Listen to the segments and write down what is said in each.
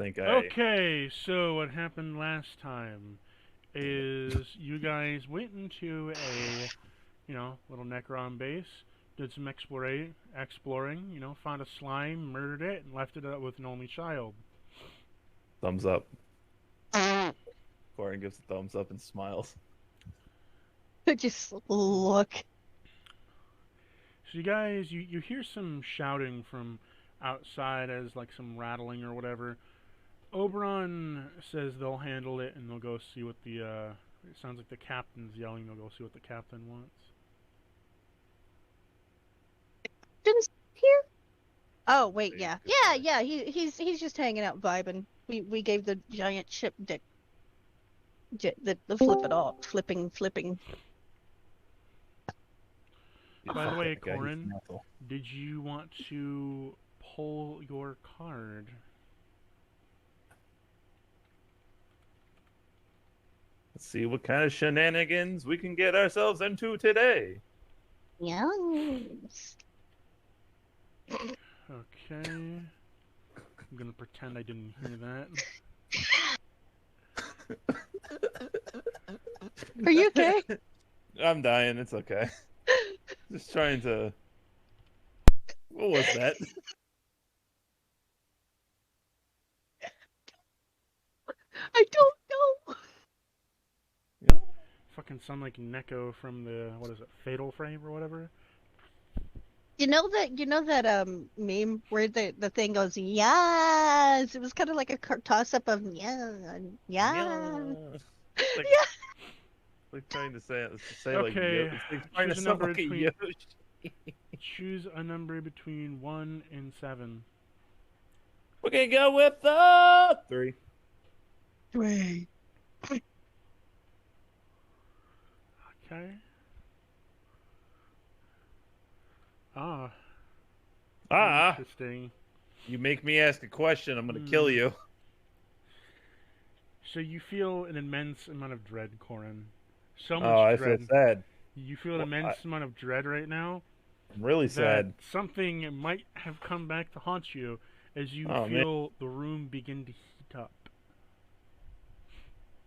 think I. Okay, so what happened last time is you guys went into a, little Necron base, did some exploring, found a slime, murdered it, and left it up with an only child. Thumbs up. Corin gives a thumbs up and smiles. Just look. So you guys, you hear some shouting from outside as like some rattling or whatever. Oberon says they'll handle it and they'll go see what the, it sounds like the captain's yelling, they'll go see what the captain wants. Didn't here? Oh wait, Hey, yeah, good yeah, guy. yeah. He's just hanging out vibing. We gave the giant ship the flip it off, flipping. You By the fuck way, that guy. He's Corin, mental. did you want to pull your card? Let's see what kind of shenanigans we can get ourselves into today. Yes. Okay. I'm gonna pretend I didn't hear that. Are you okay? I'm dying. It's okay. Just trying to. What was that? I don't know. Fucking sound like Neko from the, what is it, Fatal Frame or whatever? You know that meme where the thing goes yes. It was kind of like a toss up of yeah, yeah, Yeah. Like, yeah. like trying to say like yo. Okay, It's like trying to choose a sound number like a between, Yoshi. choose a number between 1 and 7. We're gonna go with 3. Three. Okay. Ah, Ah, interesting. you make me ask a question, I'm gonna kill Hmm. you. So you feel an immense amount of dread, Corin. So Oh, much I feel dread. sad. You feel an Well, immense amount of dread right now I'm really that sad. something might have come back to haunt you as you Oh man, feel the room begin to heat up.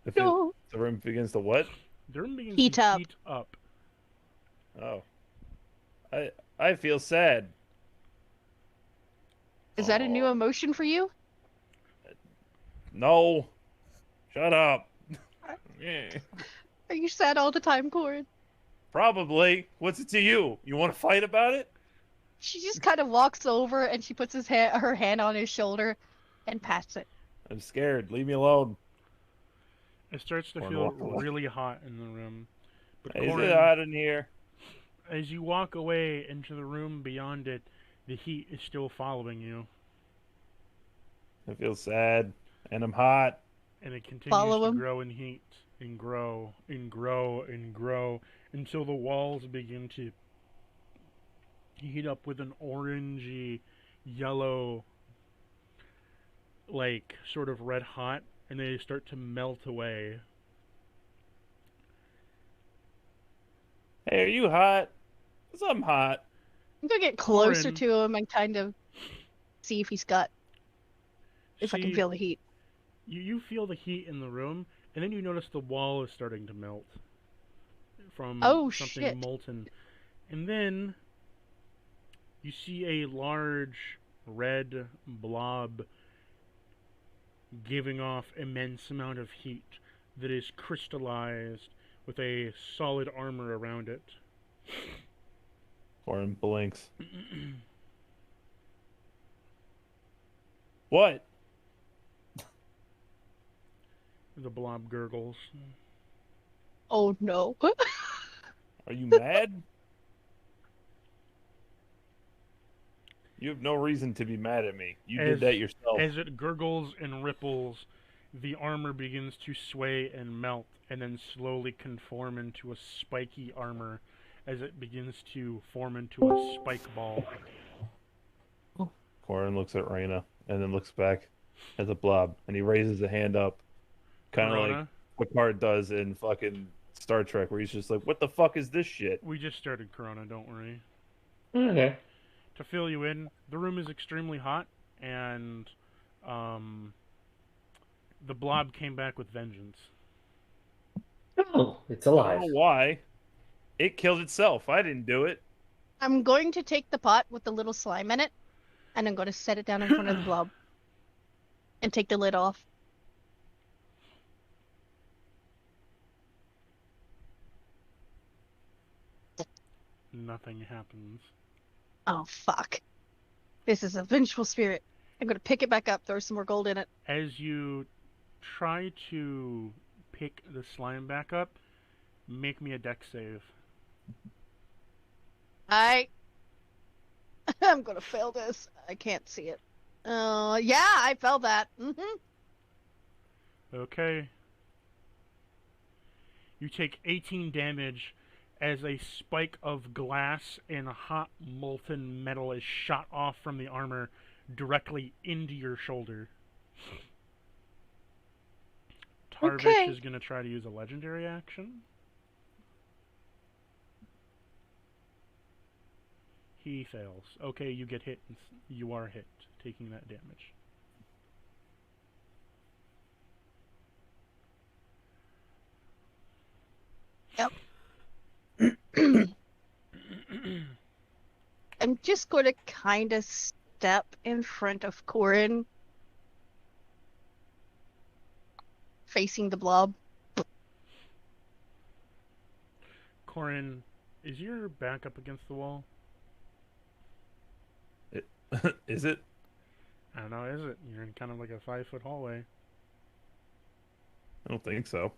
if it No. the room begins to what? The room begins to Heat up. heat up. Oh, I I feel sad. Is that a new Oh emotion for you? no, shut up. Yeah, Are you sad all the time, Corin? probably. What's it to you? You want to fight about it? She just kind of walks over and she puts her hand on his shoulder and pats it. I'm scared. Leave me alone. It starts to Corn feel walk away. really hot in the room. But Is it Corin, hot in here? as you walk away into the room beyond it, the heat is still following you, I feel sad, and I'm hot. and it continues Follow to him. grow in heat and grow and grow and grow until the walls begin to heat up with an orangey yellow, like sort of red hot, and they start to melt away. Hey, are you hot? 'Cause I'm hot. I'm gonna get closer Corin, to him and kind of see if I can see, feel the heat. you feel the heat in the room, and then you notice the wall is starting to melt from Oh something shit. molten. And then you see a large red blob giving off immense amount of heat that is crystallized with a solid armor around it. Corin blinks. What? The blob gurgles. Oh no. Are you mad? You have no reason to be mad at me. You did As that yourself. as it gurgles and ripples, the armor begins to sway and melt, and then slowly conform into a spiky armor as it begins to form into a spike ball. Corin looks at Reyna and then looks back at the blob, and he raises a hand up, kind of like Corona, Picard does in fucking Star Trek, where he's just like, "What the fuck is this shit?" we just started Corona, don't worry. Okay. To fill you in, the room is extremely hot, and um, The blob came back with vengeance. Oh, it's I don't know alive. why. It killed itself. I didn't do it. I'm going to take the pot with the little slime in it, and I'm going to set it down in front of the blob and take the lid off. Nothing happens. Oh, fuck. This is a vengeful spirit. I'm going to pick it back up, throw some more gold in it. As you try to pick the slime back up, make me a dex save. I'm going to fail this. I can't see it. Yeah, I fell that. Okay. You take 18 damage as a spike of glass and hot molten metal is shot off from the armor directly into your shoulder. Tarvish Okay. is going to try to use a legendary action. He fails. Okay, you get hit. You are hit, taking that damage. I'm just going to kind of step in front of Corin, facing the blob. Corin, is your back up against the wall? Is it? I don't know, is it? You're in kind of like a 5-foot hallway. I don't think so.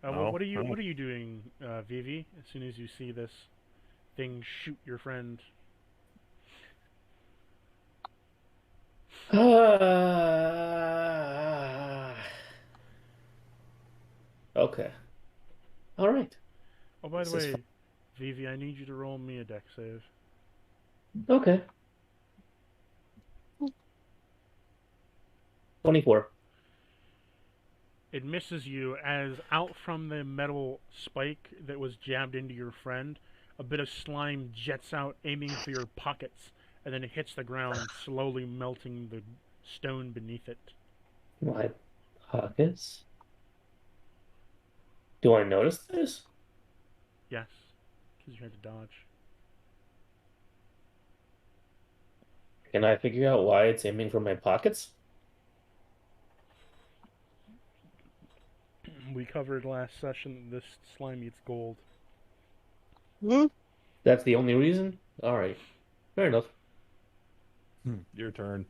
Well, No, what are you I don't- doing, Vivi? As soon as you see this thing shoot your friend, Okay. All right. oh, by the This is way, Vivi, I need you to roll me a dex save. okay. 24. It misses you as out from the metal spike that was jabbed into your friend, a bit of slime jets out, aiming for your pockets, and then it hits the ground, slowly melting the stone beneath it. My pockets. Do I notice this? Yes, because you had to dodge. Can I figure out why it's aiming for my pockets? We covered last session that this slime eats gold. Hmm? That's the only reason? All right. Fair enough. Your turn.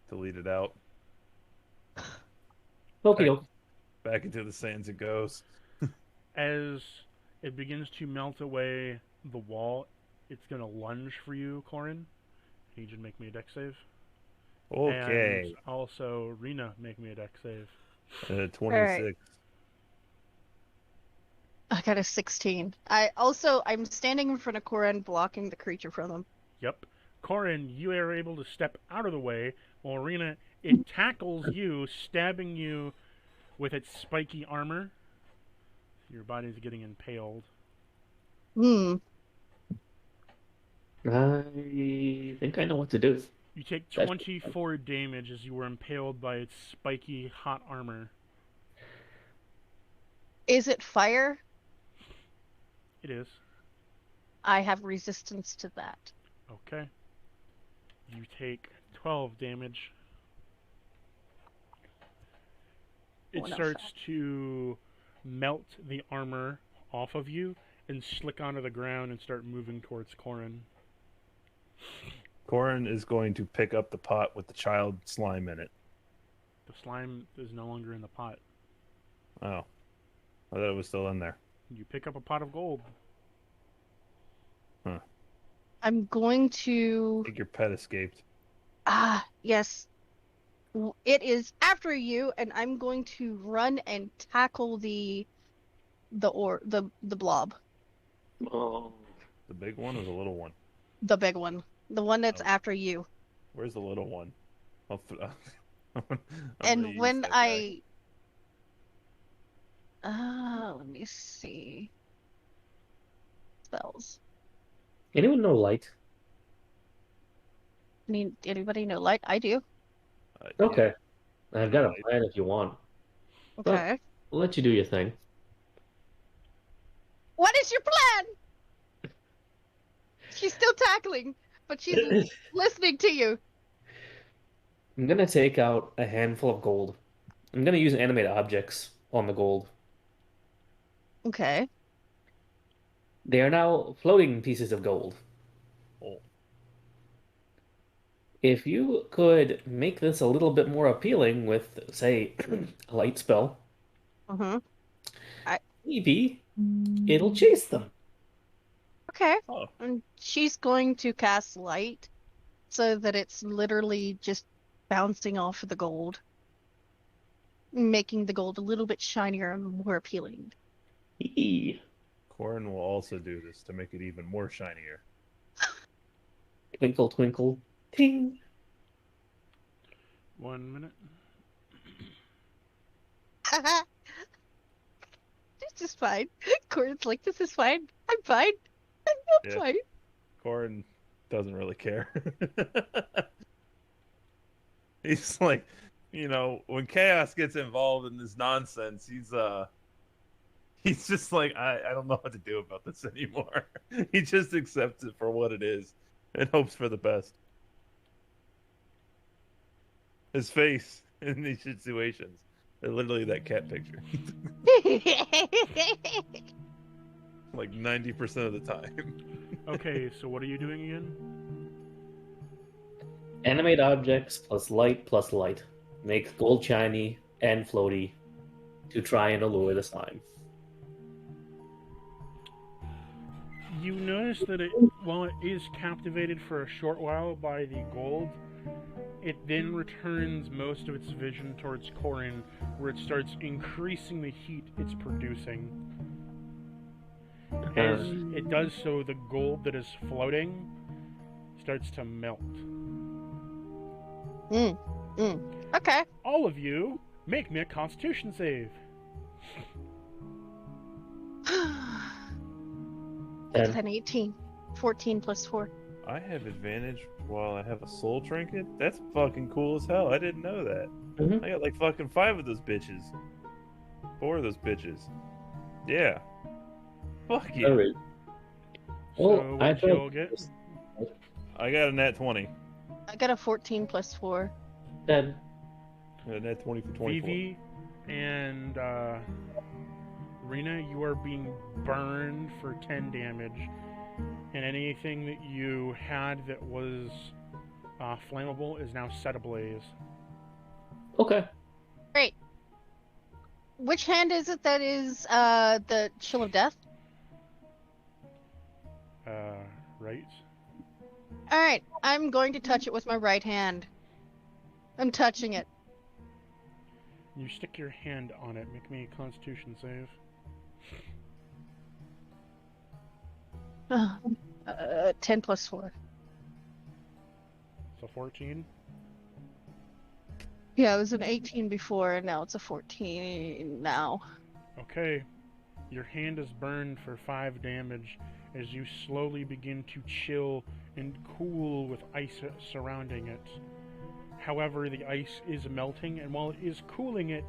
Delete it out. Okay. Back into the sands it goes. As it begins to melt away the wall, it's going to lunge for you, Corin. I need you to make me a dex save. Okay. And also, Rena, make me a dex save. 26. I got a 16. I'm standing in front of Corin, blocking the creature from him. Yep. Corin, you are able to step out of the way, while Rena, it tackles you, stabbing you with its spiky armor. Your body's getting impaled. Hmm. I think I know what to do. You take 24 damage as you were impaled by its spiky hot armor. Is it fire? It is. I have resistance to that. Okay. You take 12 damage. It starts to melt the armor off of you and slick onto the ground and start moving towards Corin. Corin is going to pick up the pot with the child slime in it. The slime is no longer in the pot. Oh. I thought it was still in there. You pick up a pot of gold. Huh. I'm going to... I think your pet escaped. Yes. It is after you, and I'm going to run and tackle the blob. Oh. The big one or the little one? The big one. The one that's after you. Where's the little one? And when I... let me see. Spells. Anyone know light? I mean, anybody know light? I do. Okay. I've got a plan if you want, but Okay. I'll let you do your thing. What is your plan? She's still tackling, but she's listening to you. I'm gonna take out a handful of gold. I'm gonna use animate objects on the gold. Okay. They are now floating pieces of gold. Oh, If you could make this a little bit more appealing with, say, a light spell, Mm-hmm. maybe it'll chase them. Okay. oh, And she's going to cast light so that it's literally just bouncing off of the gold, making the gold a little bit shinier and more appealing. Eee. Corin will also do this to make it even more shinier. Twinkle, twinkle, ting. 1 minute. This is fine. Corin's like, this is fine. I'm fine. I'm Yeah. fine. Corin doesn't really care. He's like, when chaos gets involved in this nonsense, he's just like, I don't know what to do about this anymore. He just accepts it for what it is and hopes for the best. His face in these situations are literally that cat picture. Like 90% of the time. Okay, so what are you doing again? Animate objects plus light. Make gold shiny and floaty to try and allure the slime. You notice that while it is captivated for a short while by the gold, it then returns most of its vision towards Corin, where it starts increasing the heat it's producing. As it does so, the gold that is floating starts to melt. Okay. All of you, make me a Constitution save. It's an 18. 14 plus 4. I have advantage while I have a soul trinket? That's fucking cool as hell. I didn't know that. Mhm. I got like fucking 5 of those bitches. 4 of those bitches. Yeah. Fuck yeah. Alright. So Well, what did you all get? I got a nat 20. I got a 14 plus 4. Then I got a nat 20 for 24. Vivi and Rena, you are being burned for 10 damage. And anything that you had that was flammable is now set ablaze. okay. Great. Which hand is it that is the chill of death? Right? Alright, I'm going to touch it with my right hand. I'm touching it. You stick your hand on it. Make me a Constitution save. 10 plus 4. So 14. Yeah, it was an 18 before, and now it's a 14 now. Okay. Your hand is burned for 5 damage as you slowly begin to chill and cool with ice surrounding it. However, the ice is melting, and while it is cooling it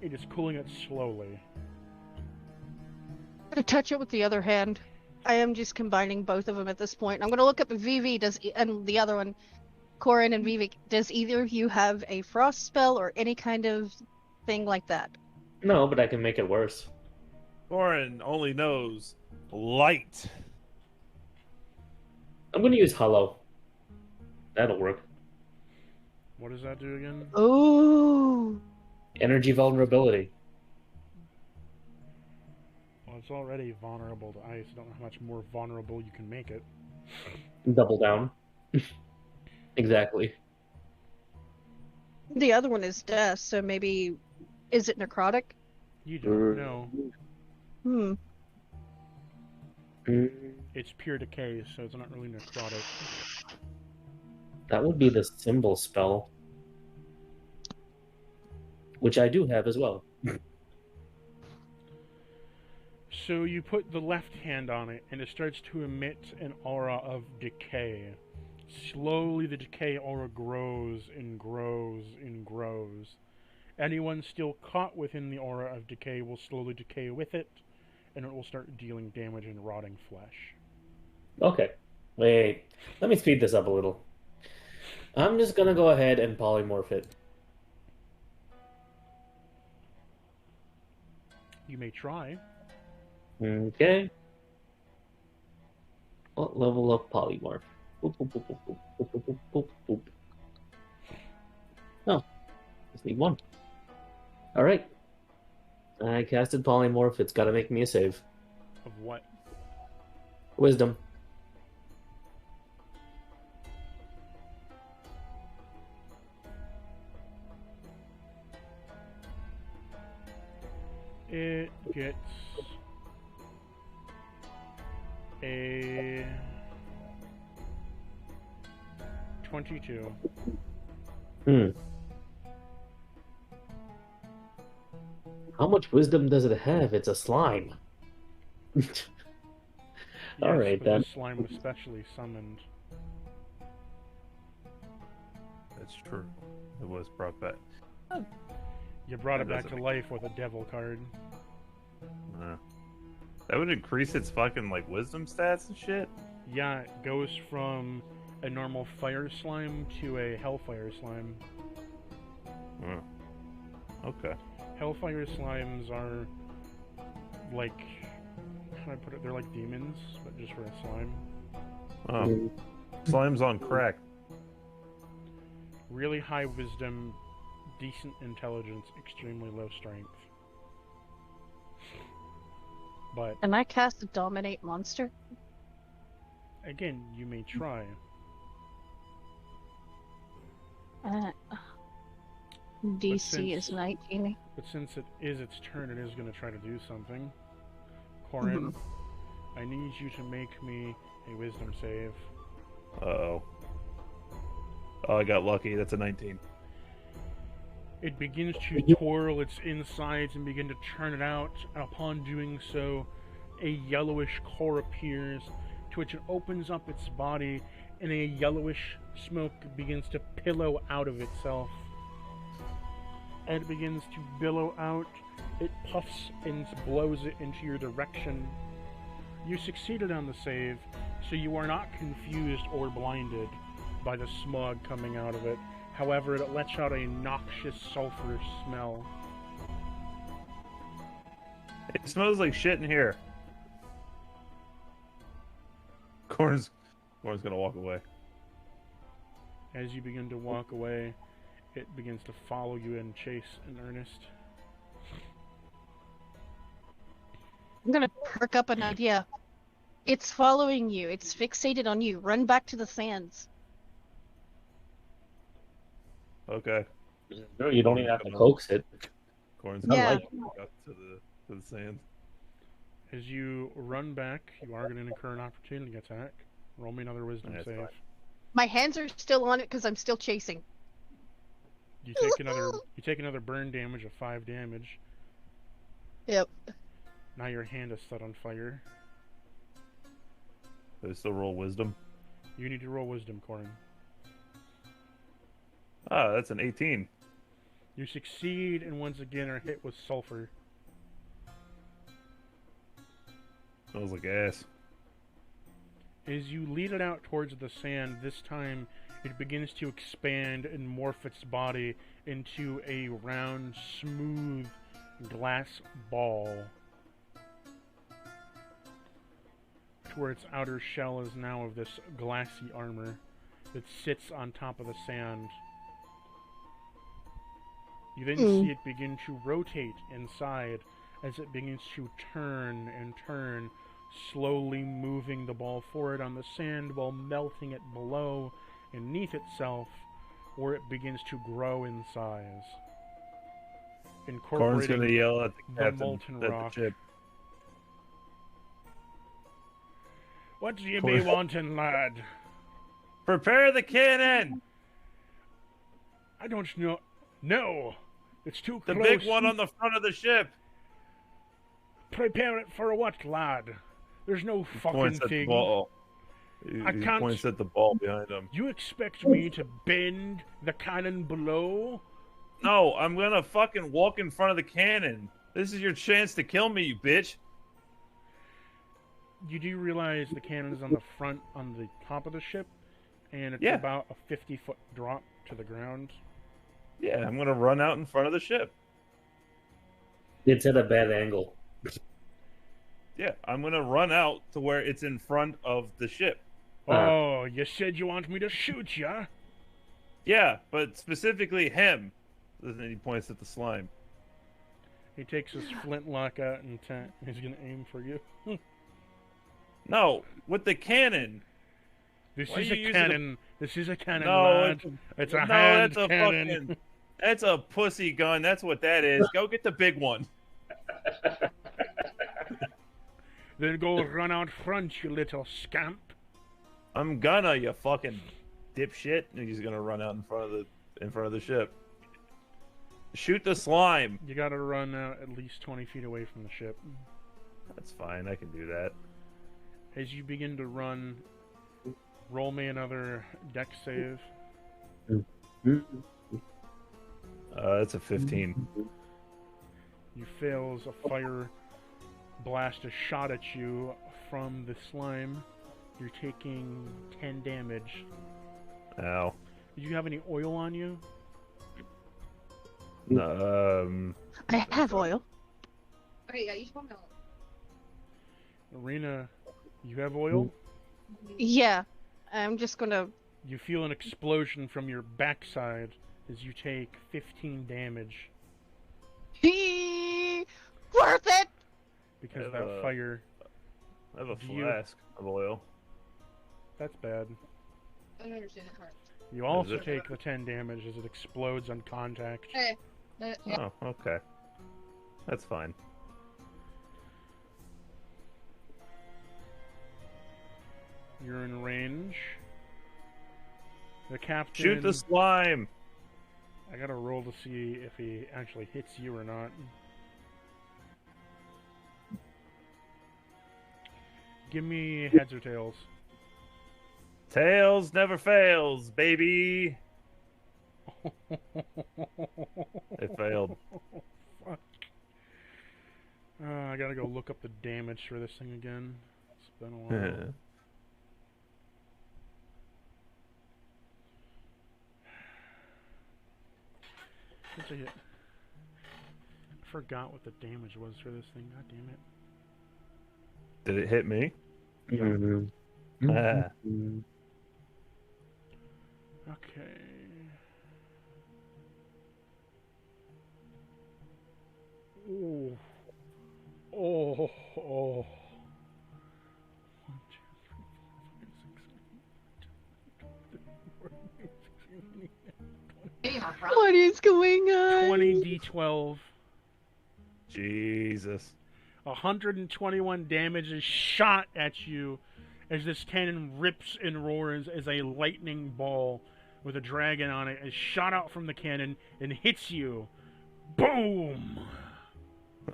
is cooling it slowly. I'm gonna touch it with the other hand. I am just combining both of them at this point. I'm gonna look up Vivi, and the other one, Corin and Vivi. Does either of you have a frost spell or any kind of thing like that? No, but I can make it worse. Corin only knows light. I'm gonna use hollow. That'll work. What does that do again? Ooh. Energy vulnerability. Well, it's already vulnerable to ice. I don't know how much more vulnerable you can make it. Double down. Exactly. The other one is death, so maybe... Is it necrotic? You don't know. Hmm. It's pure decay, so it's not really necrotic. That would be the symbol spell. Which I do have as well. So you put the left hand on it, and it starts to emit an aura of decay. Slowly the decay aura grows and grows and grows. glows. Anyone still caught within the aura of decay will slowly decay with it, and it will start dealing damage and rotting flesh. Okay. Wait. Let me speed this up a little. I'm just gonna go ahead and polymorph it. You may try. Okay. What level of polymorph? Boop, boop, boop, boop, boop, boop, boop, boop, boop. Oh, just need one. All right. I casted polymorph. It's got to make me a save. Of what? Wisdom. It gets a 22. How much wisdom does it have? It's a slime. All right, but then. This slime was specially summoned. That's true. It was brought back. You brought it That back doesn't to make life with a devil card. That would increase its fucking like wisdom stats and shit. Yeah, it goes from a normal fire slime to a hellfire slime. Okay. Hellfire slimes are like, how do I put it? They're like demons, but just for a slime. Oh. Slime's on crack. Really high wisdom, decent intelligence, extremely low strength. But Can I cast a dominate monster? again, you may try. DC is 19. But since it is its turn, it is going to try to do something. Corin, I need you to make me a wisdom save. Uh-oh. Oh, I got lucky. That's a 19. It begins to twirl its insides and begin to churn it out. And upon doing so, a yellowish core appears, to which it opens up its body, and a yellowish smoke begins to pillow out of itself. And it begins to billow out. It puffs and blows it into your direction. You succeeded on the save, so you are not confused or blinded by the smog coming out of it. However, it lets out a noxious sulfur smell. It smells like shit in here. Corn's gonna walk away. As you begin to walk away, it begins to follow you and chase in earnest. I'm gonna perk up an idea. It's following you. It's fixated on you. Run back to the sands. Okay. No, you don't even have to coax it. Corn's Yeah. gonna walk up to the sand. As you run back, you are going to incur an opportunity attack. Roll me another wisdom That's save. fine. My hands are still on it because I'm still chasing. You take another burn damage of 5 damage. Yep. Now your hand is set on fire. Do they still roll wisdom? You need to roll wisdom, Corin. Ah, that's an 18. You succeed and once again are hit with sulfur. Smells like ass. As you lead it out towards the sand, this time it begins to expand and morph its body into a round, smooth glass ball, to where its outer shell is now of this glassy armor that sits on top of the sand. You then see it begin to rotate inside as it begins to turn and turn, slowly moving the ball forward on the sand while melting it below and beneath itself, where it begins to grow in size. Corn's Incorporating gonna yell at the the captain molten at the rock. ship. What do you be Corn- wanting, lad? Prepare the cannon! I don't know. No! It's too The close. big one on the front of the ship! Prepare it for what, lad? There's no fucking Points at the thing. ball. I He can't- points at the ball behind him. You expect me to bend the cannon below? No, I'm gonna fucking walk in front of the cannon. This is your chance to kill me, you bitch. You do realize the cannon is on the front, on the top of the ship, and it's Yeah. about a 50-foot drop to the ground. Yeah, I'm gonna run out in front of the ship. It's at a bad angle. Yeah, I'm gonna run out to where it's in front of the ship. Oh, you said you want me to shoot ya? Yeah, but specifically him. And then he points at the slime. He takes his flintlock out and he's gonna aim for you. No, with the cannon. This Why is are a you using cannon. This is a cannon, No, lad. It's a hand that's a cannon. fucking. That's a pussy gun. That's what that is. Go get the big one. Then go run out front, you little scamp. I'm gonna, you fucking dipshit. And he's gonna run out in front of the ship. Shoot the slime. You gotta run out at least 20 feet away from the ship. That's fine. I can do that. As you begin to run, roll me another dex save. That's a 15. You fail as a fire blast a shot at you from the slime. You're taking 10 damage. Ow. Do you have any oil on you? I have oil. Okay, yeah, you should want to. Arena, you have oil? Yeah, I'm just gonna. You feel an explosion from your backside as you take 15 damage Worth it! because of that fire. I have a Do you- flask of oil. That's bad. I don't understand that part. You also it? take the 10 damage as it explodes on contact. Hey, yeah. Oh, okay. That's fine. You're in range. The captain... Shoot the slime! I gotta roll to see if he actually hits you or not. Give me heads or tails. Tails never fails, baby! It failed. Fuck. I gotta go look up the damage for this thing again. It's been a while. What's a hit? I forgot what the damage was for this thing. God damn it. Did it hit me? Ah. Okay. Ooh. Oh. Oh. 1, 2, 3, 4, 5, 6, 7, 8, 9, 10, 11, 12, 13, 14, 15, 16, 17, 18, 19, 20. What is going on? 20d12. Jesus. 121 damage is shot at you as this cannon rips and roars as a lightning ball with a dragon on it is shot out from the cannon and hits you. Boom!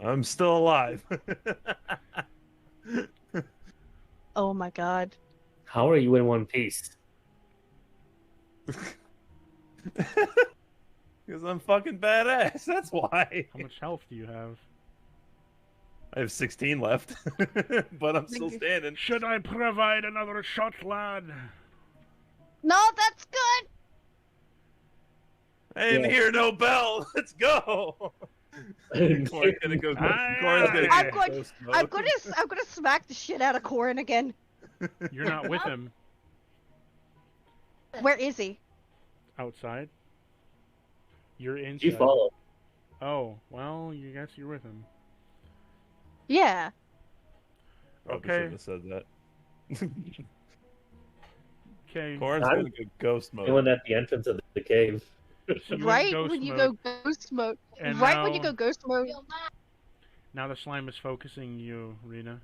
I'm still alive. Oh my god. How are you in one piece? Because I'm fucking badass. That's why. How much health do you have? I have 16 left, but I'm still standing. Should I provide another shot, lad? No, that's good! I didn't hear no bell. Let's go. Corin's gonna go. Corin's gonna I'm go going- ghost I'm mode. gonna smack the shit out of Corin again. You're not with him. Where is he? Outside. You're inside. You follow. Oh, well, you guess you're with him. Yeah. Probably Okay. shouldn't have said that. Okay. Corin's I'm- gonna go ghost mode. Anyone at the entrance of the cave. So you're in Right ghost when you mode. go ghost mode. And Right when you now- go ghost mode. Now the slime is focusing you, Rena.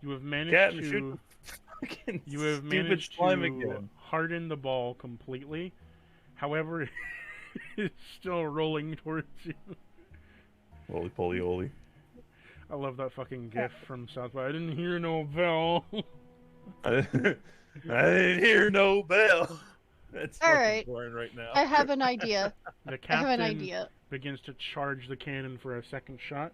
You have managed Captain, to shoot the fucking you have stupid managed slime to again. harden the ball completely. However, it's still rolling towards you. Holy poly holy. I love that fucking gif from South by. I didn't hear no bell. I didn't hear no bell. That's All fucking right. boring right now. I have an idea. The I have an captain idea. begins to charge the cannon for a second shot.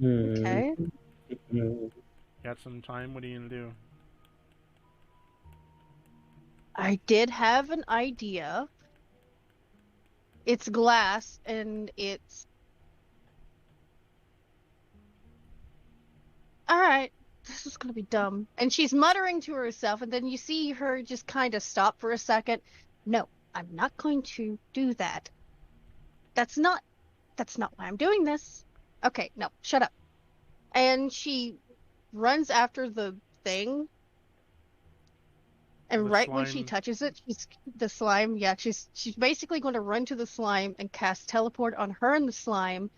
Okay. Got some time. What are you gonna do? I did have an idea. It's glass and it's. Alright, this is gonna be dumb. And she's muttering to herself, and then you see her just kind of stop for a second. No, I'm not going to do that. That's not why I'm doing this. Okay, no, shut up. And she runs after the thing. And The right when she slime. touches it, the slime, yeah, she's basically going to run to the slime and cast teleport on her and the slime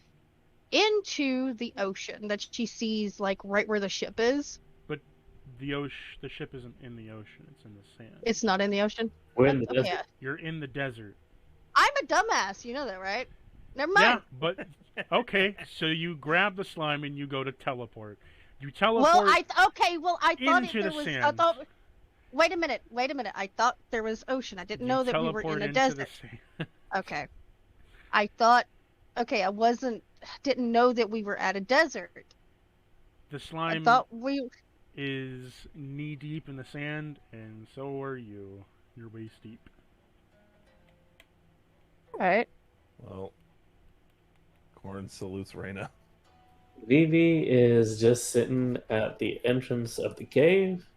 into the ocean that she sees like right where the ship is. But the ship isn't in the ocean. It's in the sand. It's not in the ocean. We're in the Oh, desert. yeah. You're in the desert. I'm a dumbass, you know that, right? Never mind. Yeah, but okay. So you grab the slime and you go to teleport. You teleport. Well, I thought into there the was. I sand. thought. Wait a minute. I thought there was ocean. I didn't know that we were in a desert. Okay. I thought. Okay, didn't know that we were at a desert. The slime I thought we. is knee deep in the sand, and so are you. You're waist deep. All right. Well, Corn salutes Reyna. Vivi is just sitting at the entrance of the cave,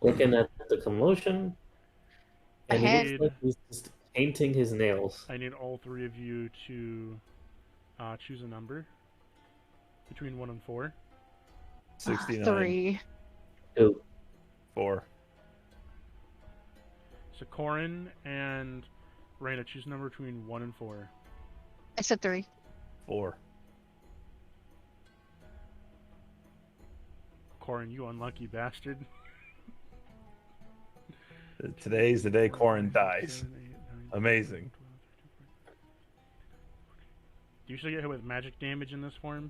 looking at the commotion, and he Ahead. looks like he's just painting his nails. I need all three of you to choose a number between 1 and 4. 69. 3. 2. 4. So Corin and Reyna, choose a number between 1 and 4. I said 3. 4. Corin, you unlucky bastard. Today's the day Corin dies. Amazing. Do you usually get hit with magic damage in this form?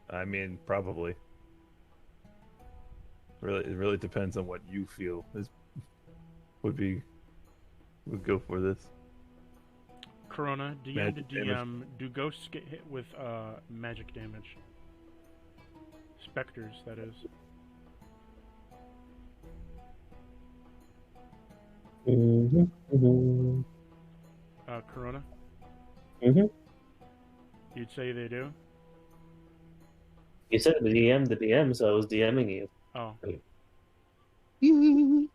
I mean, probably. It really depends on what you feel would go for this. Corona, DM Magic to DM, damage. do ghosts get hit with magic damage? Specters, that is. Corona? You'd say they do? You said the DM, so I was DMing you. Oh, You.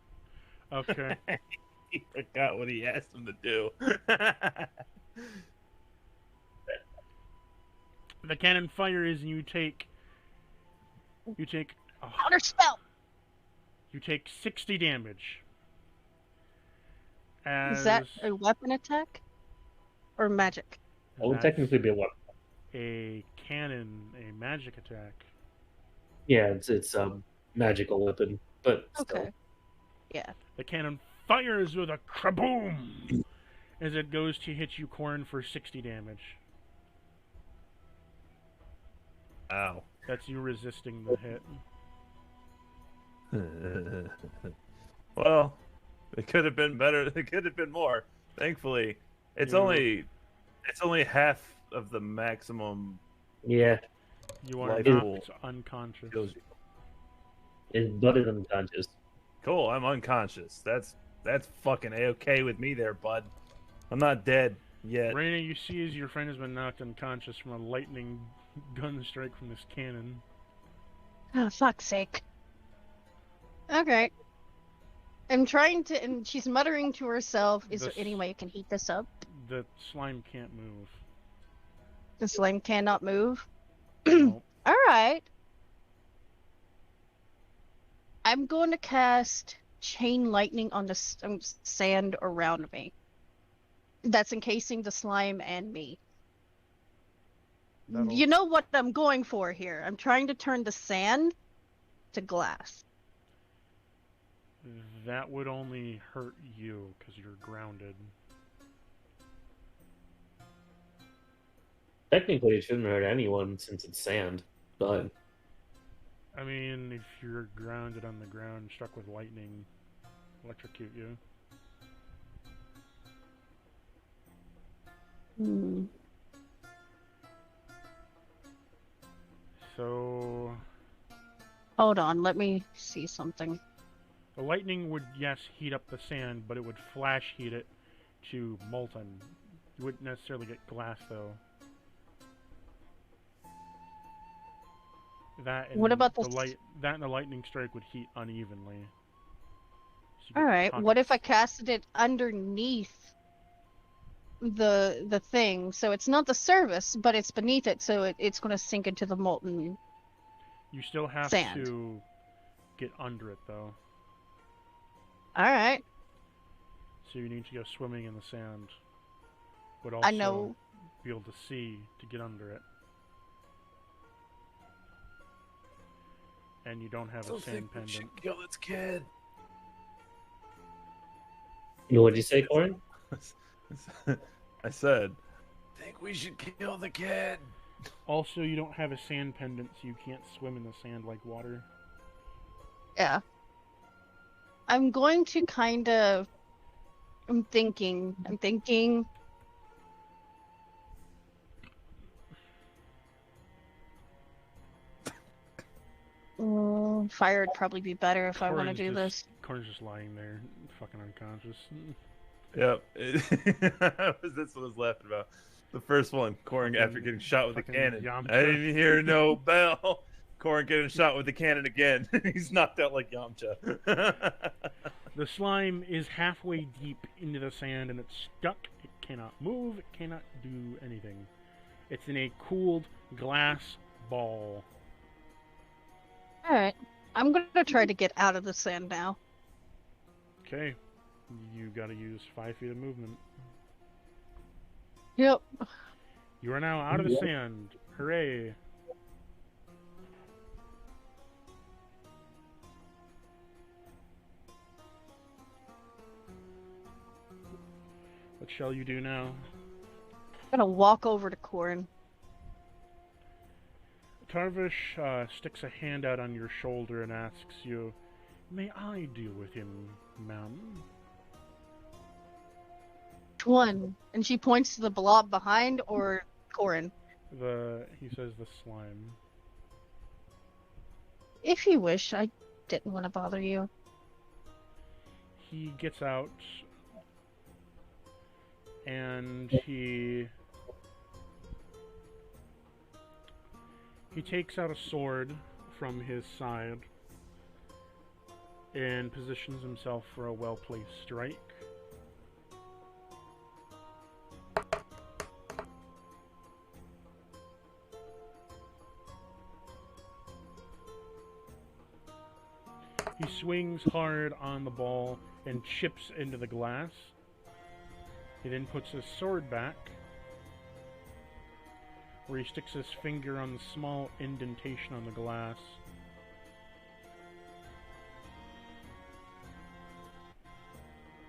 okay. He forgot what he asked him to do. The cannon fires and you take Counter spell. you take 60 damage. As Is that a weapon attack or magic? That would that's technically be a weapon. a cannon, a magic attack. Yeah, it's a magical weapon, but still. Okay. Yeah. The cannon fires with a kaboom as it goes to hit you, Corn, for 60 damage. Ow. That's you resisting the hit. Well, it could have been better. It could have been more. Thankfully, it's Yeah. only half of the maximum. Yeah, You are Life not will unconscious. kills you. his blood is unconscious. Cool. I'm unconscious. That's fucking a-okay with me there, bud. I'm not dead yet. Raina, you see as your friend has been knocked unconscious from a lightning gun strike from this cannon. Oh, fuck's sake. Okay. I'm trying to, and she's muttering to herself, is there any way I can heat this up? The slime can't move. The slime cannot move. Nope. Alright. I'm going to cast Chain Lightning on the sand around me. That's encasing the slime and me. That'll- You know what I'm going for here. I'm trying to turn the sand to glass. That would only hurt you because you're grounded. Technically, it shouldn't hurt anyone since it's sand, but I mean, if you're grounded on the ground, struck with lightning, electrocute you. Hmm. So Hold on, let me see something. the lightning would, yes, heat up the sand, but it would flash heat it to molten. You wouldn't necessarily get glass, though. That and What about the that and the lightning strike would heat unevenly. So you get Alright, what if I pockets. casted it underneath the thing? So it's not the surface, but it's beneath it, so it's gonna sink into the molten You still have sand. to get under it, though. Alright. So you need to go swimming in the sand, but I also know. be able to see to get under it. And you don't have a sand pendant. Kill this kid. What'd you say, Corin? I said, think we should kill the kid. Also, you don't have a sand pendant, so you can't swim in the sand like water. Yeah. I'm going to kind of... I'm thinking... fire would probably be better if I want to do this. Corin's just lying there, fucking unconscious. Yep. That's what I was laughing about. The first one, Corin after getting shot with a cannon. Yamcha. I didn't hear no bell. Corin getting shot with the cannon again. He's knocked out like Yamcha. The slime is halfway deep into the sand and it's stuck. It cannot move. It cannot do anything. It's in a cooled glass ball. Alright. I'm gonna try to get out of the sand now. Okay. You gotta use 5 feet of movement. Yep. You are now out of the sand. Hooray. What shall you do now? I'm gonna walk over to Corin. Tarvish sticks a hand out on your shoulder and asks you, "May I deal with him, ma'am?" Which one? And she points to the blob behind or Corin? He says the slime. If you wish, I didn't want to bother you. He gets out and he takes out a sword from his side and positions himself for a well-placed strike. He swings hard on the ball and chips into the glass. He then puts his sword back, where he sticks his finger on the small indentation on the glass.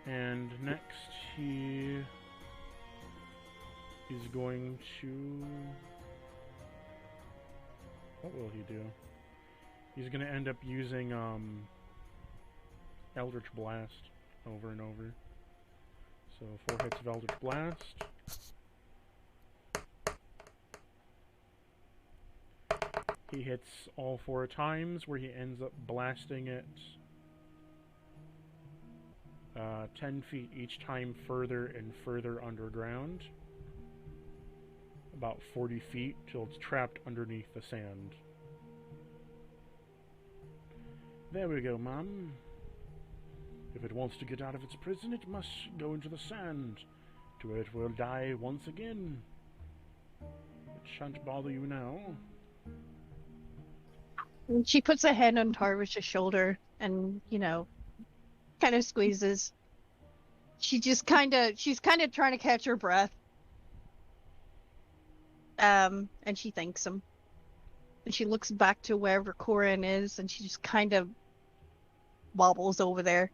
And next he is going to... What will he do? He's going to end up using Eldritch Blast over and over. So 4 hits of Eldritch Blast. He hits all 4 times, where he ends up blasting it 10 feet each time further and further underground. About 40 feet till it's trapped underneath the sand. There we go, Mom. If it wants to get out of its prison, it must go into the sand, to where it will die once again. It shan't bother you now. And she puts a hand on Tarvish's shoulder and, you know, kind of squeezes. She's kind of trying to catch her breath. And she thanks him. And she looks back to wherever Corin is, and she just kind of wobbles over there.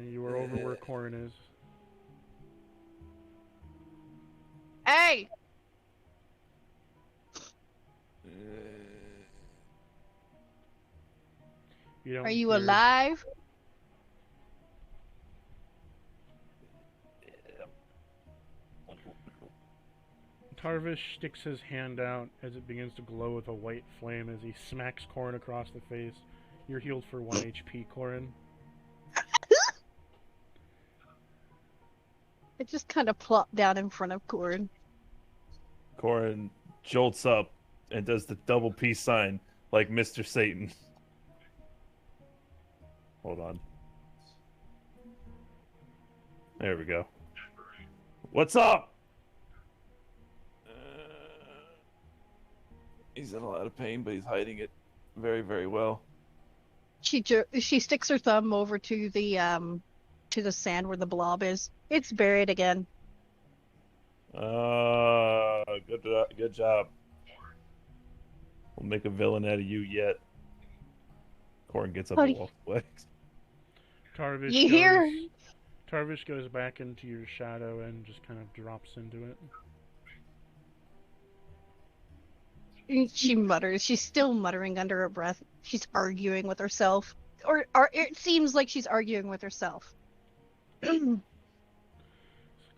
You are over where Corin is. Hey! You don't Are you hear- alive? Tarvish sticks his hand out as it begins to glow with a white flame as he smacks Corin across the face. You're healed for 1 HP, Corin. It just kind of plopped down in front of Corin. Corin jolts up and does the double peace sign like Mr. Satan. Hold on. There we go. What's up? He's in a lot of pain, but he's hiding it very, very well. She sticks her thumb over to the sand where the blob is. It's buried again. Good job. We'll make a villain out of you yet. Corin gets up and walks away. Tarvish goes back into your shadow and just kind of drops into it. She mutters. She's still muttering under her breath. She's arguing with herself. Or it seems like she's arguing with herself.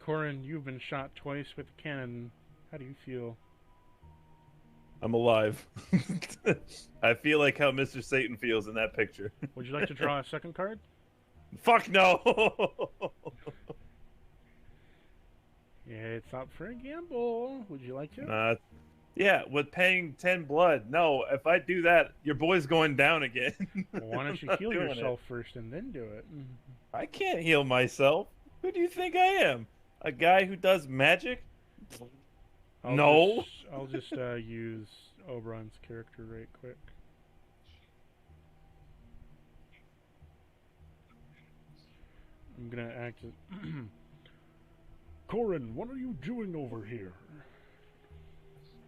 Corin, you've been shot twice with a cannon. How do you feel? I'm alive. I feel like how Mr. Satan feels in that picture. Would you like to draw a second card? Fuck no! Yeah, it's up for a gamble. Would you like to? Yeah, with paying 10 blood. No, if I do that, your boy's going down again. Well, why don't you heal yourself first and then do it? I can't heal myself. Who do you think I am? A guy who does magic? I'll just use Oberon's character right quick. I'm gonna act as... Corin, what are you doing over here?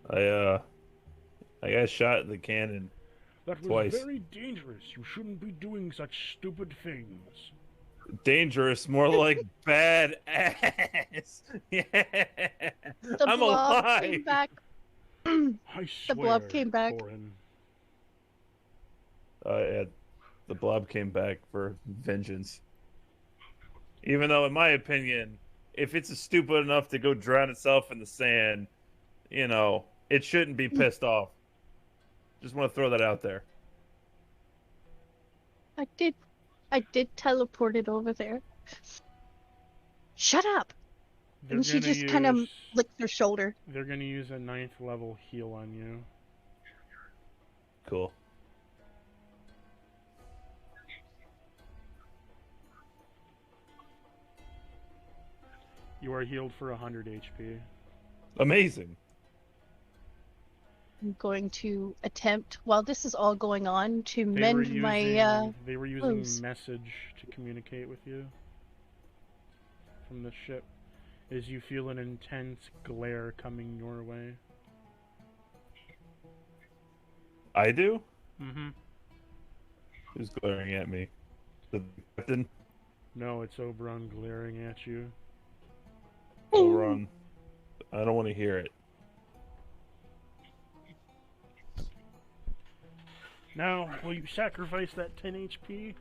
I got shot in the cannon. That was twice. very dangerous. You shouldn't be doing such stupid things. Dangerous, more like bad ass. Yeah. The I'm blob alive. came back. I swear, The blob came back. Corin. Yeah, the blob came back for vengeance. Even though, in my opinion, if it's stupid enough to go drown itself in the sand, you know, it shouldn't be pissed off. Just want to throw that out there. I did teleport it over there. Shut up! They're And she gonna just kind of use- licks her shoulder. They're gonna use a 9th level heal on you. Cool. You are healed for 100 HP. Amazing. I'm going to attempt, while this is all going on, to They mend were my using clothes. message to communicate with you from the ship. As you feel an intense glare coming your way. I do? Mm-hmm. Who's glaring at me? The captain? No, it's Oberon glaring at you. Oberon. I don't want to hear it. Now, will you sacrifice that 10 HP?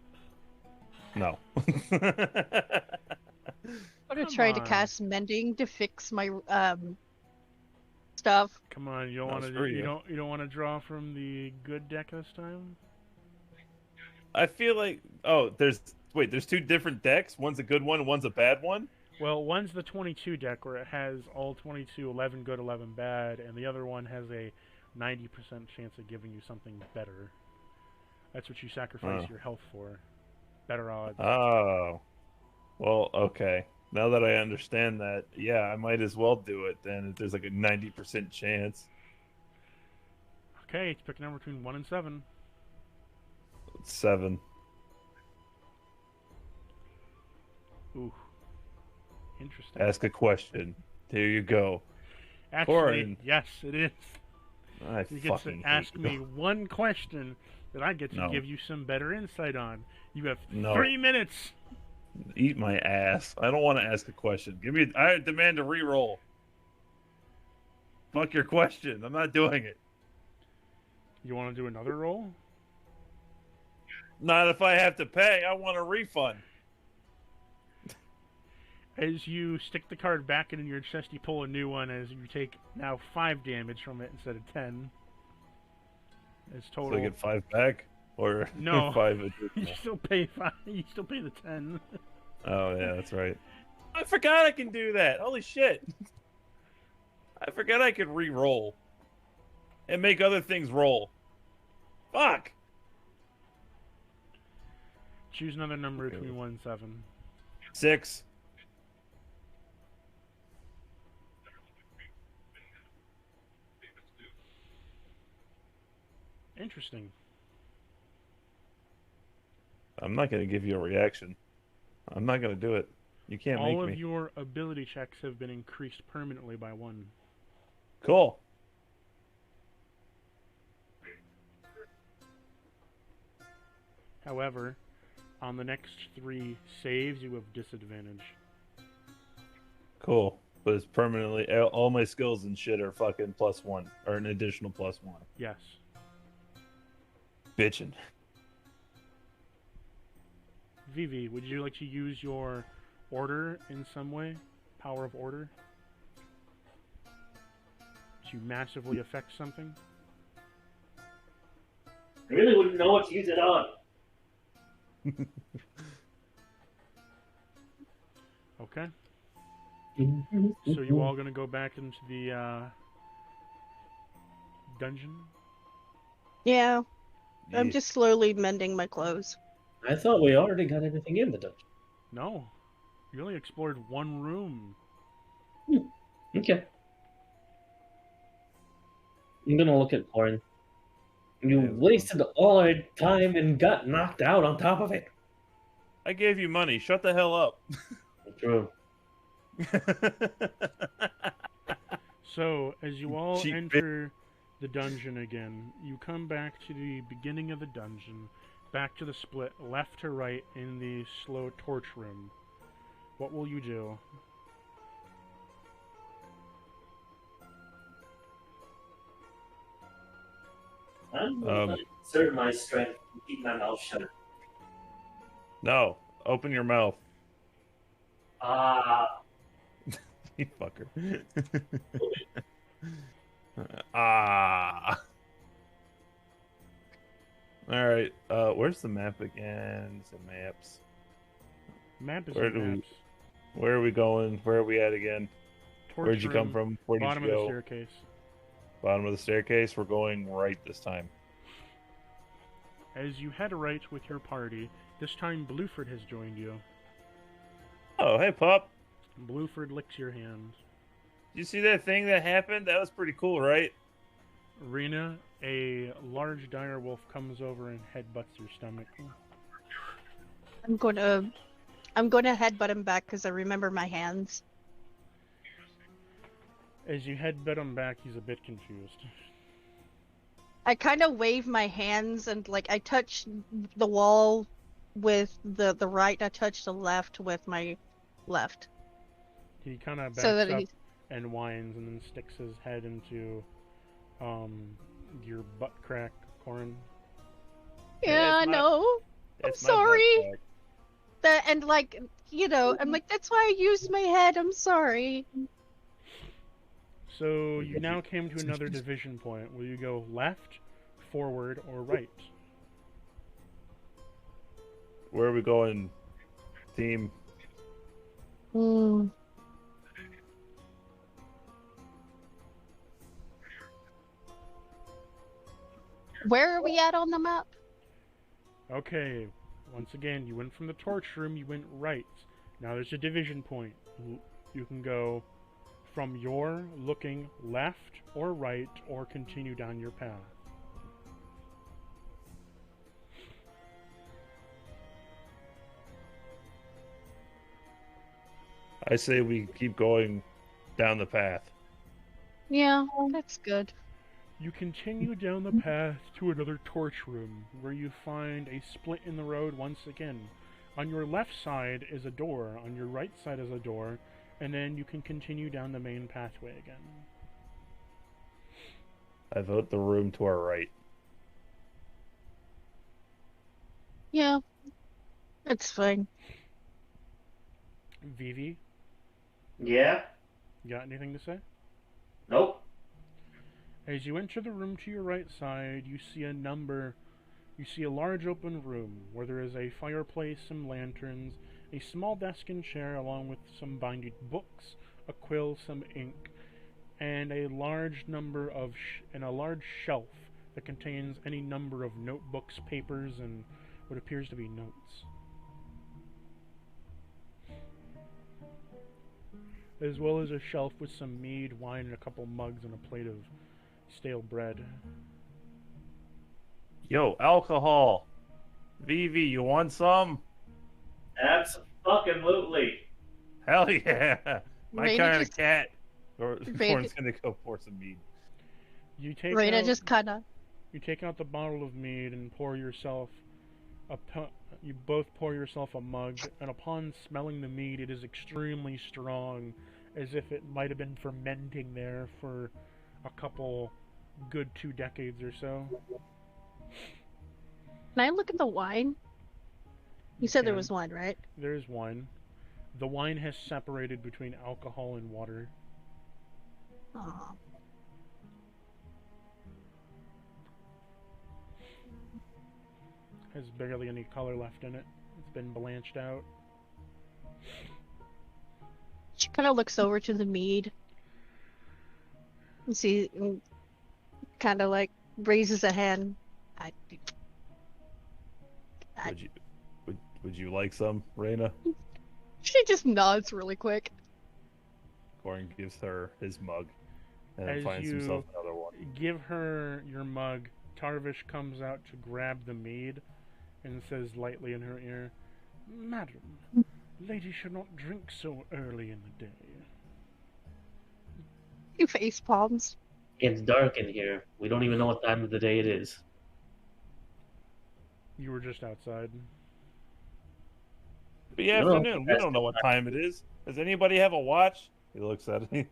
No. I'm gonna Come try to on. cast mending to fix my stuff. Come on, you don't No, want to. screw You you. don't want to draw from the good deck this time. I feel like there's two different decks. One's a good one, and one's a bad one. Well, one's the 22 deck where it has all 22, 11 good, 11 bad, and the other one has a 90% chance of giving you something better. That's what you sacrifice Oh. your health for. Better odds. Oh. Well, okay. Now that I understand that, yeah, I might as well do it then if there's like a 90% chance. Okay, pick a number between 1 and 7. 7. Ooh. Interesting. Ask a question. Here you go. Actually, Corin. yes, it is. I You get to fucking ask hate me you. one question that I get to No. give you some better insight on. You have No. 3 minutes. Eat my ass. I don't want to ask a question. I demand a reroll. Fuck your question. I'm not doing it. You want to do another roll? Not if I have to pay. I want a refund. As you stick the card back into your chest, you pull a new one as you take now 5 damage from it instead of 10. It's total. So I get 5 back? Or No. 5 You additional? still pay 5. You still pay the 10. Oh, yeah, that's right. I forgot I can do that. Holy shit. I forgot I could re-roll. And make other things roll. Fuck! Choose another number Okay. between 1 and 7. 6. Interesting. I'm not going to give you a reaction. I'm not going to do it. You can't make All of me. your ability checks have been increased permanently by 1. Cool. However, on the next 3 saves, you have disadvantage. Cool. But it's permanently... All my skills and shit are fucking +1. Or an additional +1. Yes. Bitchin'. Vivi, would you like to use your order in some way? Power of order? To massively affect something? I really wouldn't know what to use it on. Okay. So you all gonna go back into the dungeon? Yeah, I'm Yeah. just slowly mending my clothes. I thought we already got everything in the dungeon. No. You only explored 1 room. Okay. I'm gonna look at Corin. You Yeah, wasted all our time and got knocked out on top of it. I gave you money. Shut the hell up. True. So, as you all Cheap enter the dungeon again, you come back to the beginning of the dungeon, back to the split, left to right in the slow torch room. What will you do? I'm gonna exert my strength and keep my mouth shut. No. Open your mouth. Ah. You fucker. Ah. Alright. Where's the map again? It's in maps. Map is Where in do we- maps. Where are we going? Where are we at again? Torch Where'd you come room, from? Where did bottom you of the go? staircase. Bottom of the staircase. We're going right this time. As you head right with your party, this time Blueford has joined you. Oh, hey, pup. Blueford licks your hand. Did you see that thing that happened? That was pretty cool, right? Rena, a large dire wolf comes over and headbutts your stomach. I'm gonna headbutt him back because I remember my hands. As you headbutt him back, he's a bit confused. I kind of wave my hands and like I touch the wall with the right. I touch the left with my left. He kind of backs So that up he. and whines and then sticks his head into your butt crack, Corin. Yeah, I That's my- know. That's my sorry. butt crack. That and like I'm like that's why I used my head. I'm sorry. So you now came to another division point. Will you go left, forward, or right? Where are we going, team? Hmm. Where are we at on the map? Okay, once again, you went from the torch room, you went right. Now there's a division point. You can go from your looking left or right or continue down your path. I say we keep going down the path. Yeah, that's good. You continue down the path to another torch room, where you find a split in the road once again. On your left side is a door, on your right side is a door, and then you can continue down the main pathway again. I vote the room to our right. Yeah, it's fine. Vivi, Yeah? you got anything to say? Nope. As you enter the room to your right side, you see a number. You see a large open room where there is a fireplace, some lanterns, a small desk and chair, along with some binded books, a quill, some ink, and a large number of and a large shelf that contains any number of notebooks, papers, and what appears to be notes, as well as a shelf with some mead, wine, and a couple mugs and a plate of stale bread. Yo, alcohol. Vivi, you want some? Absolutely. Hell yeah. My Raina kind of just cat. Raina, Corn's gonna go pour some mead. You take Raina out just kind of. you take out the bottle of mead and pour yourself you both pour yourself a mug, and upon smelling the mead, it is extremely strong, as if it might have been fermenting there for a couple good 2 decades or so. Can I look at the wine? You said there was wine, right? There's wine. The wine has separated between alcohol and water. Aw. Has barely any color left in it. It's been blanched out. She kind of looks over to the mead and see, kind of like raises a hand. I, Would you would you like some, Raina? she just nods really quick. Corn gives her his mug and As finds you himself another one. give her your mug, Tarvish comes out to grab the mead and says lightly in her ear, "Madam, lady should not drink so early in the day." He face palms. It's dark in here. We don't even know what time of the day it is. You were just outside. The No, afternoon. We don't know what time it is. Does anybody have a watch? He looks at it.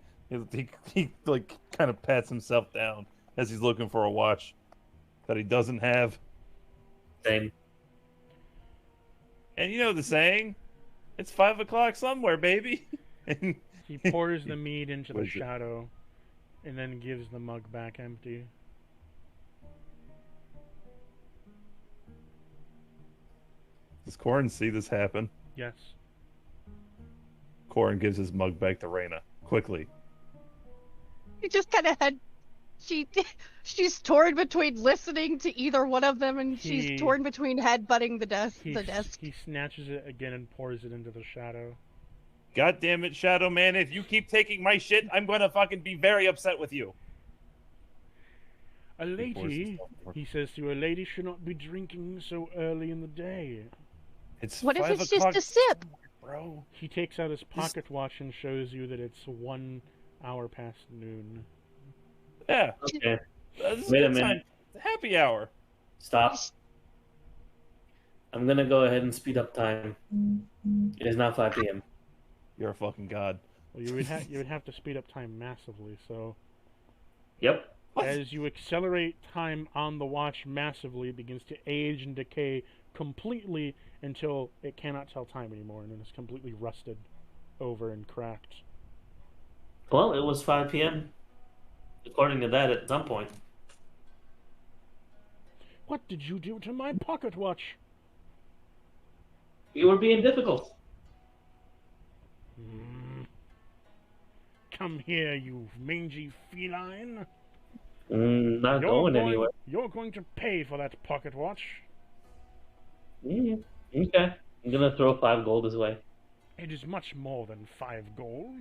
He like kind of pats himself down as he's looking for a watch that he doesn't have. Same. And you know the saying, it's 5 o'clock somewhere, baby. And He pours the mead into the What is it? shadow and then gives the mug back empty. does Corn see this happen? Yes. Corn gives his mug back to Raina quickly. He just kind of had. She's torn between listening to either one of them, and He- she's torn between headbutting the desk. He, The desk. he snatches it again and pours it into the shadow. God damn it, Shadow Man! If you keep taking my shit, I'm gonna fucking be very upset with you. A He pours lady, himself more. he says to a lady, should not be drinking so early in the day. It's What if 5 it's o'clock just a sip? bro. He takes out his pocket watch and shows you that it's 1 hour past noon. Yeah, Okay. this is Wait a good minute. time. Happy hour. Stop. I'm gonna go ahead and speed up time. It is now 5 p.m. You're a fucking god. Well, you would have to speed up time massively. So Yep. What? as you accelerate time on the watch massively, it begins to age and decay completely until it cannot tell time anymore, and then it's completely rusted over and cracked. Well, it was 5 p.m. According to that, at some point. What did you do to my pocket watch? You were being difficult. Hmm. Come here, you mangy feline. Not going anywhere. You're going to pay for that pocket watch. Okay. I'm gonna throw 5 gold his way. It is much more than 5 gold.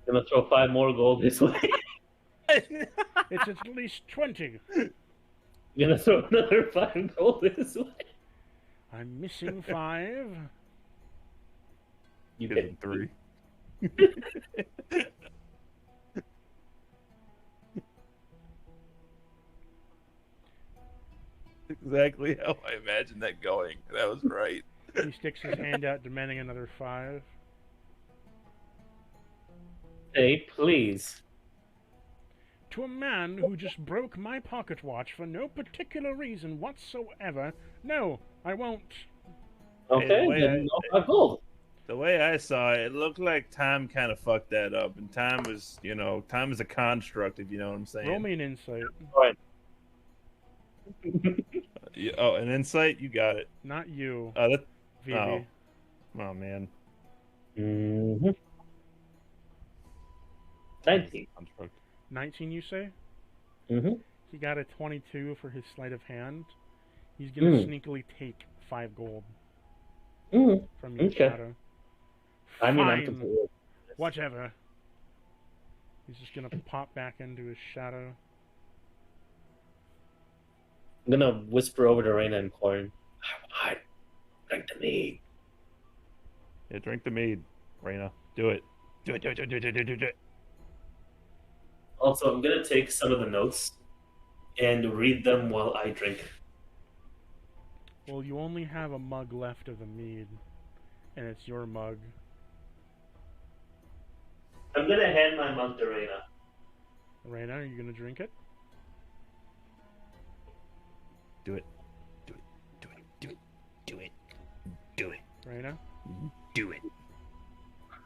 I'm gonna throw 5 more gold his way. It's at least 20. I'm gonna throw another 5 gold his way. I'm missing 5. You Give did him 3. Exactly how I imagined that going. That was right. He sticks his hand out, demanding another 5. Hey, please. to a man who just broke my pocket watch for no particular reason whatsoever. No, I won't. Okay, way then no 5 gold. The way I saw it, it looked like time kind of fucked that up, and time was, time is a construct, if you know what I'm saying. Roll me an insight. Alright. Oh, an insight? You got it. Not you, Vivi. Vivi. Oh, man. Mm-hmm. 19. Construct. 19, you say? Mm-hmm. He got a 22 for his sleight of hand. He's gonna sneakily take 5 gold from your shadow. I mean, I'm Fine. completely. Whatever. He's just gonna pop back into his shadow. I'm gonna whisper over to Reina and Corn. I drink the mead. Yeah, drink the mead, Reina. Do it. Do it. Also, I'm gonna take some of the notes and read them while I drink. Well, you only have a mug left of the mead, and it's your mug. I'm gonna hand my mug to Reina. Reina, are you gonna drink it? Do it. Do it. Do it. Do it. Do it. Do it. Reina? Do it.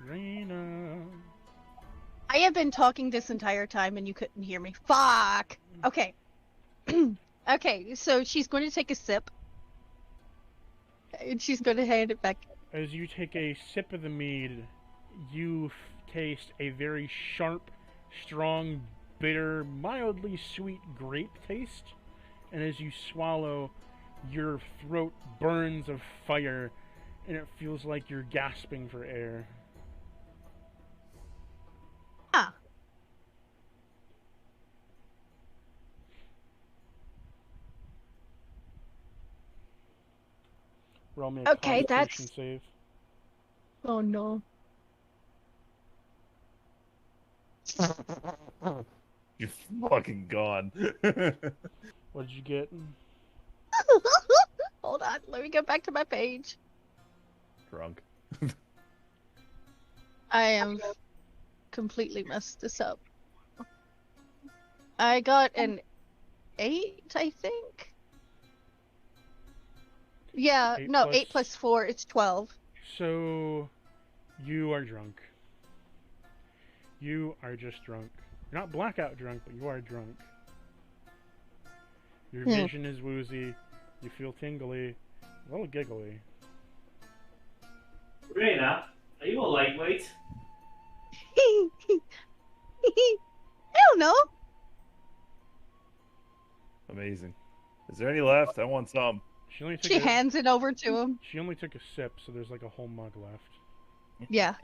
Reina. I have been talking this entire time and you couldn't hear me. Fuck! Okay. Okay, so she's going to take a sip. And she's going to hand it back. As you take a sip of the mead, you taste a very sharp, strong, bitter, mildly sweet grape taste. And as you swallow, your throat burns of fire, and it feels like you're gasping for air. Ah. Roll me a Okay, Constitution save. Oh no. You're fucking gone. What did you get? Hold on, let me go back to my page. Drunk. I am completely messed this up. I got an 8, I think. Yeah, 8 no, plus- 8 plus 4, it's 12. So, you are drunk. You are just drunk. You're not blackout drunk, but you are drunk. Your vision is woozy. You feel tingly, a little giggly. Reina, are you a lightweight? Hell no! Amazing. Is there any left? I want some. She only took She a, hands it over to him. She only took a sip, so there's like a whole mug left. Yeah.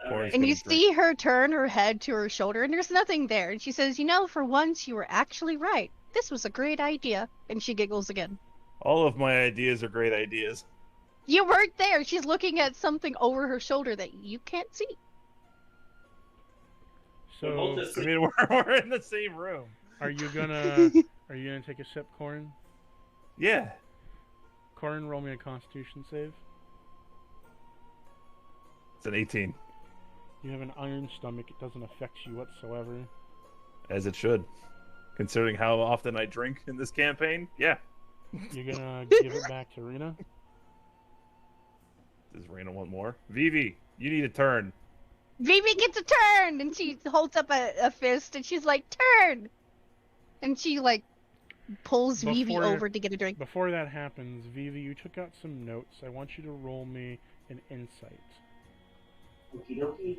Corey's And gonna you drink. see her turn her head to her shoulder, and there's nothing there. And she says, "You know, for once, you were actually right. This was a great idea." And she giggles again. All of my ideas are great ideas. You weren't there. She's looking at something over her shoulder that you can't see. So, I mean, we're in the same room. are you gonna take a sip, Corin? Yeah. Corin, roll me a Constitution save. It's an 18. You have an iron stomach. It doesn't affect you whatsoever. As it should. Considering how often I drink in this campaign, yeah. You're gonna give it back to Rena. Does Reina want more? Vivi, you need a turn. Vivi gets a turn, and she holds up a fist, and she's like, "Turn!" And she like pulls Vivi Before- over to get a drink. Before that happens, Vivi, you took out some notes. I want you to roll me an insight. Okie dokie.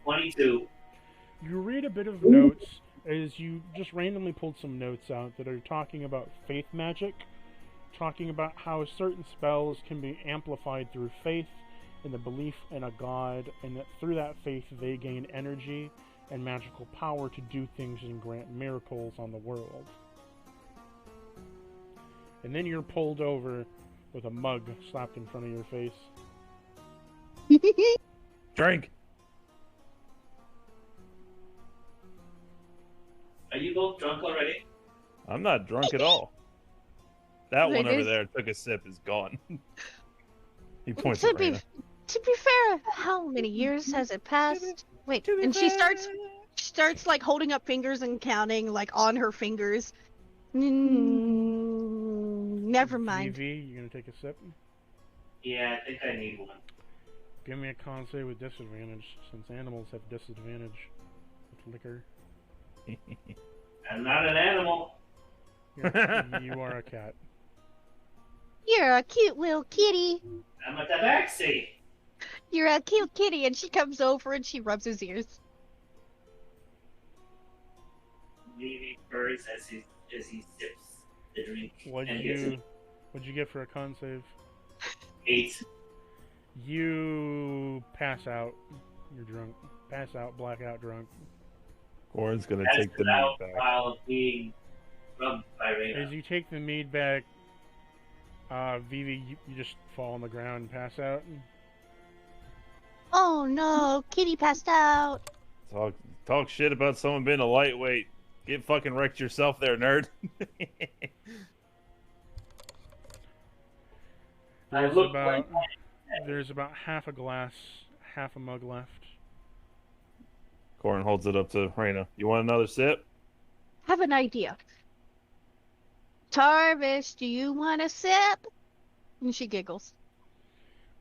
$22. You read a bit of notes as you just randomly pulled some notes out that are talking about faith magic, talking about how certain spells can be amplified through faith and the belief in a god, and that through that faith they gain energy and magical power to do things and grant miracles on the world. And then you're pulled over with a mug slapped in front of your face. Drink. Are you both drunk already? I'm not drunk at all. That It one over is- there took a sip is gone. He points to at be Reina. To be fair, how many years has it passed? Wait, To be and fair. she starts like holding up fingers and counting like on her fingers. Never mind. VV, you gonna take a sip? Yeah, I think I need one. Give me a con save with disadvantage, since animals have disadvantage with liquor. I'm not an animal. You are a cat. You're a cute little kitty. I'm a tabaxi. You're a cute kitty, and she comes over and she rubs his ears. Leaving birds as he sips the drink. What'd you get for a con save? 8. You pass out. You're drunk. Pass out, blackout, drunk. Corin's gonna That's take the meat back. while being rubbed by Reyna. As you take the mead back, Vivi, you just fall on the ground and pass out. Oh no, kitty passed out. Talk shit about someone being a lightweight. Get fucking wrecked yourself there, nerd. There's about half a glass, half a mug left. Corin holds it up to Reyna. You want another sip? Have an idea. Tarvis, do you want a sip? And she giggles.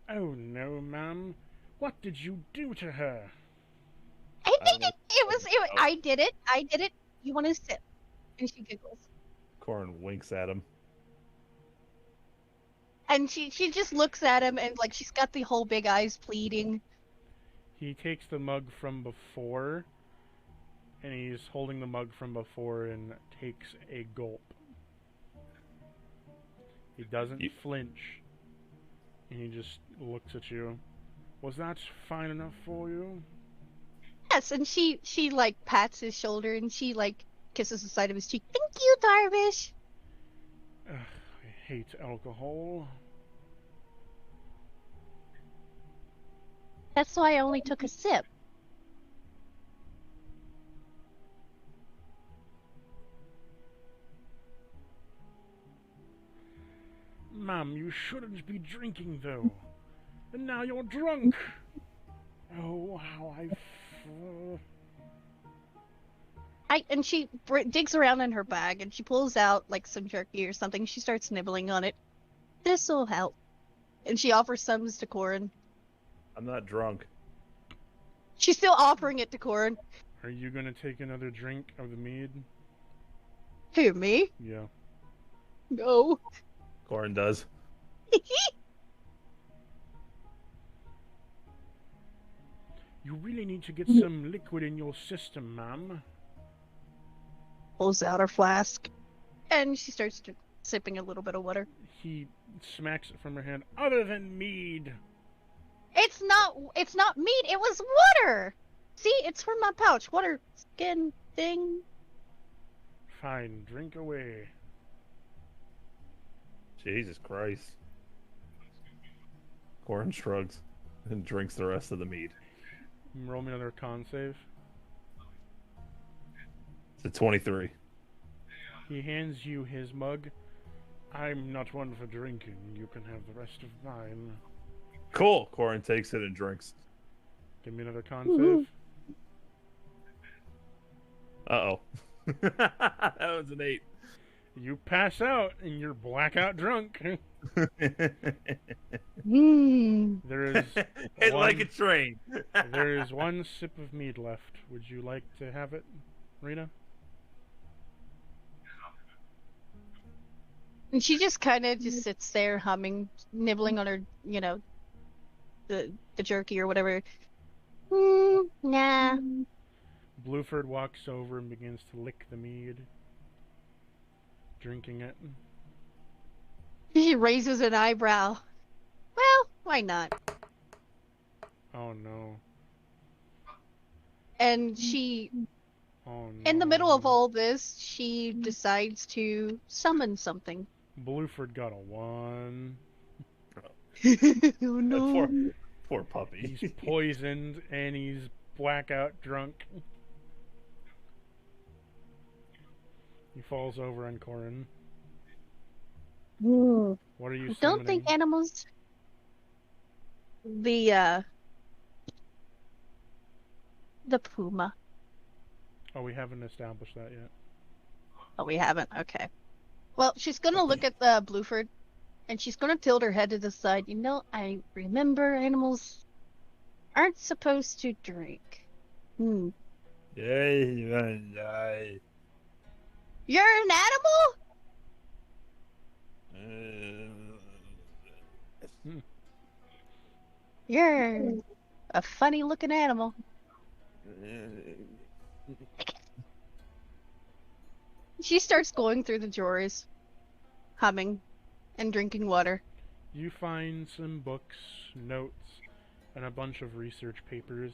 Oh no, ma'am. What did you do to her? I did it. I did it. I did it. You want a sip? And she giggles. Corin winks at him. And she just looks at him and like she's got the whole big eyes pleading. He takes the mug from before, and he's holding the mug from before and takes a gulp. He doesn't flinch, and he just looks at you. Was that fine enough for you? Yes, and she like pats his shoulder and she like kisses the side of his cheek. Thank you, Darvish. Ugh, I hate alcohol. That's why I only took a sip. Ma'am, you shouldn't be drinking, though. And now you're drunk. Oh, how And she digs around in her bag and she pulls out like some jerky or something. She starts nibbling on it. This'll help. And she offers some to Corin. I'm not drunk. She's still offering it to Corin. Are you gonna take another drink of the mead? Who, me? Yeah. No. Corin does. You really need to get some liquid in your system, ma'am. Pulls out her flask. And she starts sipping a little bit of water. He smacks it from her hand. Other than mead. It's not meat, it was water! See, it's from my pouch. Water skin thing. Fine, drink away. Jesus Christ. Corin shrugs and drinks the rest of the mead. Roll me another con save. It's a 23. He hands you his mug. I'm not one for drinking. You can have the rest of mine. Cool. Corin takes it and drinks. Give me another con save. Uh-oh. That was an 8. You pass out and you're blackout drunk. There is Hit like a train. There is one sip of mead left. Would you like to have it, Rena? And she just kind of just sits there humming, nibbling on her, the jerky or whatever. Nah. Blueford walks over and begins to lick the mead, drinking it. She raises an eyebrow. Well, why not? Oh no. And she, Oh no. in the middle of all this, she decides to summon something. Blueford got a 1. Oh no. Poor puppy. He's poisoned and he's blackout drunk. He falls over on Corin. What are you summoning? Don't think animals. the puma. Oh, we haven't established that yet. Oh, we haven't. Okay. Well, she's gonna look at the Blueford, and she's gonna tilt her head to the side. You know, I remember animals aren't supposed to drink. Hmm. Yay. You're an animal? You're a funny looking animal. She starts going through the drawers, humming and drinking water. You find some books, notes, and a bunch of research papers.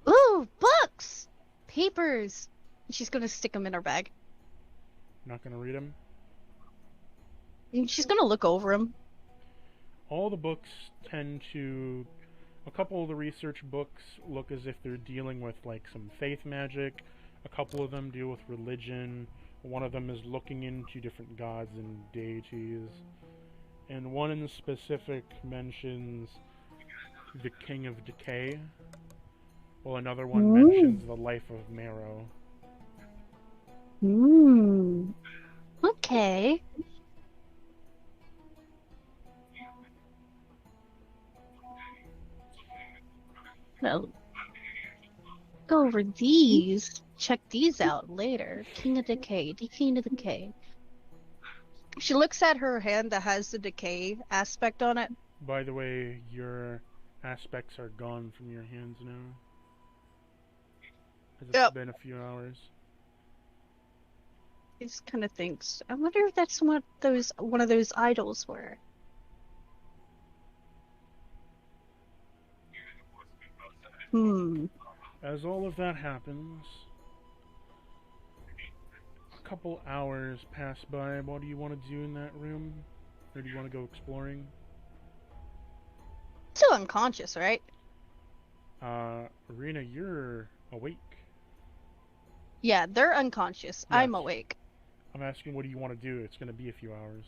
Ooh, books! Papers! She's gonna stick them in her bag. Not gonna read them. And she's gonna look over them. All the books tend to... A couple of the research books look as if they're dealing with, like, some faith magic. A couple of them deal with religion. One of them is looking into different gods and deities. And one in specific mentions the King of Decay, while another one mentions the life of Marrow. Okay. Well, go over these. Check these out later. King of Decay. The King of Decay. She looks at her hand that has the decay aspect on it. By the way, your aspects are gone from your hands now. As it's been a few hours. He just kind of thinks, I wonder if that's what one of those idols were. As all of that happens, a couple hours pass by. What do you want to do in that room? Or do you want to go exploring? Still unconscious, right? Arena, you're awake. Yeah, they're unconscious. Yes. I'm awake. I'm asking, what do you want to do? It's going to be a few hours.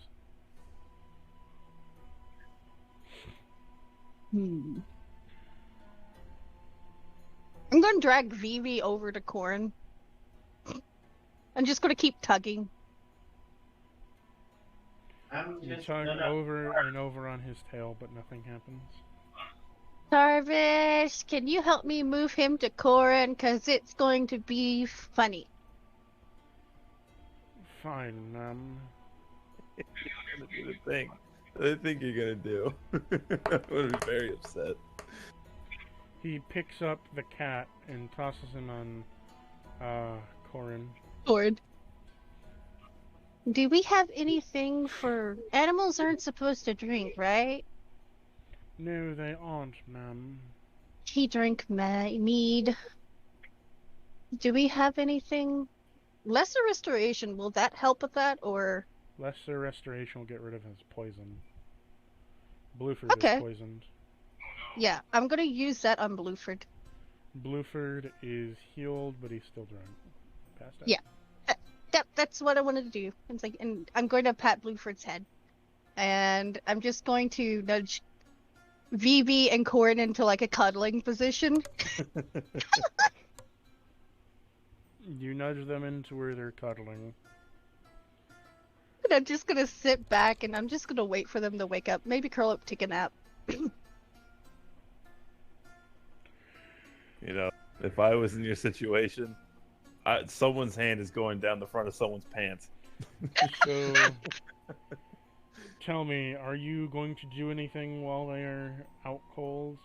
I'm going to drag Vivi over to Corin. I'm just going to keep tugging. You tug over and over on his tail, but nothing happens. Tarvis, can you help me move him to Corin? Because it's going to be funny. Fine, You're gonna do the thing I think you're gonna do. I'm gonna be very upset. He picks up the cat and tosses him on Corin. Corin. Do we have anything for... Animals aren't supposed to drink, right? No, they aren't, ma'am. He drank mead. Do we have anything? Lesser restoration, will that help with that, or? Lesser restoration will get rid of his poison. Blueford is poisoned. Yeah, I'm gonna use that on Blueford. Blueford is healed, but he's still drunk. Passed out. Yeah. That's what I wanted to do. It's like, and I'm going to pat Blueford's head. And I'm just going to nudge VB and Corin into like a cuddling position. You nudge them into where they're cuddling. And I'm just gonna sit back and I'm just gonna wait for them to wake up. Maybe curl up, take a nap. You know, if I was in your situation, someone's hand is going down the front of someone's pants. So, tell me, are you going to do anything while they are out cold?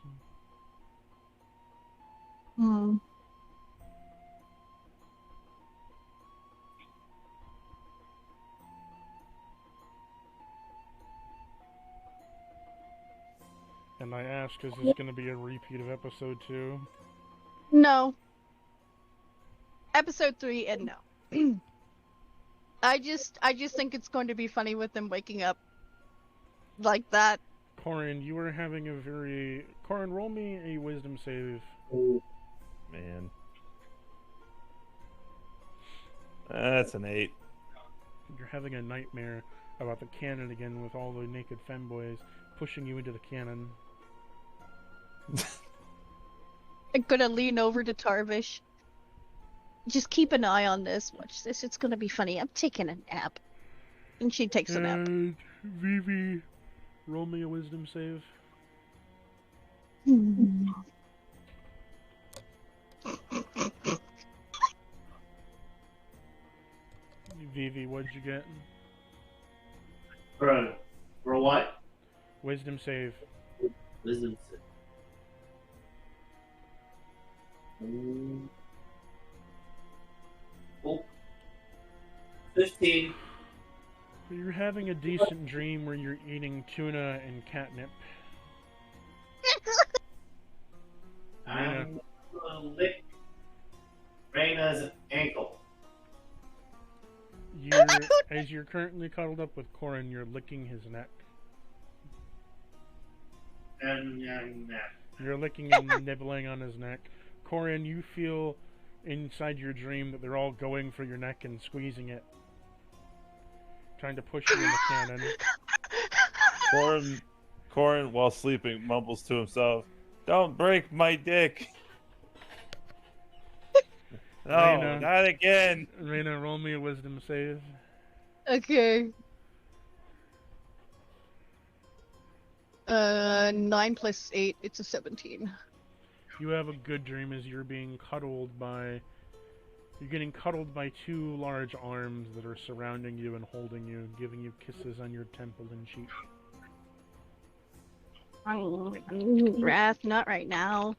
And I ask, is this going to be a repeat of episode 2? No. Episode 3 and no. I just think it's going to be funny with them waking up like that. Corin, you are having a very... Corin, roll me a wisdom save. Man. That's an 8. You're having a nightmare about the cannon again with all the naked femboys pushing you into the cannon. I'm gonna lean over to Tarvish. Just keep an eye on this. Watch this. It's gonna be funny. I'm taking a nap. And she takes a nap. And Vivi, roll me a wisdom save. Vivi, what'd you get? For what? Wisdom save. Wisdom. Oh. 15. You're having a decent dream where you're eating tuna and catnip. I'm gonna lick Reyna's ankle. As you're currently cuddled up with Corin, you're licking his neck. You're licking and nibbling on his neck. Corin, you feel inside your dream that they're all going for your neck and squeezing it. Trying to push you in the cannon. Corin, while sleeping, mumbles to himself, "Don't break my dick." No, Reyna, not again. Reyna, roll me a wisdom save. Okay. 9 plus 8, it's a 17. You have a good dream as you're being cuddled by... You're getting cuddled by two large arms that are surrounding you and holding you, giving you kisses on your temple and cheek. Wrath, not right now.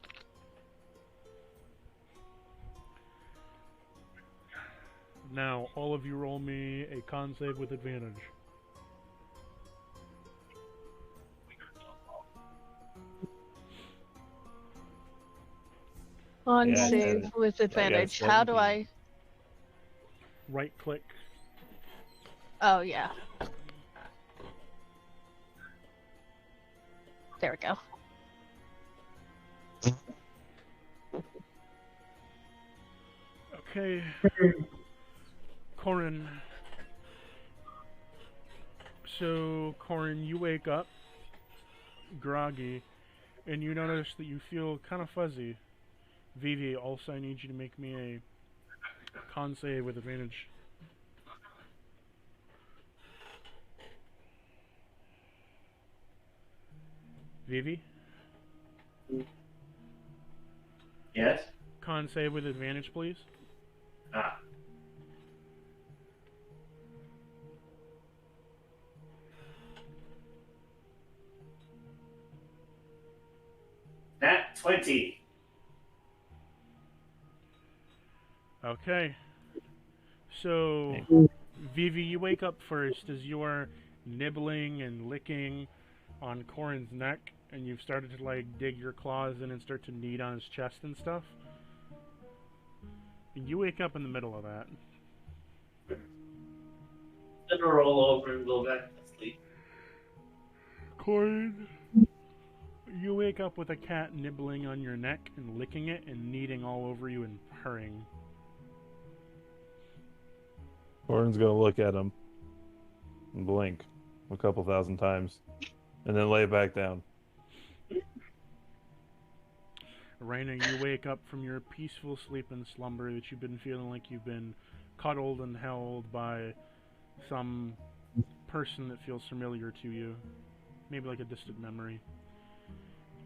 Now, all of you roll me a con save with advantage. On Yeah, save with advantage. How do 17. I? Right click. Oh, yeah. There we go. Okay. Corin. So, Corin, you wake up groggy, and you notice that you feel kind of fuzzy. Vivi, also I need you to make me a con save with advantage. Vivi? Yes? Con save with advantage, please. Ah. Nat 20. Okay. So, Vivi, you wake up first as you are nibbling and licking on Corin's neck, and you've started to, like, dig your claws in and start to knead on his chest and stuff. And you wake up in the middle of that. Then roll over and go back to sleep. Corin, you wake up with a cat nibbling on your neck and licking it and kneading all over you and purring. Corin's gonna look at him and blink a couple thousand times, and then lay back down. Reyna, you wake up from your peaceful sleep and slumber that you've been feeling like you've been cuddled and held by some person that feels familiar to you. Maybe like a distant memory.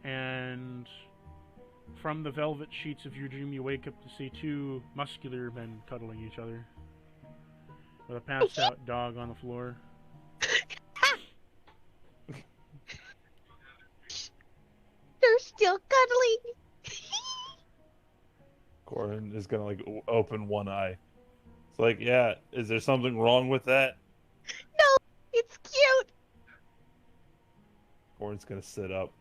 And from the velvet sheets of your dream, you wake up to see two muscular men cuddling each other. With a passed out dog on the floor. They're still cuddling. Corin is gonna like open one eye. It's like, yeah, is there something wrong with that? No, it's cute. Corin's gonna sit up.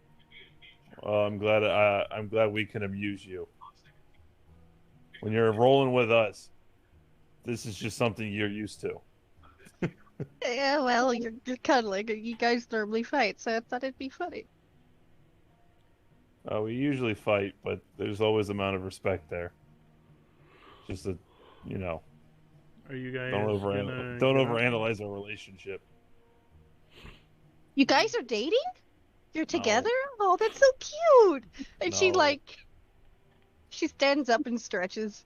I'm glad we can amuse you. When you're rolling with us, this is just something you're used to. Yeah, well, you're cuddling. You guys normally fight, so I thought it'd be funny. We usually fight, but there's always amount of respect there. Just that, you know, Are you guys don't gonna don't get up? overanalyze our relationship. You guys are dating? You're No. together? Oh, that's so cute. And she No. she stands up and stretches.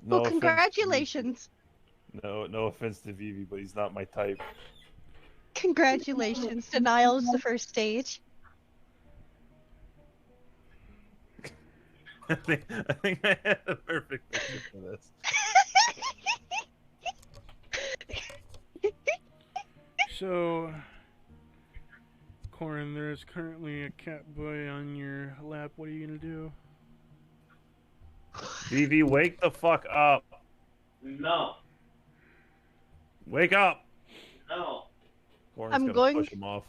No Well, offense. congratulations. No offense to Vivi, but he's not my type. Congratulations. Denial is the first stage. I think I had a perfect picture for this. So, Corin, there's currently a cat boy on your lap. What are you gonna do? Vivi, wake the fuck up. No, Wake up. no. Corin's I'm gonna going- push him off.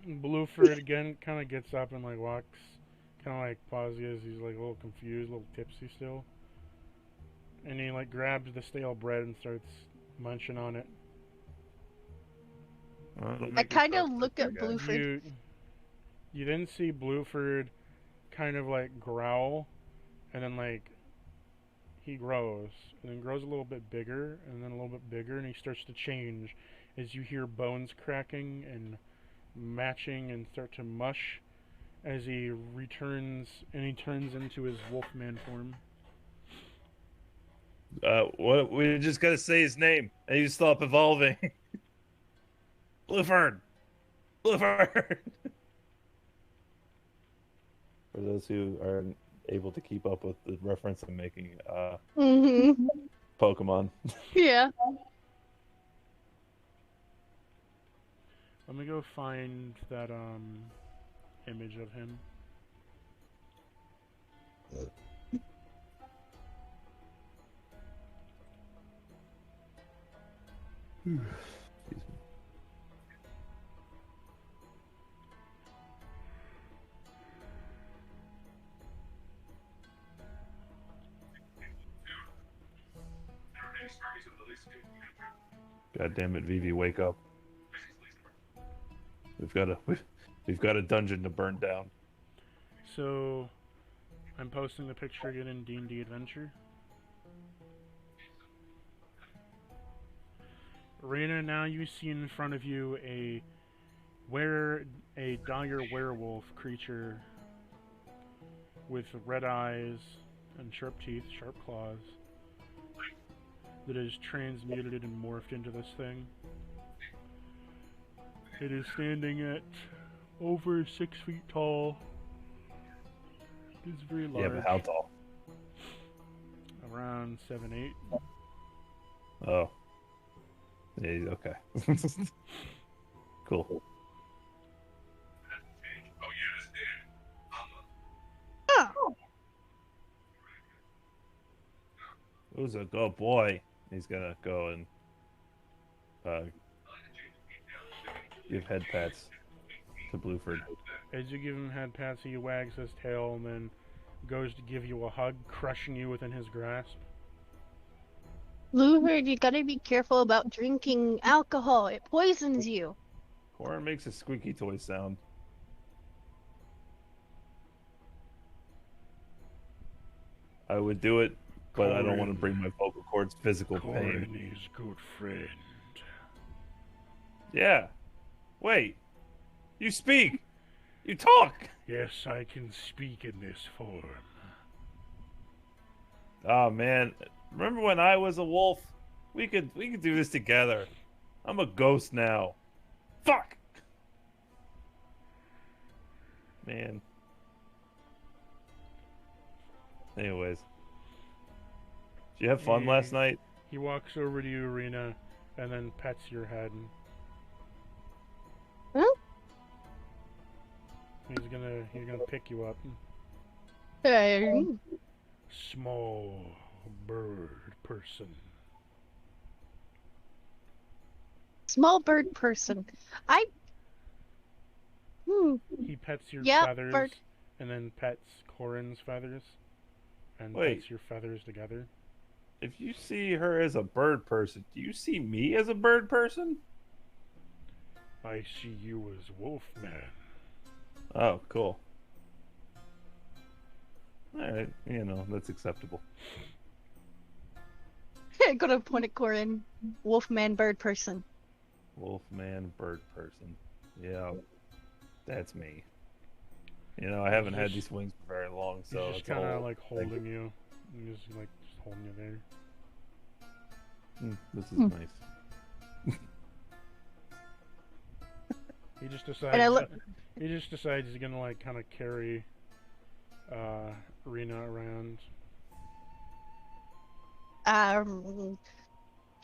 Blueford again kind of gets up and like walks, kind of like pauses. He's like a little confused, a little tipsy still. And he like grabs the stale bread and starts munching on it. I kind of look at Blueford. You then see Blueford kind of like growl, and then like he grows, and then grows a little bit bigger, and then a little bit bigger, and he starts to change as you hear bones cracking and matching and start to mush as he returns and he turns into his wolfman form. What? We just gotta say his name, and you stop evolving. Blueford. Blueford. For those who aren't able to keep up with the reference I'm making, Mm-hmm. Pokemon. Yeah. Let me go find that image of him. God damn it, Vivi, wake up. We've got a dungeon to burn down. So, I'm posting the picture again in D&D Adventure. Reina, now you see in front of you a dire werewolf creature with red eyes and sharp teeth, sharp claws, that is transmuted and morphed into this thing. It is standing at over 6 feet tall. It's very large. Yeah, but how tall? Around 7, 8. Oh. Yeah, okay. Cool. Oh. Who's a good boy? He's gonna go and give head pats to Blueford. As you give him head pats, he wags his tail and then goes to give you a hug, crushing you within his grasp. Bluebird, you gotta be careful about drinking alcohol. It poisons you. Corin makes a squeaky toy sound. I would do it, but I don't want to bring my vocal cords physical pain. Corin is good friend. Yeah. Wait. You speak. You talk. Yes, I can speak in this form. Oh man, remember when I was a wolf? We could do this together. I'm a ghost now. Fuck. Man. Anyways. Did you have fun last night? He walks over to you, Arena, and then pets your head. Huh? He's gonna pick you up. Hey. Small bird person. Small bird person. He pets your Yeah, feathers, bird. and then pets Corin's feathers, and Wait. pets your feathers together. If you see her as a bird person, do you see me as a bird person? I see you as Wolfman. Oh, cool. Alright, that's acceptable. I'm gonna point at Corin. Wolfman, bird person. Wolfman, bird person. Yeah, that's me. You know, I haven't had these wings for very long, so he's just it's kind of all like holding you. He's just like just holding you there. This is nice. He just And I decides. look. He just decides he's gonna like kind of carry Rena around.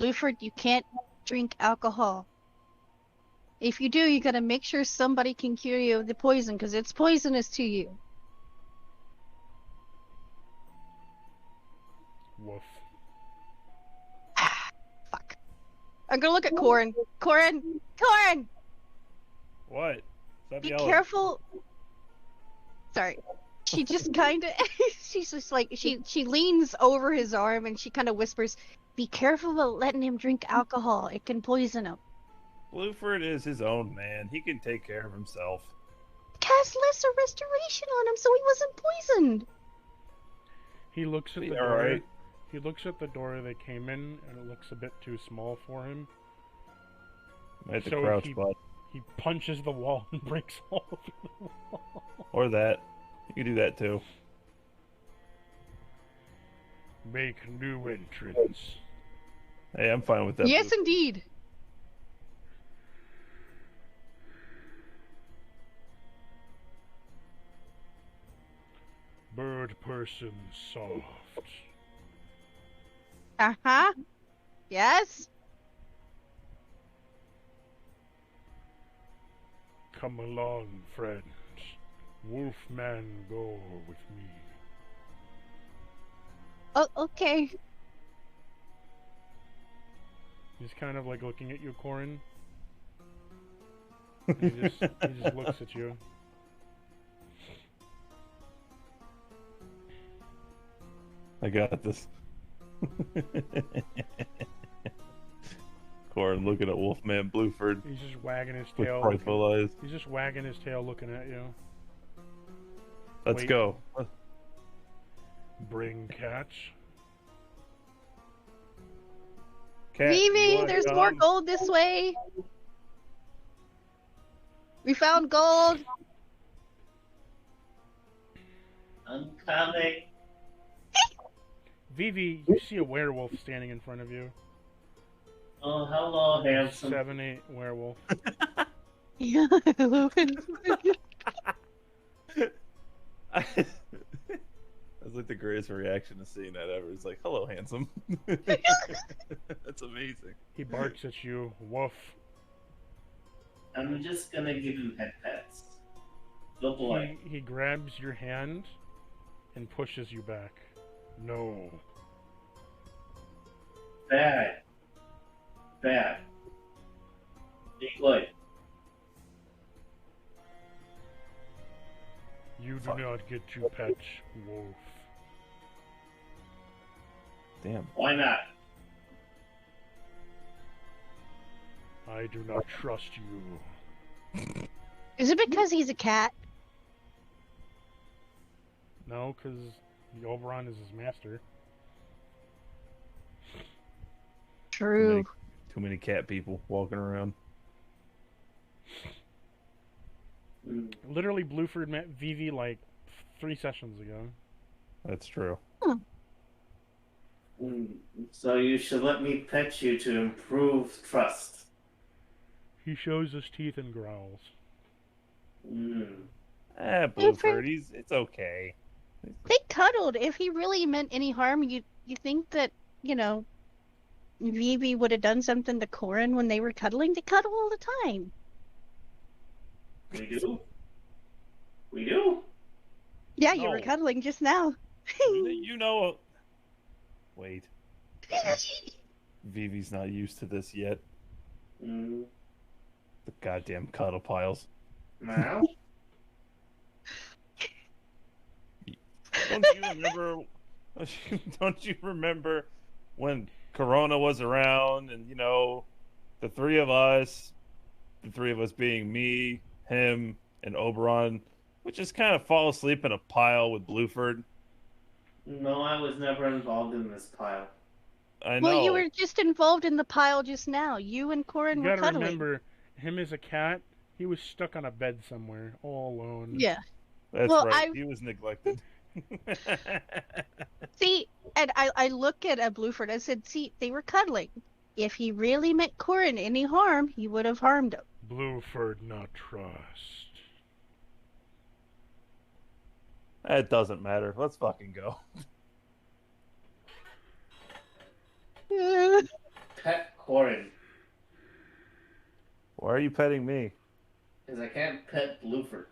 Bluford, you can't drink alcohol. If you do, you gotta make sure somebody can cure you of the poison, because it's poisonous to you. Woof. Fuck. I'm gonna look at Corin. Corin! What? Stop Be yelling. careful. Sorry. She just kind of, she's just like, she leans over his arm and she kind of whispers, be careful about letting him drink alcohol. It can poison him. Bluford is his own man. He can take care of himself. Cast lesser restoration on him so he wasn't poisoned. He looks at Be the all door. right. He looks at the door they came in, and it looks a bit too small for him. I had to So crouch, bud. He punches the wall and breaks all over the wall. Or that. You can do that too. Make new entrance. Hey, I'm fine with that. Yes, Blue. indeed. Bird person soft. Uh-huh. Yes? Come along, friends. Wolfman, go with me. Oh, okay. He's kind of like looking at you, Corin. He just looks at you. I got this. Corin looking at Wolfman Bluford He's just wagging his with tail. frightful eyes. He's just wagging his tail, looking at you. Let's Wait. go. Bring catch. Cat, you Vivi, wanna there's come? more gold this way. We found gold. I'm coming. Vivi, you see a werewolf standing in front of you. Oh, hello, handsome. 7-8 werewolf. Yeah. That's like the greatest reaction to seeing that ever. It's like, hello, handsome. That's amazing. He barks at you. Woof. I'm just gonna give him head pets. Good boy. He grabs your hand and pushes you back. No. Bad. Bad. Be good. You do Fuck. not get to pet Wolf. Damn. Why not? I do not trust you. Is it because he's a cat? No, because the Oberon is his master. True. Too many cat people walking around. Mm. Literally, Bluford met Vivi like 3 sessions ago. That's true. Mm. So you should let me pet you to improve trust. He shows his teeth and growls. Mm. Bluford, it's okay. They cuddled. If he really meant any harm, you think that, Vivi would have done something to Corin when they were cuddling? They cuddle all the time. We do? We do? Yeah, you were No. cuddling just now. You know. Wait. Vivi's not used to this yet. Mm. The goddamn cuddle piles. Now? Don't you remember? Don't you remember when Corona was around, and the three of us being me, him, and Oberon, would just kind of fall asleep in a pile with Bluford? No, I was never involved in this pile. I Well, you know. were just involved in the pile just now. You and Corin You were gotta cuddling. remember, him as a cat, he was stuck on a bed somewhere, all alone. Yeah. That's Well, right. He was neglected. See, and I look at Blueford. I said, see, they were cuddling. If he really meant Corin any harm, he would have harmed him. Blueford not trust. It doesn't matter. Let's fucking go. Pet Corin. Why are you petting me? Because I can't pet Bloofer.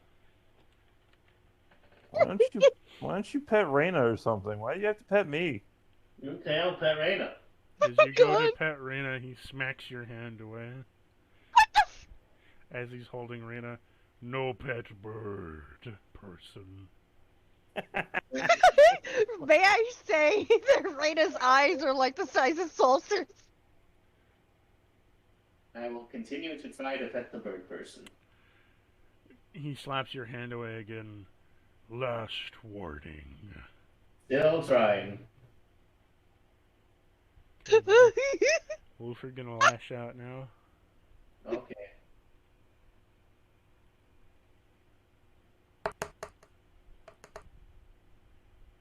Why don't you pet Raina or something? Why do you have to pet me? Okay, I'll pet Raina. As you go to pet Rena, he smacks your hand away. As he's holding Rena. No pet bird person. May I say that Raina's eyes are like the size of saucers? I will continue to try to pet the bird person. He slaps your hand away again. Last warning. Still trying. Wolford gonna lash out now. Okay.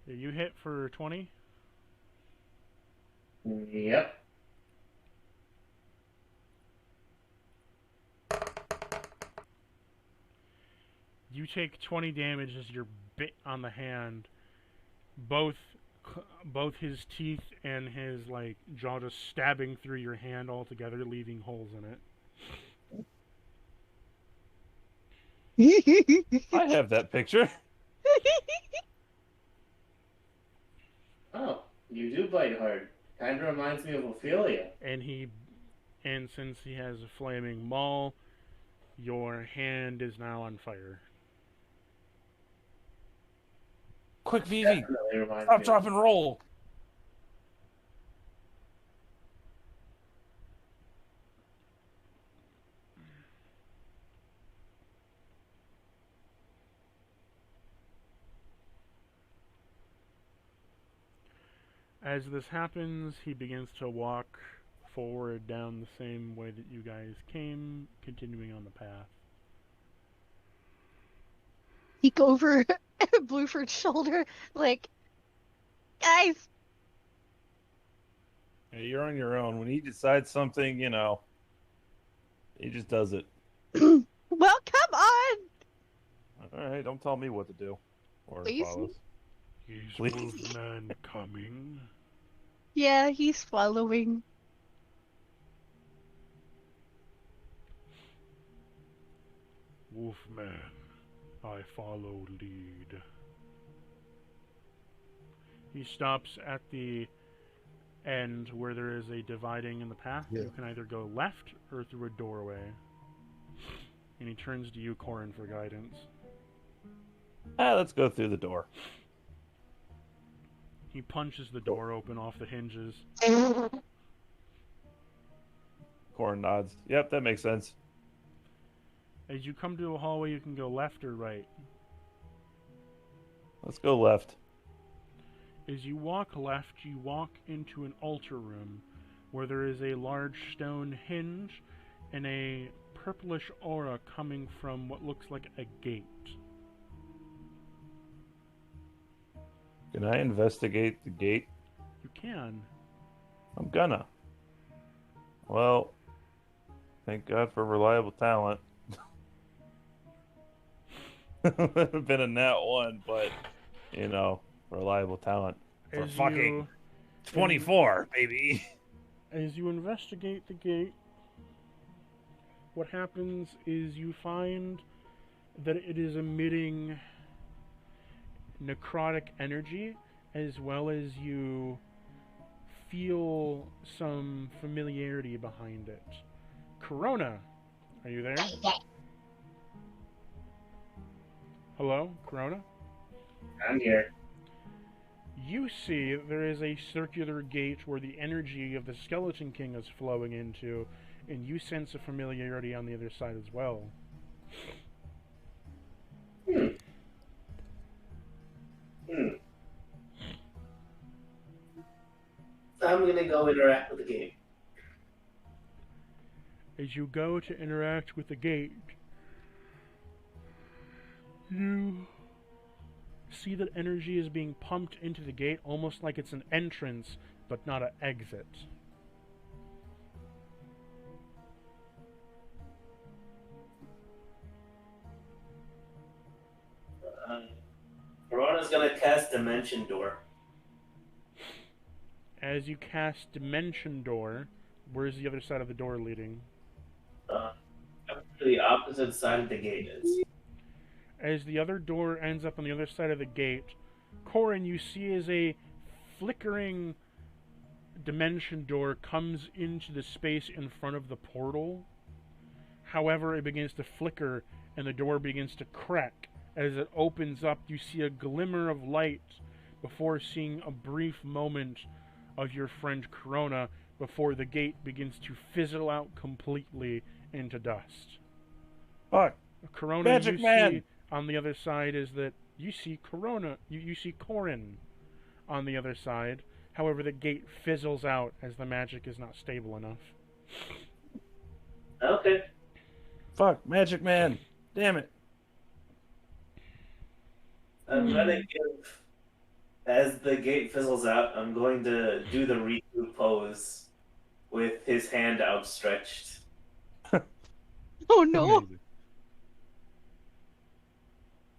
You hit for 20? Yep. You take 20 damage as you're bit on the hand. Both his teeth and his like jaw just stabbing through your hand all together, leaving holes in it. I have that picture. Oh, you do bite hard. Kind of reminds me of Ophelia. And since he has a flaming maul, your hand is now on fire. Quick, Vivi. Definitely reminds Stop, me drop, and roll. As this happens, he begins to walk forward down the same way that you guys came, continuing on the path. Peek over Blueford's shoulder, like, guys. Yeah, you're on your own. When he decides something, he just does it. Well, come on. All right, don't tell me what to do or Please? follows. Is Please. Wolfman coming? Yeah, he's following. Wolfman, I follow lead. He stops at the end where there is a dividing in the path. Yeah. You can either go left or through a doorway. And he turns to you, Corin, for guidance. Let's go through the door. He punches the door open off the hinges. Corin nods. Yep, that makes sense. As you come to a hallway, you can go left or right. Let's go left. As you walk left, you walk into an altar room where there is a large stone hinge and a purplish aura coming from what looks like a gate. Can I investigate the gate? You can. I'm gonna. Well, thank God for reliable talent. Been a nat one, but reliable talent for As fucking 24, baby. As you investigate the gate, what happens is you find that it is emitting necrotic energy, as well as you feel some familiarity behind it. Corona, are you there? Hello, Corona? I'm here. You see there is a circular gate where the energy of the Skeleton King is flowing into, and you sense a familiarity on the other side as well. I'm gonna go interact with the game. As you go to interact with the gate, you see that energy is being pumped into the gate almost like it's an entrance, but not an exit. Corona's gonna cast Dimension Door. As you cast Dimension Door, where's the other side of the door leading? To the opposite side of the gate is. As the other door ends up on the other side of the gate, Corin, you see as a flickering dimension door comes into the space in front of the portal. However, it begins to flicker and the door begins to crack. As it opens up, you see a glimmer of light before seeing a brief moment of your friend Corona before the gate begins to fizzle out completely into dust. Fuck. Corona, Magic you Man! see on the other side is that you see Corona, you see Corin on the other side. However, the gate fizzles out as the magic is not stable enough. Okay. Fuck, Magic Man. Damn it. I'm gonna give, as the gate fizzles out, I'm going to do the Riku pose with his hand outstretched. Oh no! Amazing.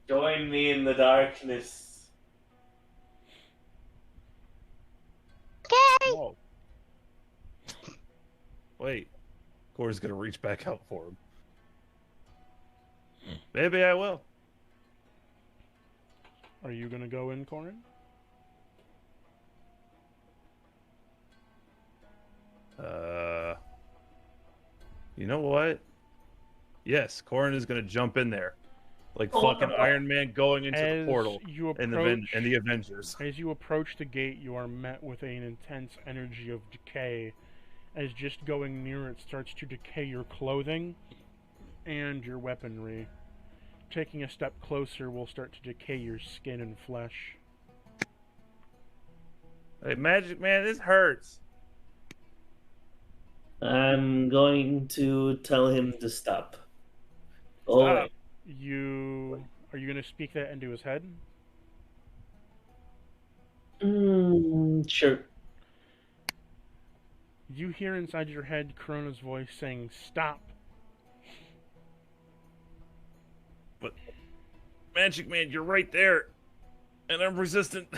Join me in the darkness. Okay! Whoa. Wait. Cora's gonna reach back out for him. Maybe I will. Are you gonna go in, Corin? You know what? Yes, Corin is gonna jump in there, like Oh, fucking no. Iron Man going into As the portal you and approach, the Avengers. as you approach the gate, you are met with an intense energy of decay. As just going near it starts to decay your clothing and your weaponry. Taking a step closer will start to decay your skin and flesh. Hey, Magic Man, this hurts. I'm going to tell him to stop. Oh, Stop. wait. Are you gonna speak that into his head? Sure. You hear inside your head Corona's voice saying, "Stop." But Magic Man, you're right there, and I'm resistant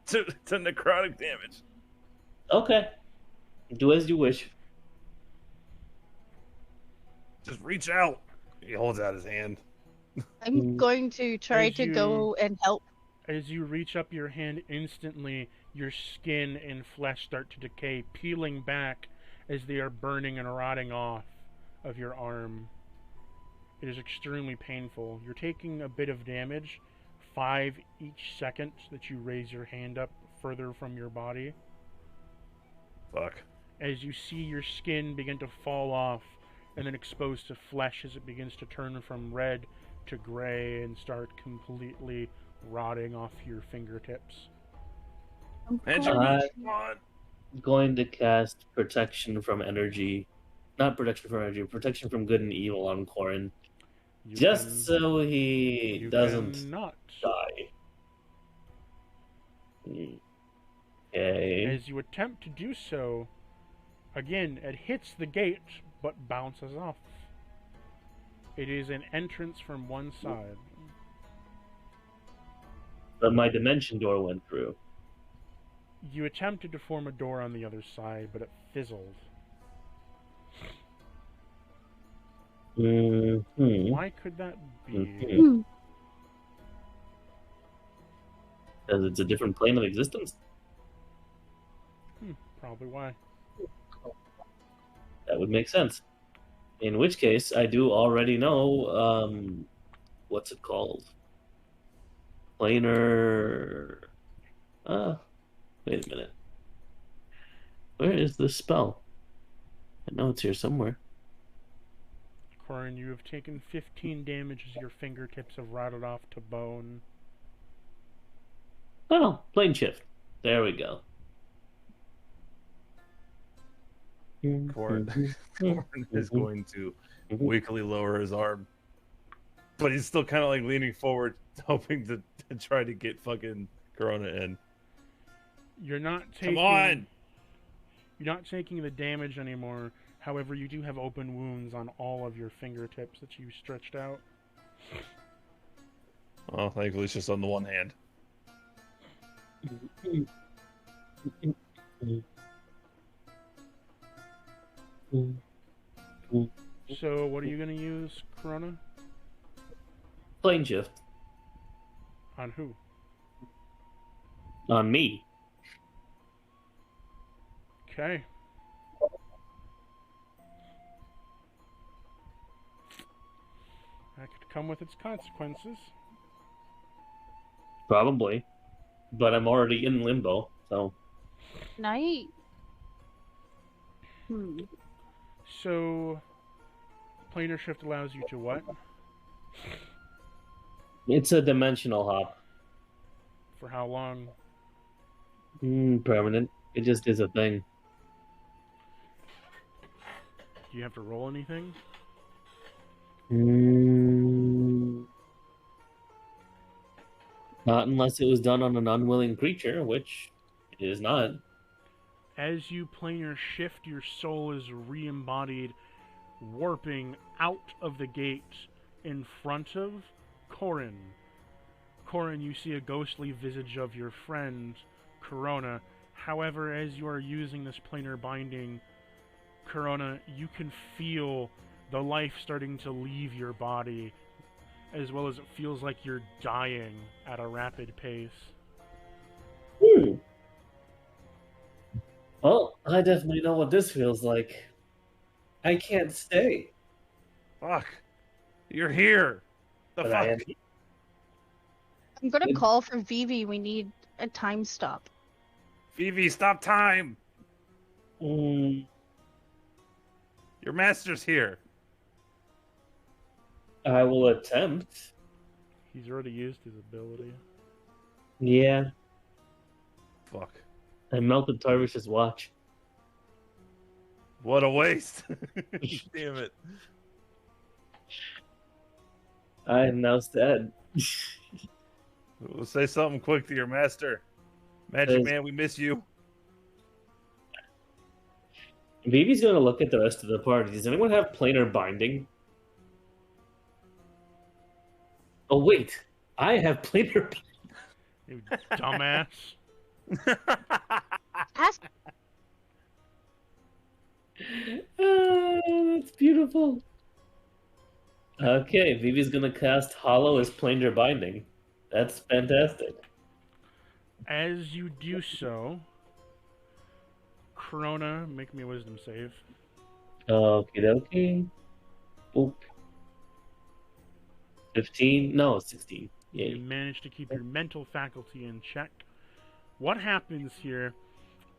to necrotic damage. Okay. Do as you wish. Just reach out. He holds out his hand. I'm going to try As to you- go and help. As you reach up your hand, instantly your skin and flesh start to decay, peeling back as they are burning and rotting off of your arm. It is extremely painful. You're taking a bit of damage, 5 each second that you raise your hand up further from your body. Fuck. As you see your skin begin to fall off and then exposed to flesh as it begins to turn from red to gray and start completely rotting off your fingertips. Magic Uh, Man, come on. Going to cast protection from energy. Not protection from energy, protection from good and evil on Corin. You Just can- so he you doesn't cannot. die. Okay. As you attempt to do so, again, it hits the gate but bounces off. It is an entrance from one side. But my dimension door went through. You attempted to form a door on the other side, but it fizzled. Mm-hmm. Why could that be? Mm-hmm. Because it's a different plane of existence. Probably why. That would make sense. In which case, I do already know, what's it called? Planar... wait a minute. Where is this spell? I know it's here somewhere. Corin, you have taken 15 damage as your fingertips have rotted off to bone. Oh, plane shift. There we go. Corin is going to weakly lower his arm, but he's still kind of like leaning forward, hoping to try to get fucking Corona in. You're not Come taking. on! You're not taking the damage anymore. However, you do have open wounds on all of your fingertips that you stretched out. Well, thankfully it's just on the one hand. So, what are you going to use, Corona? Plane shift. On who? On me. Okay. That could come with its consequences. Probably. But I'm already in limbo, so. Night. So, planar shift allows you to what? It's a dimensional hop. For how long? Permanent. It just is a thing. Do you have to roll anything? Not unless it was done on an unwilling creature, which it is not. As you planar shift, your soul is re-embodied, warping out of the gate in front of Corin. Corin, you see a ghostly visage of your friend, Corona. However, as you are using this planar binding, Corona, you can feel the life starting to leave your body, as well as it feels like you're dying at a rapid pace. Well, I definitely know what this feels like. I can't stay. Fuck. You're here. The But fuck? I am. I'm gonna call for Vivi. We need a time stop. Vivi, stop time. Mm, Your master's here. I will attempt. He's already used his ability. Yeah. Fuck. I melted Tarvish's watch. What a waste. Damn it. I am now sad. We'll say something quick to your master. Magic Man, we miss you. Vivi's going to look at the rest of the party. Does anyone have planar binding? Oh, wait. I have planar binding. You dumbass. Ask That's beautiful. Okay, Vivi's going to cast Hollow as planar binding. That's fantastic. As you do so, Corona, make me a wisdom save. Okie dokie. Boop. 15? No, 16. You Yay. manage to keep your mental faculty in check. What happens here,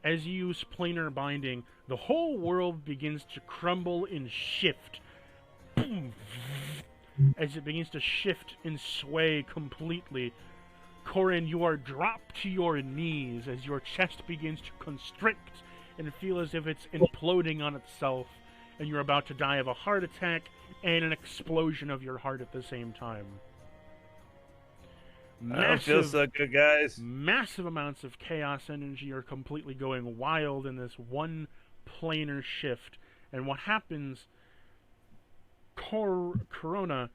as you use planar binding, the whole world begins to crumble and shift. Boom. As it begins to shift and sway completely. Corin, you are dropped to your knees as your chest begins to constrict and feel as if it's imploding on itself, and you're about to die of a heart attack and an explosion of your heart at the same time. I don't feel so good, guys. Massive amounts of chaos energy are completely going wild in this one planar shift. And what happens, Corona,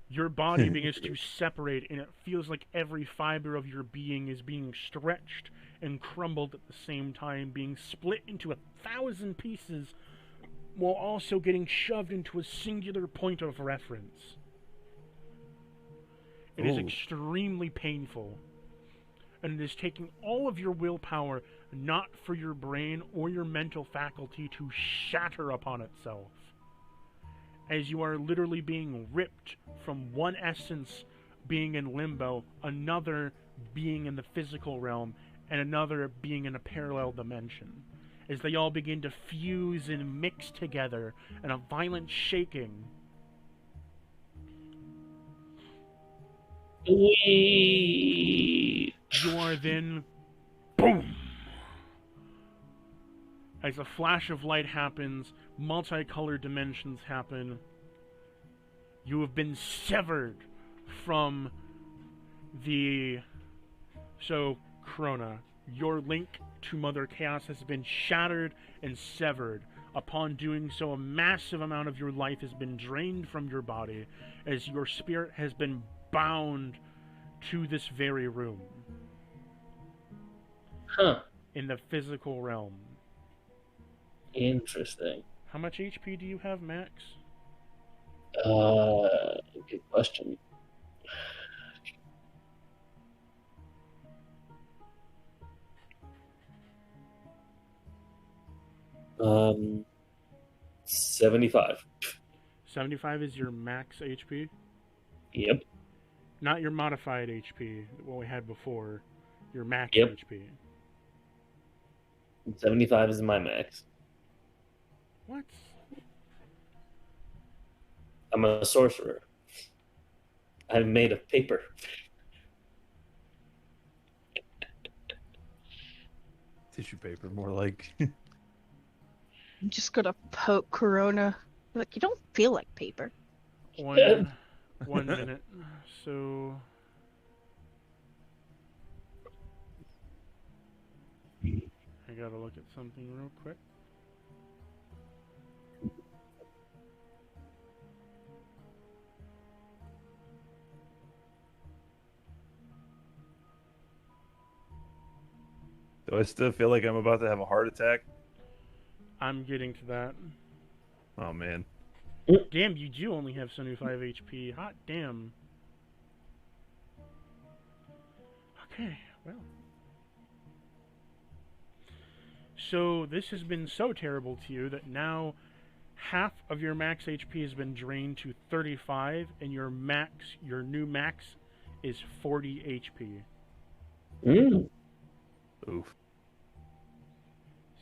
your body begins to separate, and it feels like every fiber of your being is being stretched and crumbled at the same time, being split into 1,000 pieces, while also getting shoved into a singular point of reference. It is extremely painful, and it is taking all of your willpower, not for your brain or your mental faculty, to shatter upon itself. As you are literally being ripped from one essence being in limbo, another being in the physical realm, and another being in a parallel dimension. As they all begin to fuse and mix together in a violent shaking. Wee. You are then, boom! As a flash of light happens, multicolored dimensions happen. You have been severed from the... So, Corona, your link to Mother Chaos has been shattered and severed. Upon doing so, a massive amount of your life has been drained from your body as your spirit has been bound to this very room. Huh. In the physical realm. Interesting. How much HP do you have, Max? Good question. 75. 75 is your max HP? Yep. Not your modified HP, what we had before. Your max Yep. HP. 75 is my max. What? I'm a sorcerer. I'm made of paper. Tissue paper, more like. I'm just gonna poke Corona. Like, you don't feel like paper. One minute. So... I gotta look at something real quick. Do I still feel like I'm about to have a heart attack? I'm getting to that. Oh man. Damn, you do only have 75 HP. Hot damn. Okay, well. So, this has been so terrible to you that now half of your max HP has been drained to 35, and your new max is 40 HP. Mm. Oof.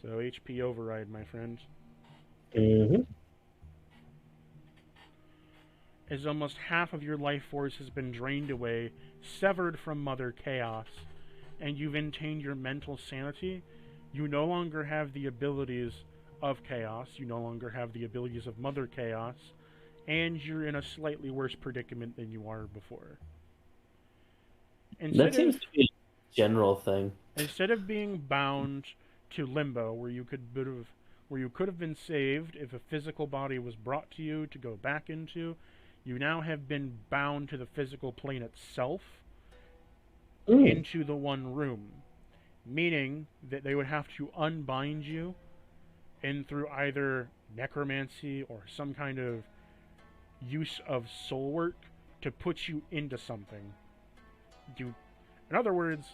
So, HP override, my friend. Mm-hmm. As almost half of your life force has been drained away, severed from Mother Chaos, and you've maintained your mental sanity, you no longer have the abilities of Chaos, you no longer have the abilities of Mother Chaos, and you're in a slightly worse predicament than you are before. That seems to be a general thing. Instead of being bound to limbo, where you could have been saved if a physical body was brought to you to go back into, you now have been bound to the physical plane itself into the one room. Meaning that they would have to unbind you and through either necromancy or some kind of use of soul work to put you into something. In other words,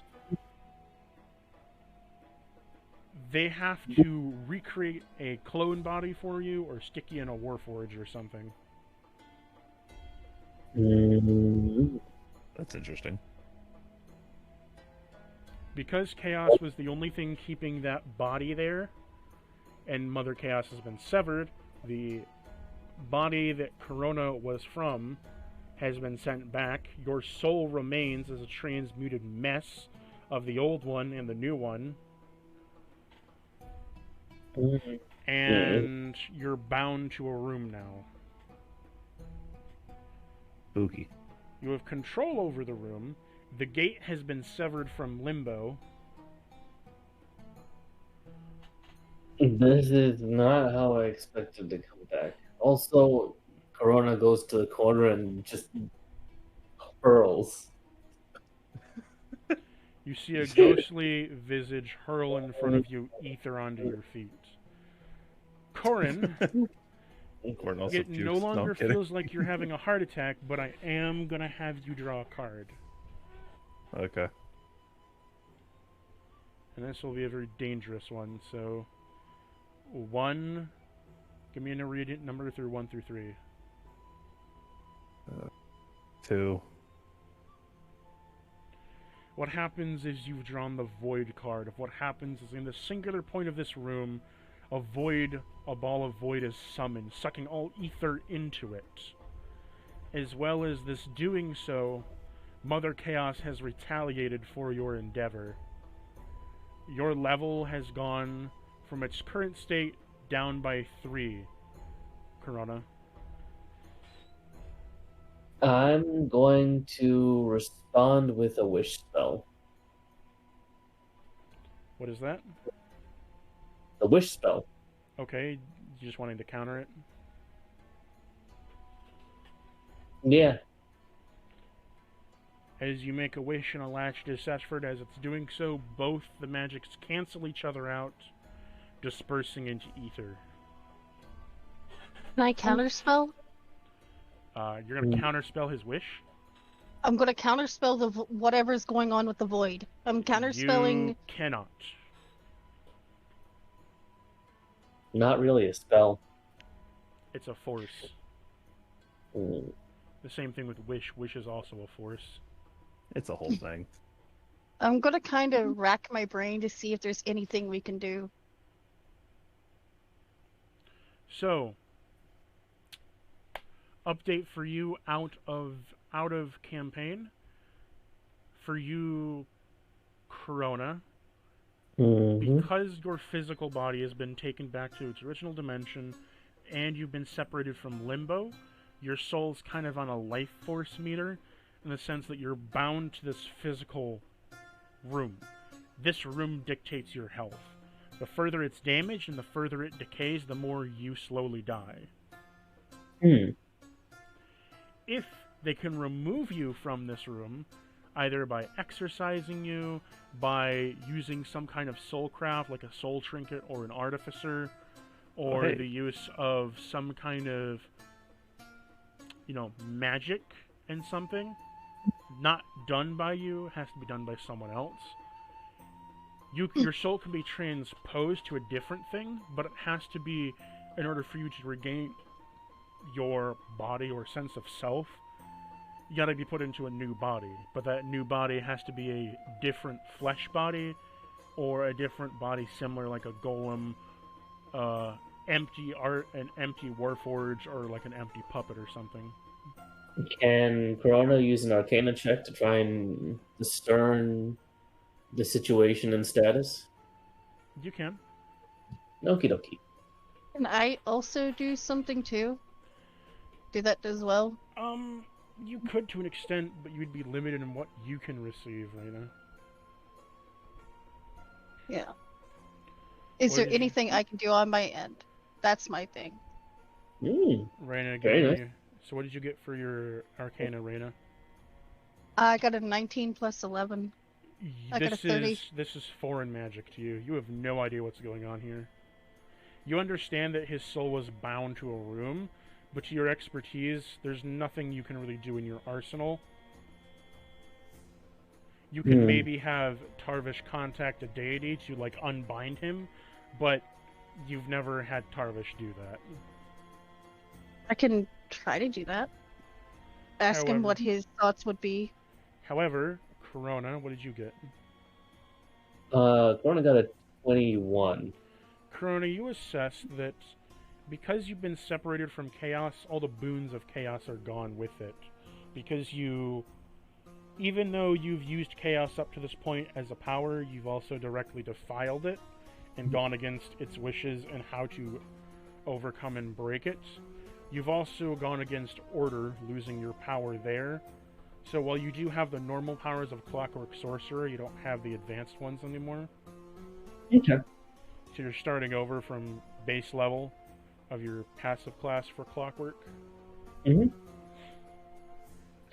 they have to recreate a clone body for you or stick you in a warforged or something. That's interesting. Because Chaos was the only thing keeping that body there, and Mother Chaos has been severed, the body that Corona was from has been sent back. Your soul remains as a transmuted mess of the old one and the new one. And you're bound to a room now. Spooky. You have control over the room. The gate has been severed from Limbo. This is not how I expected to come back. Also, Corona goes to the corner and just hurls. You see a ghostly visage hurl in front of you, ether onto your feet. Corin, it no longer feels like you're having a heart attack, but I am going to have you draw a card. Okay. And this will be a very dangerous one, so... 1... Give me a number through 1 through 3. 2. What happens is you've drawn the void card. What happens is in the singular point of this room, a ball of void is summoned, sucking all ether into it. As well as this doing so, Mother Chaos has retaliated for your endeavor. Your level has gone from its current state down by 3. Corona. I'm going to respond with a wish spell. What is that? The wish spell. Okay, you just wanting to counter it? Yeah. As you make a wish and a latch effort, as it's doing so, both the magics cancel each other out, dispersing into ether. Can I counterspell? You're going to counterspell his wish? I'm going to counterspell the whatever's going on with the void. I'm counterspelling. You cannot. Not really a spell. It's a force. Mm. The same thing with wish. Wish is also a force. It's a whole thing. I'm going to kind of rack my brain to see if there's anything we can do. So, update for you out of campaign. For you, Corona, because your physical body has been taken back to its original dimension, and you've been separated from Limbo, your soul's kind of on a life force meter, in the sense that you're bound to this physical room. This room dictates your health. The further it's damaged and the further it decays, the more you slowly die. If they can remove you from this room, either by exercising you, by using some kind of soul craft, like a soul trinket or an artificer, or the use of some kind of, magic and something, not done by you, has to be done by someone else. Your soul can be transposed to a different thing, but it has to be, in order for you to regain your body or sense of self, you gotta be put into a new body. But that new body has to be a different flesh body, or a different body similar, like a golem, an empty warforged, or like an empty puppet or something. Can Corona use an Arcana check to try and discern the situation and status? You can. Okie dokie. Can I also do something too? Do that as well? You could to an extent, but you'd be limited in what you can receive, Raina. Yeah. Is there anything I can do on my end? That's my thing. Raina, very nice. So what did you get for your Arcana, Raina? I got a 19 plus 11. I got a 30. This is foreign magic to you. You have no idea what's going on here. You understand that his soul was bound to a room, but to your expertise, there's nothing you can really do in your arsenal. You can maybe have Tarvish contact a deity to, like, unbind him, but you've never had Tarvish do that. I can try to do that. Ask him what his thoughts would be. However, Corona, what did you get? Corona got a 21. Corona, you assess that because you've been separated from chaos, all the boons of chaos are gone with it. Because even though you've used chaos up to this point as a power, you've also directly defiled it and gone against its wishes and how to overcome and break it. You've also gone against order, losing your power there. So while you do have the normal powers of Clockwork Sorcerer, you don't have the advanced ones anymore. Okay. So you're starting over from base level of your passive class for Clockwork.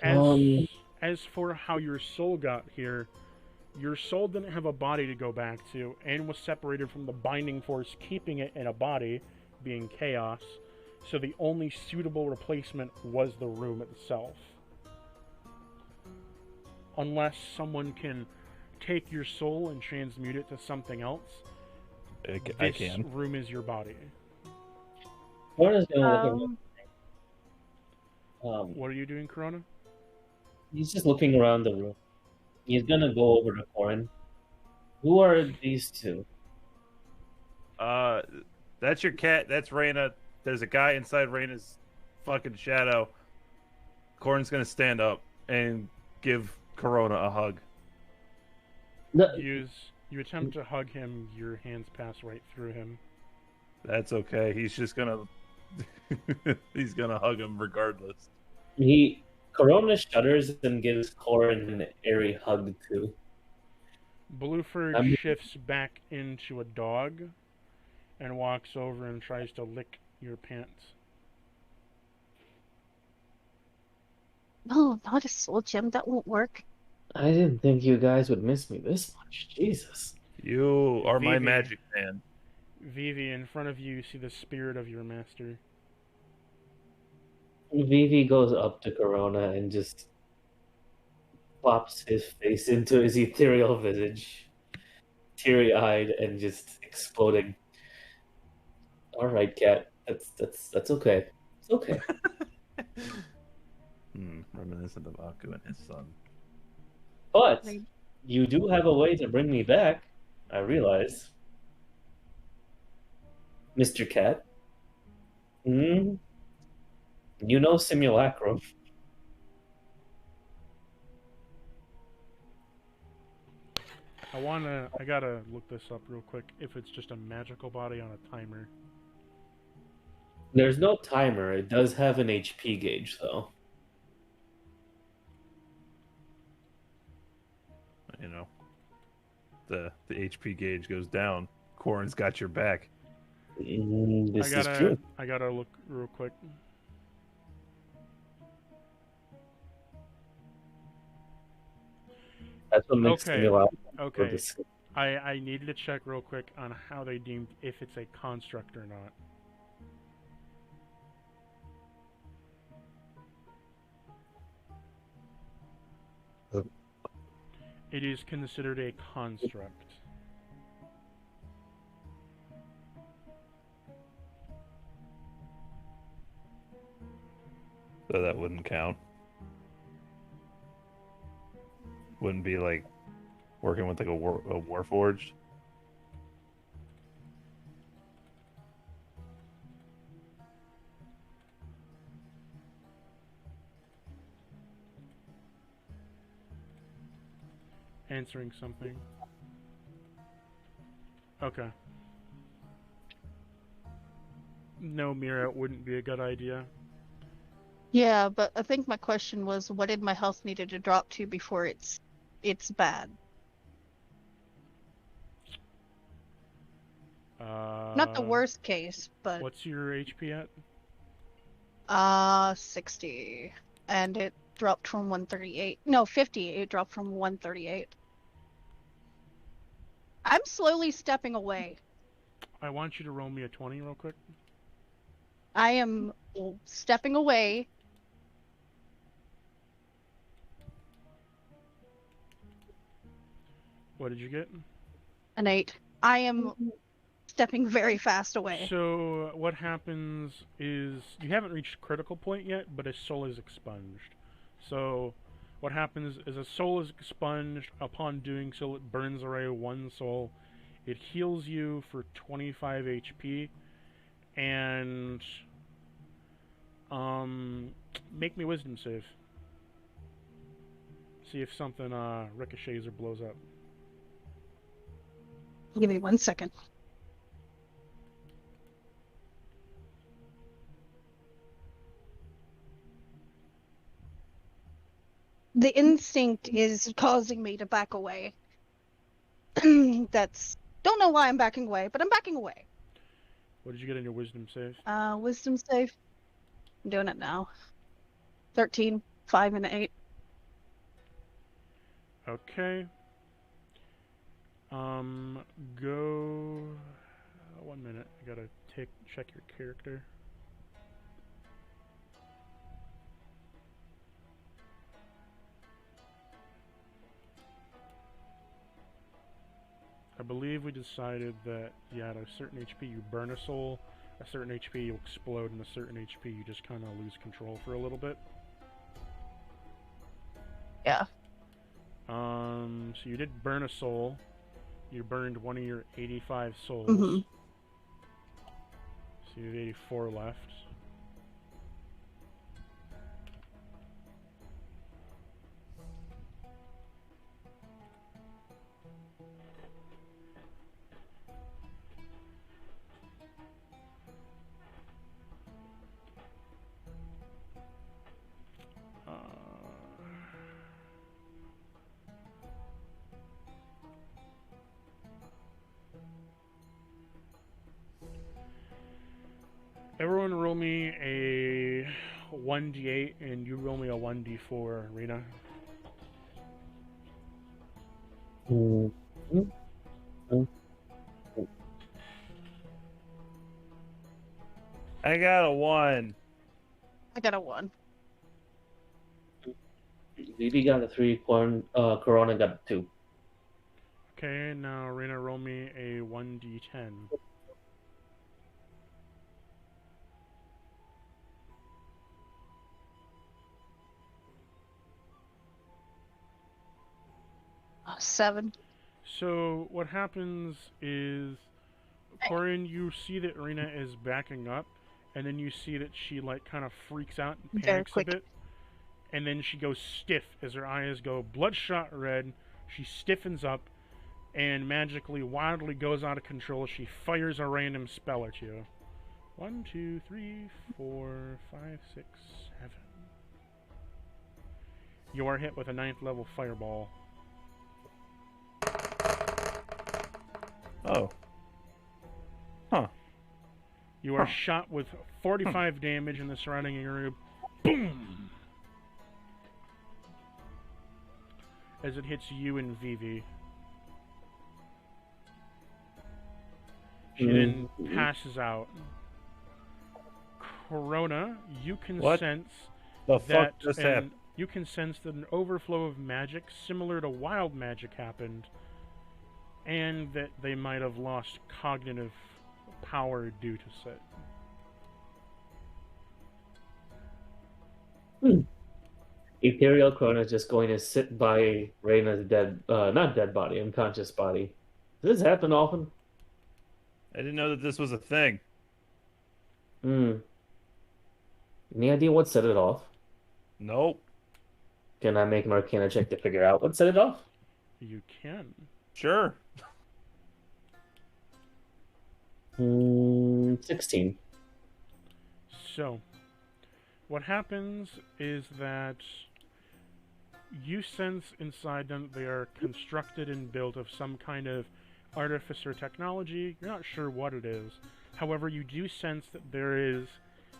As for how your soul got here, your soul didn't have a body to go back to, and was separated from the binding force keeping it in a body, being chaos. So the only suitable replacement was the room itself. Unless someone can take your soul and transmute it to something else, this room is your body. Corona's gonna look around. What are you doing, Corona? He's just looking around the room. He's gonna go over to Corin. Who are these two? That's your cat. That's Raina. There's a guy inside Raina's fucking shadow. Corin's gonna stand up and give Corona a hug. No. You attempt to hug him, your hands pass right through him. That's okay. He's just gonna he's gonna hug him regardless. Corona shudders and gives Corin an airy hug too. Blueford shifts back into a dog and walks over and tries to lick your pants. No, not a soul gem. That won't work. I didn't think you guys would miss me this much. Jesus. You are my Vivi. magic man. Vivi, in front of you see the spirit of your master. Vivi goes up to Corona and just plops his face into his ethereal visage, teary-eyed and just exploding. All right, cat. That's okay. It's okay. Reminiscent of Aku and his son. But you do have a way to bring me back, I realize. Mr. Cat. You know simulacrum. I gotta look this up real quick, if it's just a magical body on a timer. There's no timer. It does have an HP gauge, though. You know, the HP gauge goes down. Corin's got your back. This is true. I gotta look real quick. That's what makes simulacrum. Okay. I needed to check real quick on how they deemed if it's a construct or not. It is considered a construct. So that wouldn't count. Wouldn't be like working with like a warforged. Answering something. Okay. No, Mira, it wouldn't be a good idea. Yeah, but I think my question was, what did my health needed to drop to before it's bad? Not the worst case, but What's your HP at? 60, and it dropped from 138. No, 50. It dropped from 138. I'm slowly stepping away. I want you to roll me a 20 real quick. I am stepping away. What did you get? An 8. I am stepping very fast away. So what happens is you haven't reached critical point yet, but a soul is expunged. So what happens is a soul is expunged. Upon doing so, it burns away one soul. It heals you for 25 HP, and make me wisdom save. See if something ricochets or blows up. Give me 1 second. The instinct is causing me to back away. Don't know why I'm backing away, but I'm backing away. What did you get in your wisdom save? Wisdom save. I'm doing it now. 13, 5, and 8. Okay. Go. 1 minute. I gotta check your character. I believe we decided that, yeah, at a certain HP you burn a soul, a certain HP you explode, and a certain HP you just kind of lose control for a little bit. Yeah. So you did burn a soul. You burned one of your 85 souls. Mm-hmm. So you have 84 left. Everyone roll me a 1d8 and you roll me a 1d4, Rena. Mm, mm, mm. I got a 1. I got a 1. Vivi got a 3, Corona got a 2. Okay, now Rena, roll me a 1d10. Oh, 7. So what happens is, Corin, you see that Rena is backing up, and then you see that she like kind of freaks out and Very panics a quick. bit, and then she goes stiff as her eyes go bloodshot red. She stiffens up, and magically, wildly goes out of control. She fires a random spell at you. 1, 2, 3, 4, 5, 6, 7. You are hit with a 9th level fireball. Oh. Huh. You are shot with 45 damage in the surrounding area. Boom! As it hits you and Vivi. She then passes out. Corona, you can What sense The that fuck just happened? you can sense that an overflow of magic similar to wild magic happened, and that they might have lost cognitive power due to it. Ethereal Corona is just going to sit by Reina's dead, not dead body, unconscious body. Does this happen often? I didn't know that this was a thing. Hmm. Any idea what set it off? Nope. Can I make an Arcana check to figure out what set it off? You can. Sure. 16. So, what happens is that you sense inside them they are constructed and built of some kind of artificer technology. You're not sure what it is. However, you do sense that there is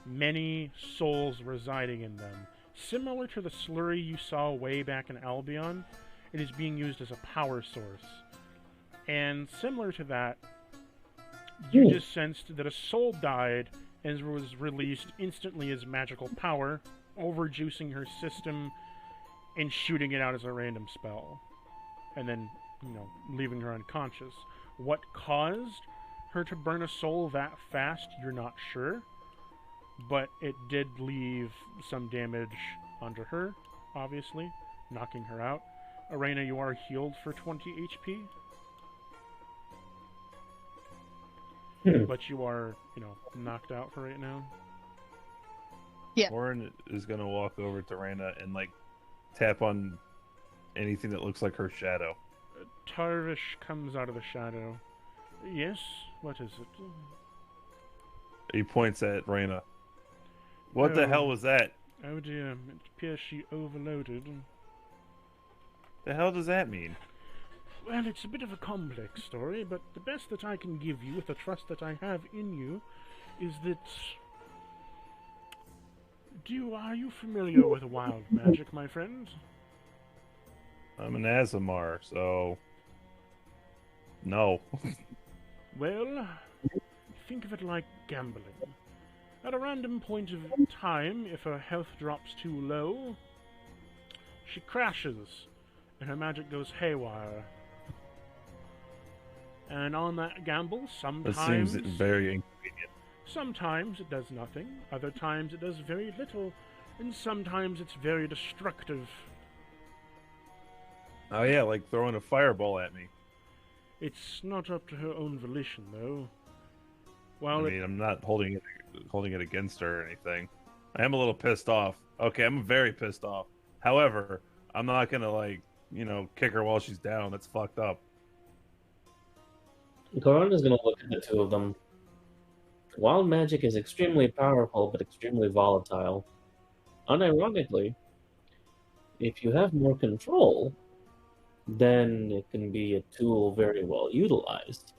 many souls residing in them. Similar to the slurry you saw way back in Albion, it is being used as a power source. And similar to that, you just sensed that a soul died and was released instantly as magical power, overjuicing her system and shooting it out as a random spell. And then, leaving her unconscious. What caused her to burn a soul that fast, you're not sure. But it did leave some damage onto her, obviously, knocking her out. Arena, you are healed for 20 HP. But you are, knocked out for right now. Yeah. Warren is gonna walk over to Raina and tap on anything that looks like her shadow. Tarvish comes out of the shadow. Yes? What is it? He points at Raina. What the hell was that? Oh dear, it appears she overloaded. The hell does that mean? Well, it's a bit of a complex story, but the best that I can give you with the trust that I have in you is that... Are you familiar with wild magic, my friend? I'm an Azamar, so... No. Well, think of it like gambling. At a random point of time, if her health drops too low, she crashes, and her magic goes haywire. And on that gamble, That seems very inconvenient. sometimes it does nothing, other times it does very little, and sometimes it's very destructive. Oh yeah, like throwing a fireball at me. It's not up to her own volition, though. I mean, I'm not holding it against her or anything. I am a little pissed off. Okay, I'm very pissed off. However, I'm not gonna kick her while she's down. That's fucked up. Corona's going to look at the two of them. Wild magic is extremely powerful, but extremely volatile. Unironically, if you have more control, then it can be a tool very well utilized.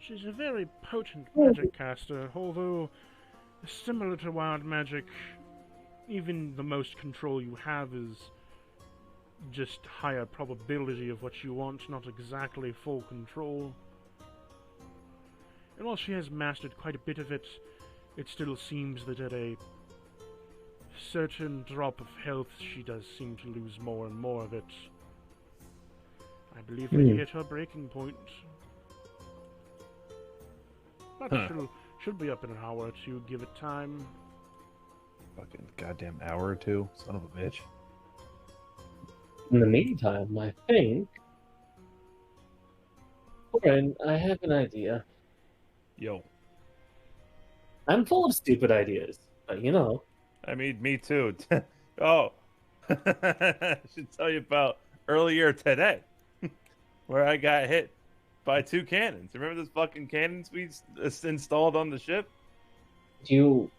She's a very potent magic caster, although Similar to wild magic, even the most control you have is just higher probability of what you want, not exactly full control. And while she has mastered quite a bit of it, it still seems that at a certain drop of health, she does seem to lose more and more of it. I believe we hit her breaking point. But she'll be up in an hour or two, give it time. Fucking goddamn hour or two, son of a bitch. In the meantime, I think... Corin, I have an idea. Yo. I'm full of stupid ideas, but you know. I mean, me too. Oh. I should tell you about earlier today, where I got hit by 2 cannons. Remember those fucking cannons we installed on the ship? You...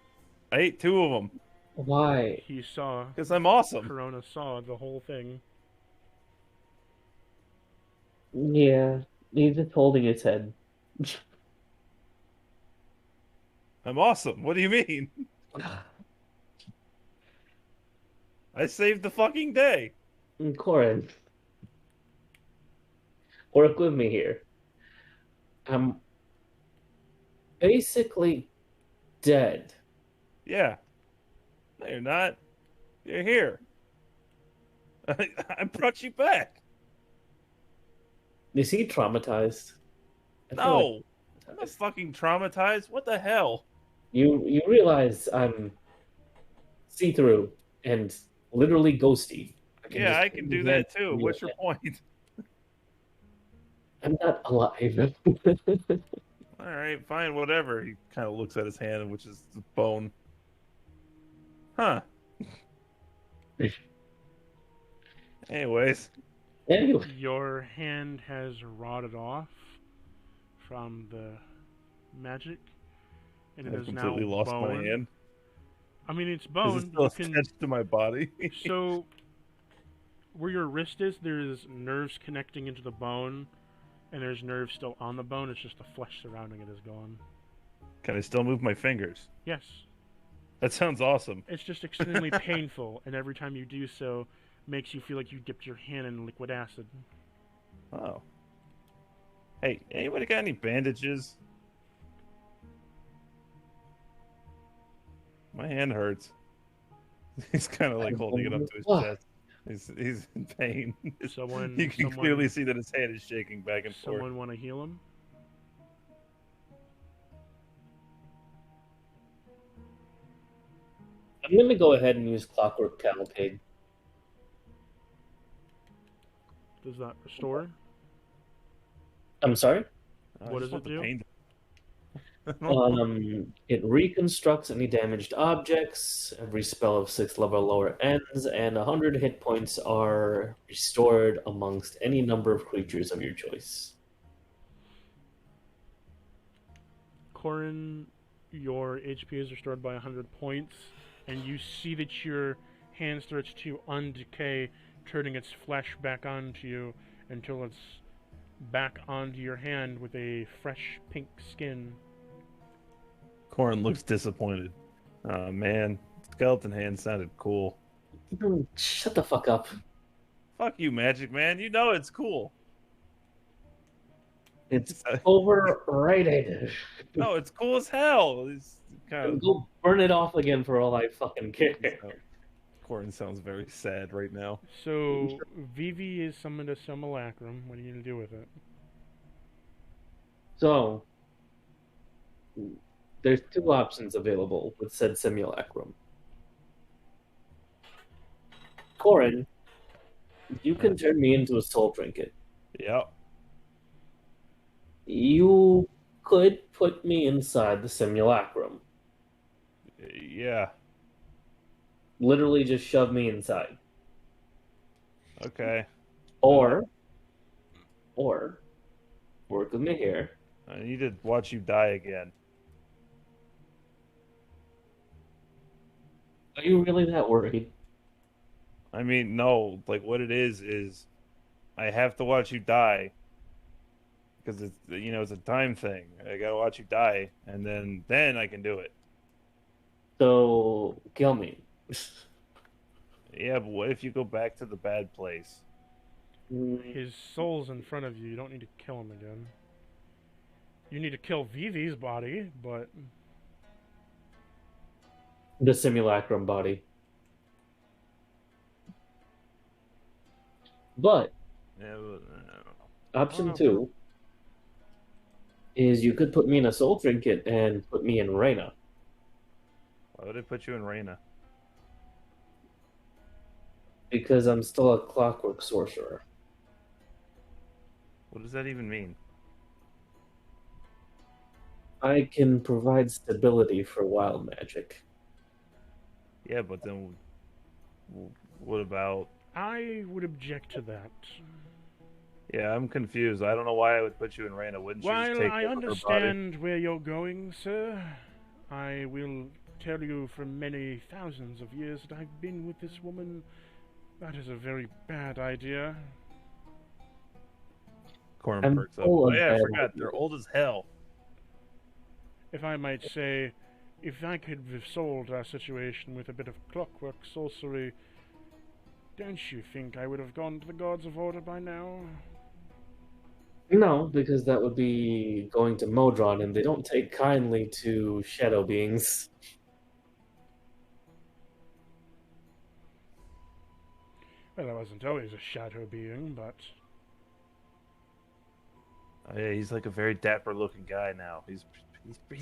I ate 2 of them. Why? He saw. Because I'm awesome. Corona saw the whole thing. Yeah, he's just holding his head. I'm awesome. What do you mean? I saved the fucking day. Corin, work with me here. I'm basically dead. Yeah. No, you're not. You're here. I brought you back. Is he traumatized? I feel No. like- I'm not fucking traumatized. What the hell? You realize I'm see-through and literally ghosty. Yeah, I can do that too. What's your point? I'm not alive. All right, fine, whatever. He kind of looks at his hand, which is the bone. Huh. Anyways. Anyway, Your hand has rotted off from the magic, and it I've is now completely lost bone. my hand. I mean, it's Is bone. it still You can attached to my body? so where your wrist is, there's nerves connecting into the bone, and there's nerves still on the bone. It's just the flesh surrounding it is gone. Can I still move my fingers? Yes, That sounds awesome. it's just extremely painful, and every time you do so, makes you feel like you dipped your hand in liquid acid. Oh. Hey, anybody got any bandages? My hand hurts. He's kind of like holding it up to his What? chest. He's in pain. Someone, You can someone, clearly see that his hand is shaking back and forth. someone want to heal him? I'm gonna go ahead and use Clockwork Cavalcade. Does that restore? I'm sorry? I What just does want it the do? pain to- It reconstructs any damaged objects. Every spell of 6th level or lower ends, and 100 hit points are restored amongst any number of creatures of your choice. Corin, your HP is restored by 100 points, and you see that your hand starts to undecay, turning its flesh back onto you until it's back onto your hand with a fresh pink skin. Corin looks disappointed. Oh man, skeleton hand sounded cool. Shut the fuck up. Fuck you, Magic Man. You know it's cool. It's overrated. No, it's cool as hell. It's kind of. Go burn it off again for all I fucking care. Corin sounds very sad right now. So, Vivi is summoned a simulacrum. What are you going to do with it? So, there's 2 options available with said simulacrum. Corin, you can turn me into a soul trinket. Yep. You could put me inside the simulacrum. Yeah. Literally just shove me inside. Okay. Or, work with me here. I need to watch you die again. Are you really that worried? I mean, no. Like, what it is I have to watch you die. Because it's, it's a time thing. I gotta watch you die, and then I can do it. So kill me. Yeah, but what if you go back to the bad place? His soul's in front of you. You don't need to kill him again. You need to kill Vivi's body, but The simulacrum body. But Yeah, option Oh. 2 is you could put me in a soul trinket and put me in Reina. why would they put you in Reina? Because I'm still a clockwork sorcerer. What does that even mean? I can provide stability for wild magic. Yeah, but then what about? I would object to that. Yeah, I'm confused. I don't know why I would put you in Reina. Wouldn't you just While take I over her body? understand where you're going, sir, I will tell you for many thousands of years that I've been with this woman. That is a very bad idea. Corin I'm perks up. full Oh of yeah, I bad forgot. ideas. They're old as hell. If I might say, if I could have solved our situation with a bit of clockwork sorcery, don't you think I would have gone to the Gods of Order by now? No, because that would be going to Modron, and they don't take kindly to shadow beings. Well, I wasn't always a shadow being, but Oh yeah, he's like a very dapper looking guy now. He's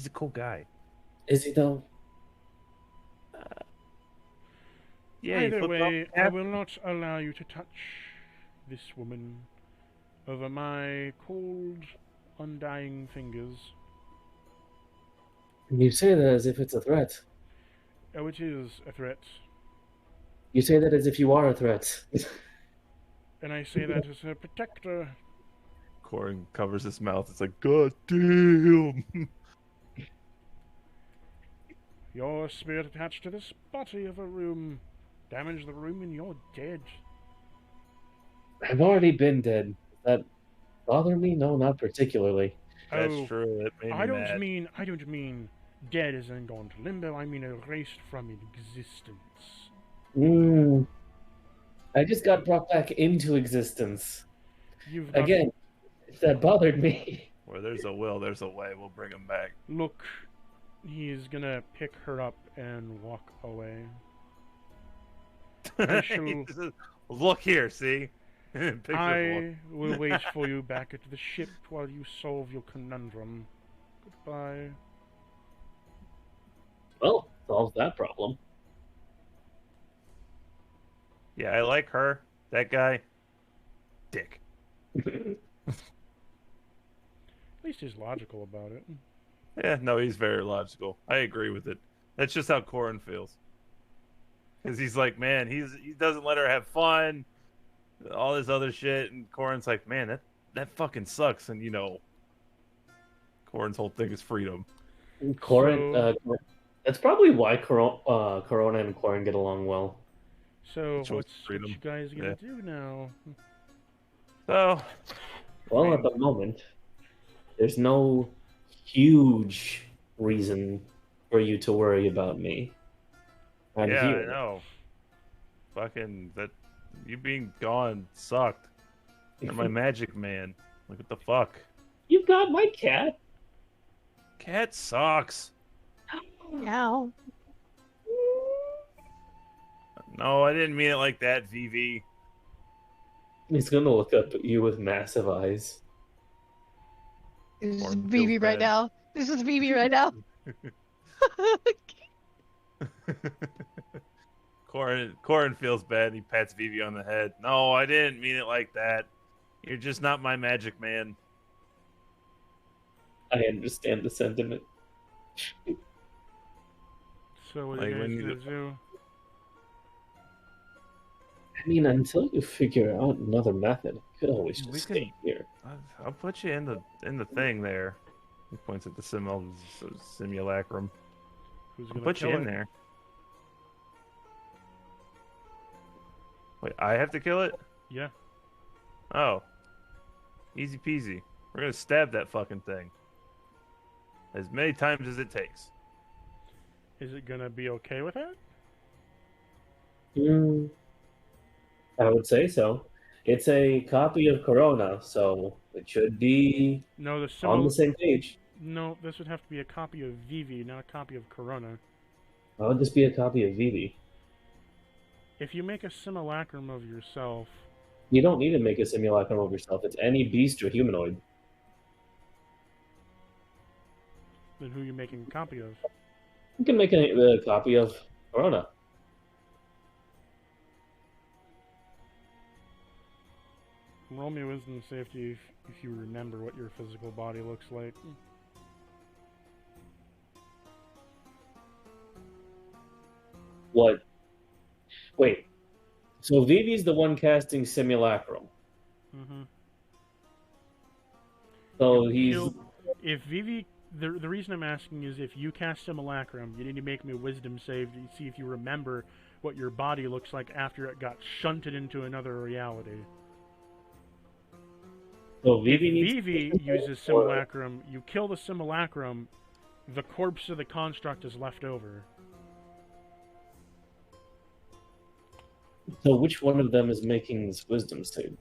a cool guy. Is he though? Yeah, he either flipped way, off the I cap. will not allow you to touch this woman over my cold, undying fingers. You say that as if it's a threat. Oh, it is a threat. You say that as if you are a threat. And I say that as a protector. Corin covers his mouth. It's like, God damn. Your spirit attached to this body of a room. Damage the room and you're dead. I've already been dead. Does that bother me? No, not particularly. That's Oh, true. It made me I don't mad. mean dead as in gone to limbo. I mean erased from existence. I just got brought back into existence. You've got Again, if that bothered me. Where there's a will, there's a way. We'll bring him back. look. He's gonna pick her up and walk away. I shall. He says, look here, see? Picks up I will wait for you back at the ship while you solve your conundrum. Goodbye. Well, solves that problem. Yeah, I like her. That guy, dick. At least he's logical about it. Yeah, no, he's very logical. I agree with it. That's just how Corin feels. Because he's like, man, he doesn't let her have fun, all this other shit, and Corin's like, man, that fucking sucks. And Corin's whole thing is freedom. Corin, that's probably why Corona and Corin get along well. So Choice what freedom. you guys gonna do now? So, Well, at the moment, there's no huge reason for you to worry about me. I'm yeah, here. I know. Fucking that, you being gone sucked. You're my magic man. Like, what the fuck? You got my cat. Cat sucks. Meow. No, I didn't mean it like that, VV. He's gonna look up at you with massive eyes. This is Corin Vivi feels right bad. now. This is Vivi right now. Corin feels bad and he pats Vivi on the head. No, I didn't mean it like that. You're just not my magic man. I understand the sentiment. So what Like, are when you you guys gonna do? I mean, until you figure out another method, you could always just We stay can- here. I'll put you in the thing there. He points at the simulacrum. Who's I'll gonna put you kill in it? there. Wait, I have to kill it? Yeah. Oh. Easy peasy. We're gonna stab that fucking thing. As many times as it takes. Is it gonna be okay with that? Hmm, I would say so. It's a copy of Corona, so it should be No, on the same page. No, this would have to be a copy of Vivi, not a copy of Corona. Why would this be a copy of Vivi? If you make a simulacrum of yourself, You don't need to make a simulacrum of yourself. It's any beast or humanoid. then who are you making a copy of? You can make a copy of Corona. Roll me wisdom safety if you remember what your physical body looks like. What? Wait. So Vivi's the one casting simulacrum. Mm-hmm. So he's If Vivi, the reason I'm asking is if you cast simulacrum, you need to make me a wisdom save to see if you remember what your body looks like after it got shunted into another reality. so If Vivi needs Vivi uses simulacrum, you kill the simulacrum, the corpse of the construct is left over. So which one of them is making this wisdom save?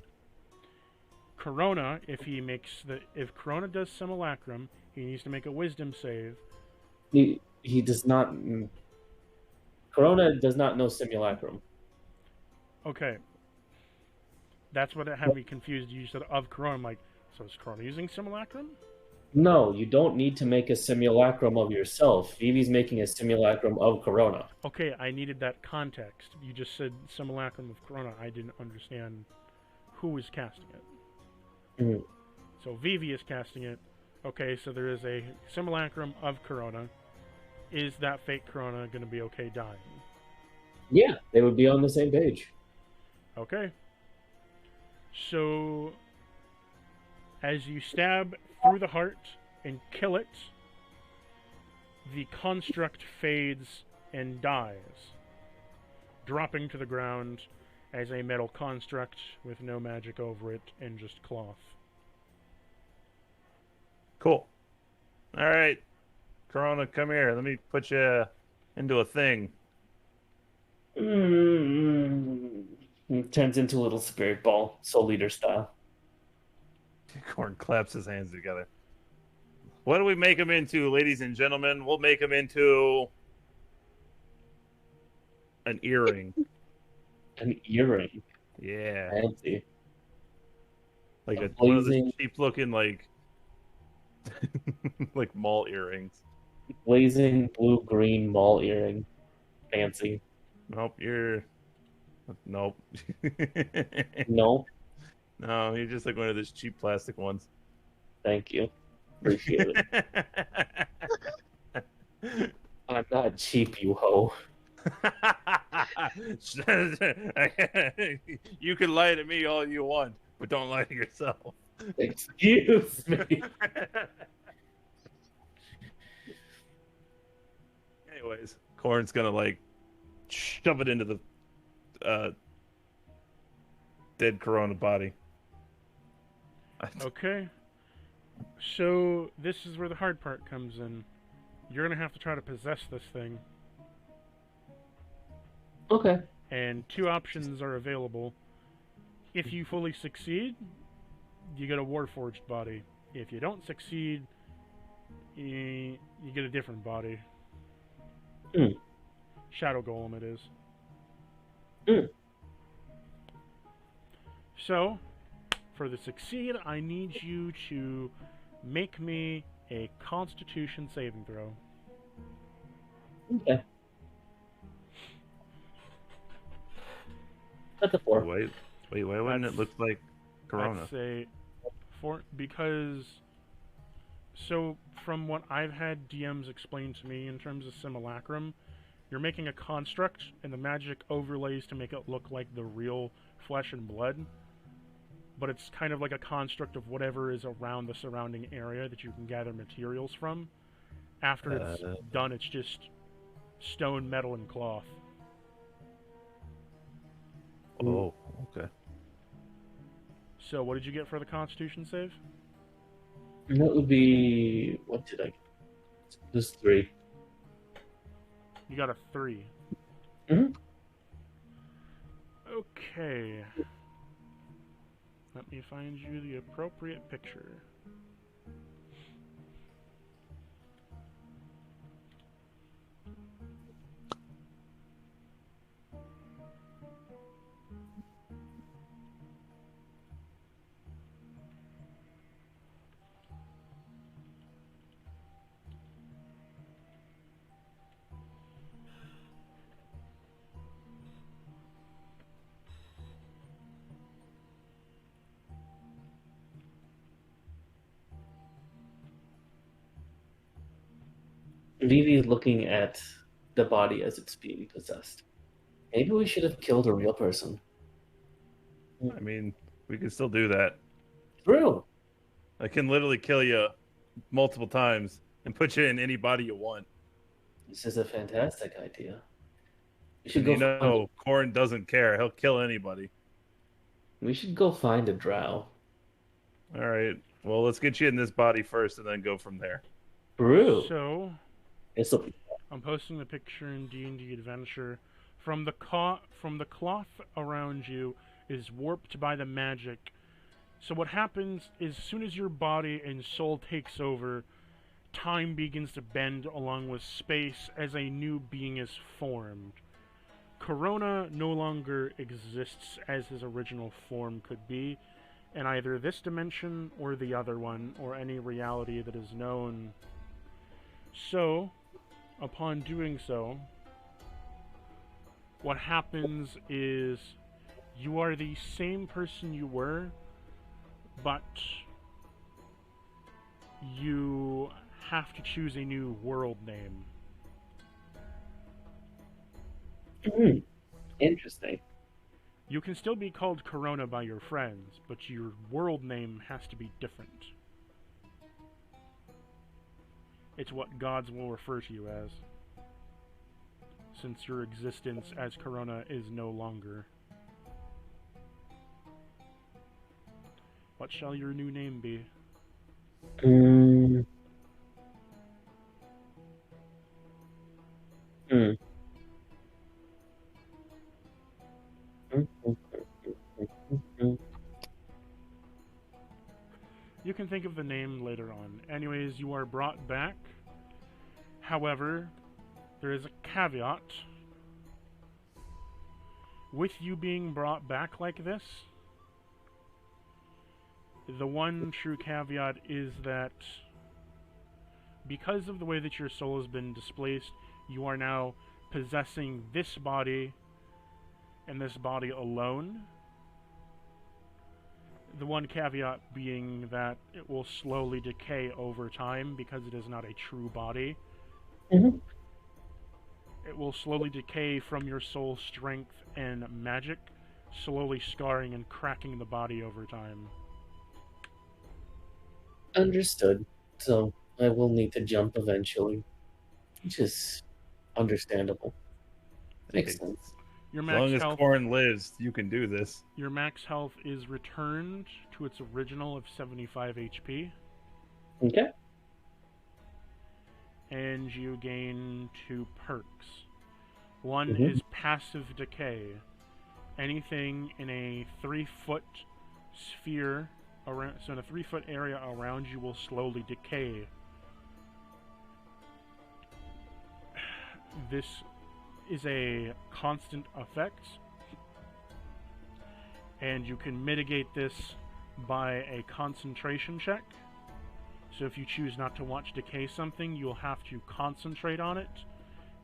Corona, if Corona does simulacrum, he needs to make a wisdom save. He does not. Corona does not know simulacrum. Okay. That's what had me confused. You said of Corona. I'm like, so is Corona using simulacrum? No, you don't need to make a simulacrum of yourself. Vivi's making a simulacrum of Corona. Okay, I needed that context. You just said simulacrum of Corona. I didn't understand who was casting it. Mhm. So Vivi is casting it. Okay, so there is a simulacrum of Corona. Is that fake Corona going to be okay dying? Yeah, they would be on the same page. Okay. So, as you stab through the heart and kill it, the construct fades and dies, dropping to the ground as a metal construct with no magic over it and just cloth. Cool. All right, Corona, come here. Let me put you into a thing. It turns into a little spirit ball, Soul Eater style. Corn claps his hands together. What do we make him into, ladies and gentlemen? We'll make him into an earring. An earring. Yeah. Fancy. Like A one of blazing- those cheap-looking, like like mall earrings. Blazing blue-green mall earring. Fancy. Nope, nope. No, No, you're just like one of those cheap plastic ones. thank you. Appreciate it. I'm not cheap, you hoe. You can lie to me all you want, but don't lie to yourself. Excuse me. Anyways, Corn's gonna like shove it into the dead Corona body. Okay. So, this is where the hard part comes in. You're going to have to try to possess this thing. Okay. And two options are available. If you fully succeed, you get a warforged body. If you don't succeed, you get a different body. Mm. Shadow Golem it is. Mm. So, for the succeed, I need you to make me a Constitution saving throw. Okay. That's a 4. Wait, why wouldn't it look like Corona? That's a 4 because. So, from what I've had DMs explain to me in terms of simulacrum, you're making a construct, and the magic overlays to make it look like the real flesh and blood. But it's kind of like a construct of whatever is around the surrounding area that you can gather materials from. After it's done, it's just stone, metal, and cloth. Oh, okay. So, what did you get for the Constitution save? That would be... What did I get? Just 3. You got a 3. Mhm. Okay. Let me find you the appropriate picture. Vivi's looking at the body as it's being possessed. Maybe we should have killed a real person. I mean, we can still do that. True. I can literally kill you multiple times and put you in any body you want. This is a fantastic idea. We should And go you find know, Corin doesn't care. He'll kill anybody. we should go find a drow. All right. Well, let's get you in this body first and then go from there. True. So, This'll be I'm posting the picture in D&D Adventure. From the cloth around you is warped by the magic. So what happens is, as soon as your body and soul takes over, time begins to bend along with space as a new being is formed. Corona no longer exists as his original form could be, in either this dimension or the other one, or any reality that is known. So, upon doing so, what happens is you are the same person you were, but you have to choose a new world name. interesting. You can still be called Corona by your friends, but your world name has to be different. It's what gods will refer to you as, since your existence as Corona is no longer. What shall your new name be? Mm. Mm. You can think of the name later on. Anyways, you are brought back. However, there is a caveat. With you being brought back like this, the one true caveat is that because of the way that your soul has been displaced, you are now possessing this body and this body alone. The one caveat being that it will slowly decay over time because it is not a true body. Mm-hmm. It will slowly decay from your soul's strength and magic, slowly scarring and cracking the body over time. Understood. So I will need to jump eventually, which is understandable. Makes Hey, sense. Your as max long as health, Corin lives, you can do this. your max health is returned to its original of 75 HP, Okay. and you gain 2 perks. One Mhm. is passive decay. Anything in a 3-foot sphere around, so in a 3-foot area around you will slowly decay. This is a constant effect, and you can mitigate this by a concentration check. So if you choose not to watch decay something, you'll have to concentrate on it.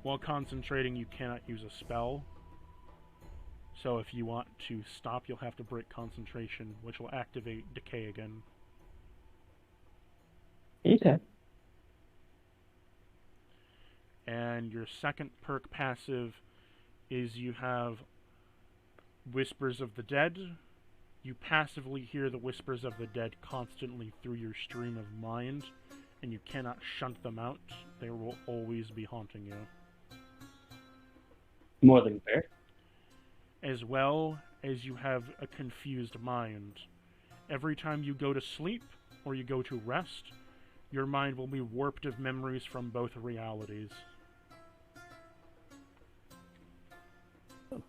While concentrating, you cannot use a spell. So if you want to stop, you'll have to break concentration, which will activate decay again. Okay. And your second perk passive is you have Whispers of the Dead. You passively hear the whispers of the dead constantly through your stream of mind, and you cannot shunt them out. They will always be haunting you. More than fair. As well as you have a confused mind. Every time you go to sleep or you go to rest, your mind will be warped of memories from both realities.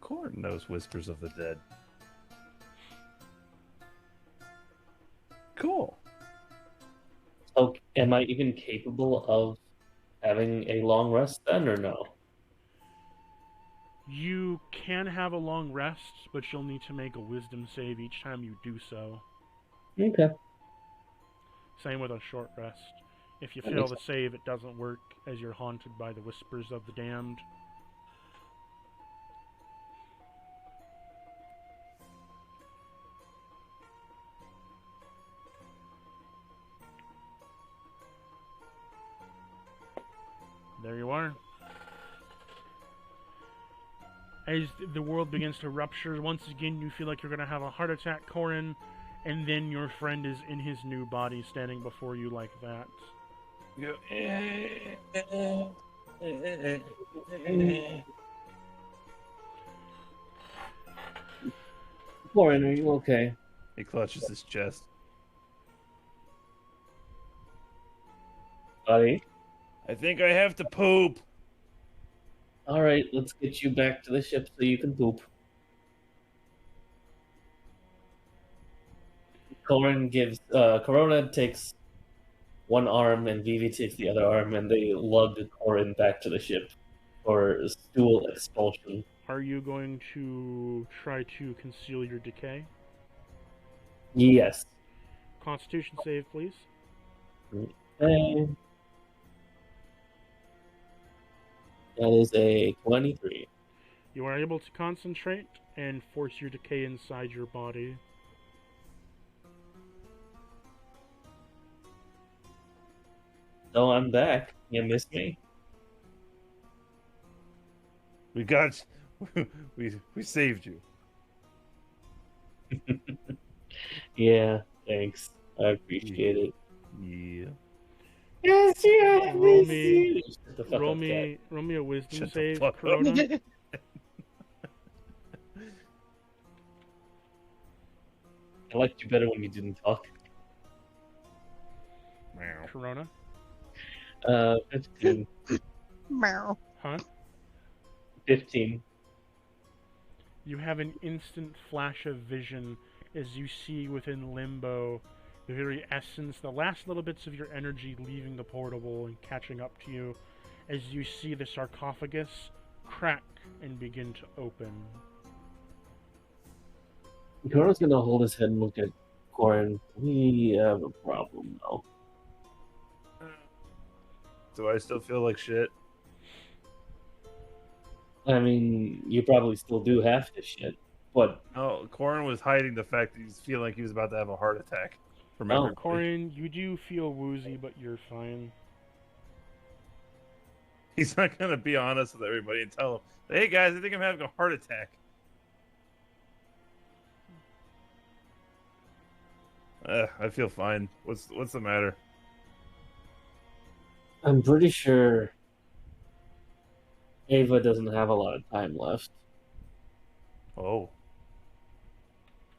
Corin knows whispers of the dead. Cool. So, am I even capable of having a long rest then, or no? You can have a long rest, but you'll need to make a wisdom save each time you do so. Okay. Same with a short rest. If you That fail makes the save, it doesn't work as you're haunted by the whispers of the damned. There you are. As the world begins to rupture, once again you feel like you're going to have a heart attack, Corin, and then your friend is in his new body standing before you like that. You go. Corin, are you okay? He clutches his chest. Buddy? I think I have to poop. Alright, let's get you back to the ship so you can poop. Corona takes one arm and Vivi takes the other arm, and they lug Corin back to the ship for stool expulsion. Are you going to try to conceal your decay? Yes. Constitution save, please. Okay. That is a 23. You are able to concentrate and force your decay inside your body. So I'm back. You missed me? We got we saved you. Yeah, thanks. I appreciate it. Yeah. Yes, yeah, Roll me, Shut the fuck roll up, me a wisdom Shut the save, fuck up. Corona. I liked you better when you didn't talk. Meow. Corona. 15. Meow. Huh? 15. You have an instant flash of vision as you see within limbo the very essence, the last little bits of your energy leaving the portable and catching up to you as you see the sarcophagus crack and begin to open. Corona's gonna hold his head and look at Corin. We have a problem now. Do I still feel like shit? I mean, you probably still do half this shit, but No, Corin was hiding the fact that he's feeling like he was about to have a heart attack. From Oh. everybody. Corin, you do feel woozy, but you're fine. He's not gonna be honest with everybody and tell them, "Hey guys, I think I'm having a heart attack." I feel fine. What's the matter? I'm pretty sure Ava doesn't have a lot of time left. Oh.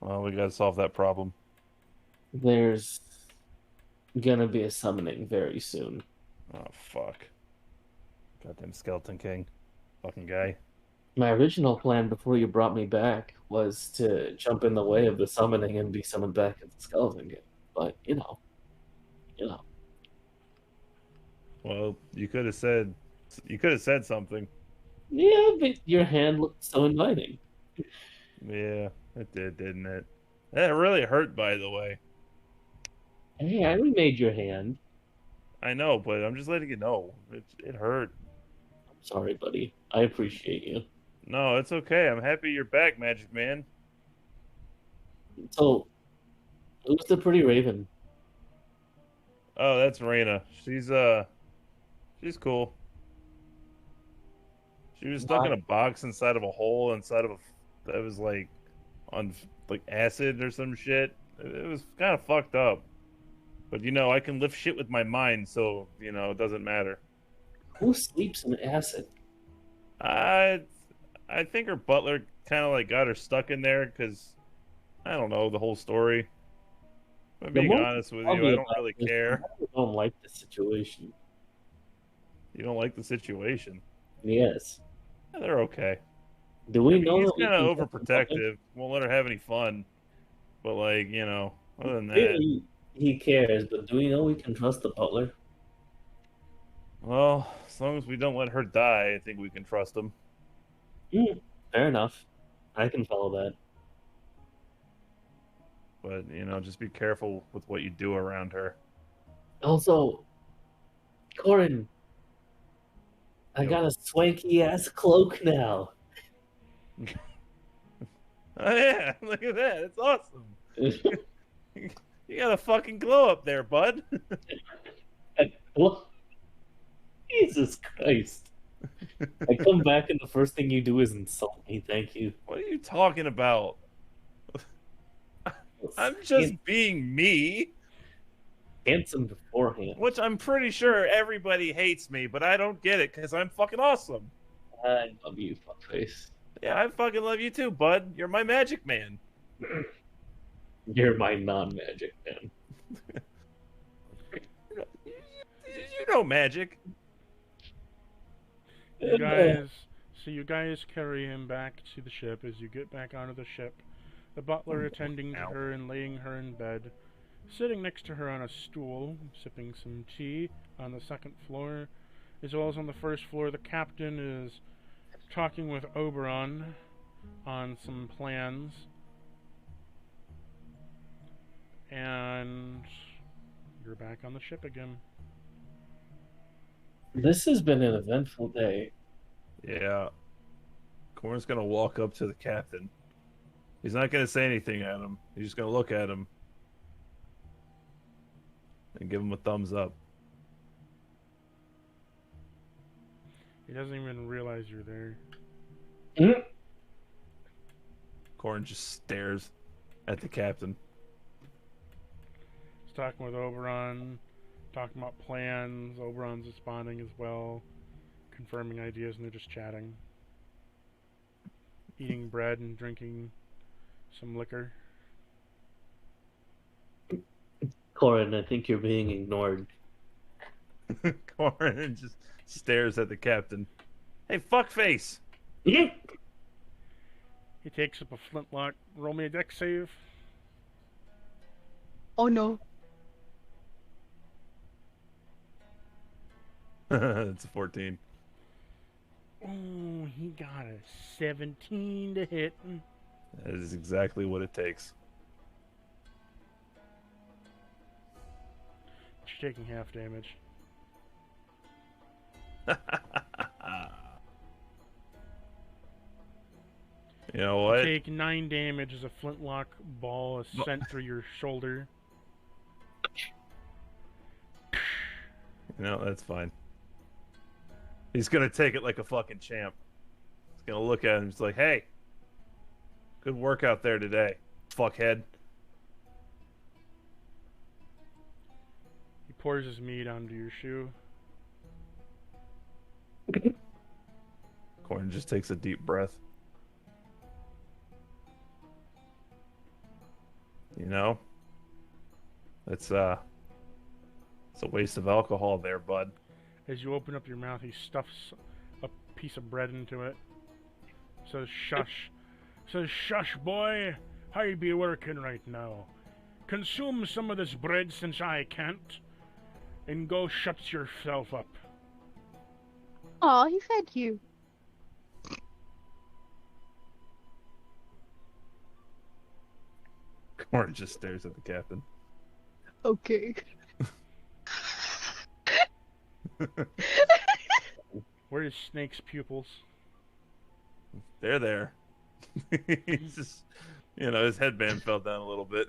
Well, we gotta solve that problem. There's gonna be a summoning very soon. Oh fuck. Goddamn Skeleton King. Fucking guy. My original plan before you brought me back was to jump in the way of the summoning and be summoned back as the skeleton again. But you know. Well, you could have said something. Yeah, but your hand looked so inviting. Yeah, it did, didn't it? That really hurt, by the way. Hey, I remade your hand. I know, but I'm just letting you know. It hurt. I'm sorry, buddy. I appreciate you. No, it's okay. I'm happy you're back, Magic Man. So, who's the pretty raven? Oh, that's Raina. She's cool. She was stuck in a box inside of a hole inside of that was like on like acid or some shit. It was kind of fucked up. But I can lift shit with my mind, so it doesn't matter. Who sleeps in acid? I think her butler kind of like got her stuck in there because I don't know the whole story. If I'm being honest with you, I don't really care. I don't like the situation. You don't like the situation? Yes. Yeah, they're okay. Do we I mean, know he's that we kind of can trust the butler? overprotective. Won't let her have any fun. But like, other than that, Clearly, he cares, but do we know we can trust the butler? well, as long as we don't let her die, I think we can trust him. Fair enough. I can follow that. But just be careful with what you do around her. Also, Corin, I Yo. got a swanky ass cloak now. Oh yeah, look at that. It's awesome. You got a fucking glow up there, bud. Well, Jesus Christ. I come back and the first thing you do is insult me, thank you. What are you talking about? I'm just being me. Handsome beforehand. Which I'm pretty sure everybody hates me, but I don't get it because I'm fucking awesome. I love you, fuckface. Yeah, I fucking love you too, bud. You're my magic man. You're my non-magic man. You know magic. You guys carry him back to the ship. As you get back onto the ship, the butler attending to her and laying her in bed, sitting next to her on a stool, sipping some tea on the second floor, as well as on the first floor. The captain is talking with Oberon on some plans, and you're back on the ship again. This has been an eventful day. Yeah. Corn's gonna walk up to the captain. He's not gonna say anything at him. He's just gonna look at him and give him a thumbs up. He doesn't even realize you're there. Corn just stares at the captain. He's talking with Oberon, talking about plans. Oberon's responding as well, confirming ideas, and they're just chatting. Eating bread and drinking some liquor. Corin, I think you're being ignored. Corn just stares at the captain. Hey, fuckface! He takes up a flintlock. Roll me a dex save. Oh no. It's a 14. Oh, he got a 17 to hit. That is exactly what it takes. You're taking half damage. You know what? Take 9 damage as a flintlock ball is sent through your shoulder. That's fine. He's gonna take it like a fucking champ. He's gonna look at him and just like, hey, good work out there today, fuckhead. He pours his meat onto your shoe. Corn just takes a deep breath. It's a waste of alcohol there, bud. As you open up your mouth, he stuffs a piece of bread into it. Says, shush. Says, shush, boy. I be working right now. Consume some of this bread since I can't. And go shut yourself up. Aw, he fed you. Corn just stares at the captain. Okay. Where is Snake's pupils? They're there. He's just, his headband fell down a little bit.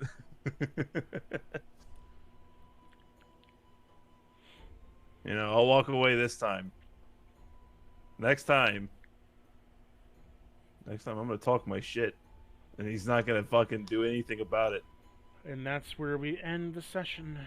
I'll walk away this time. Next time I'm gonna talk my shit, and he's not gonna fucking do anything about it. And that's where we end the session.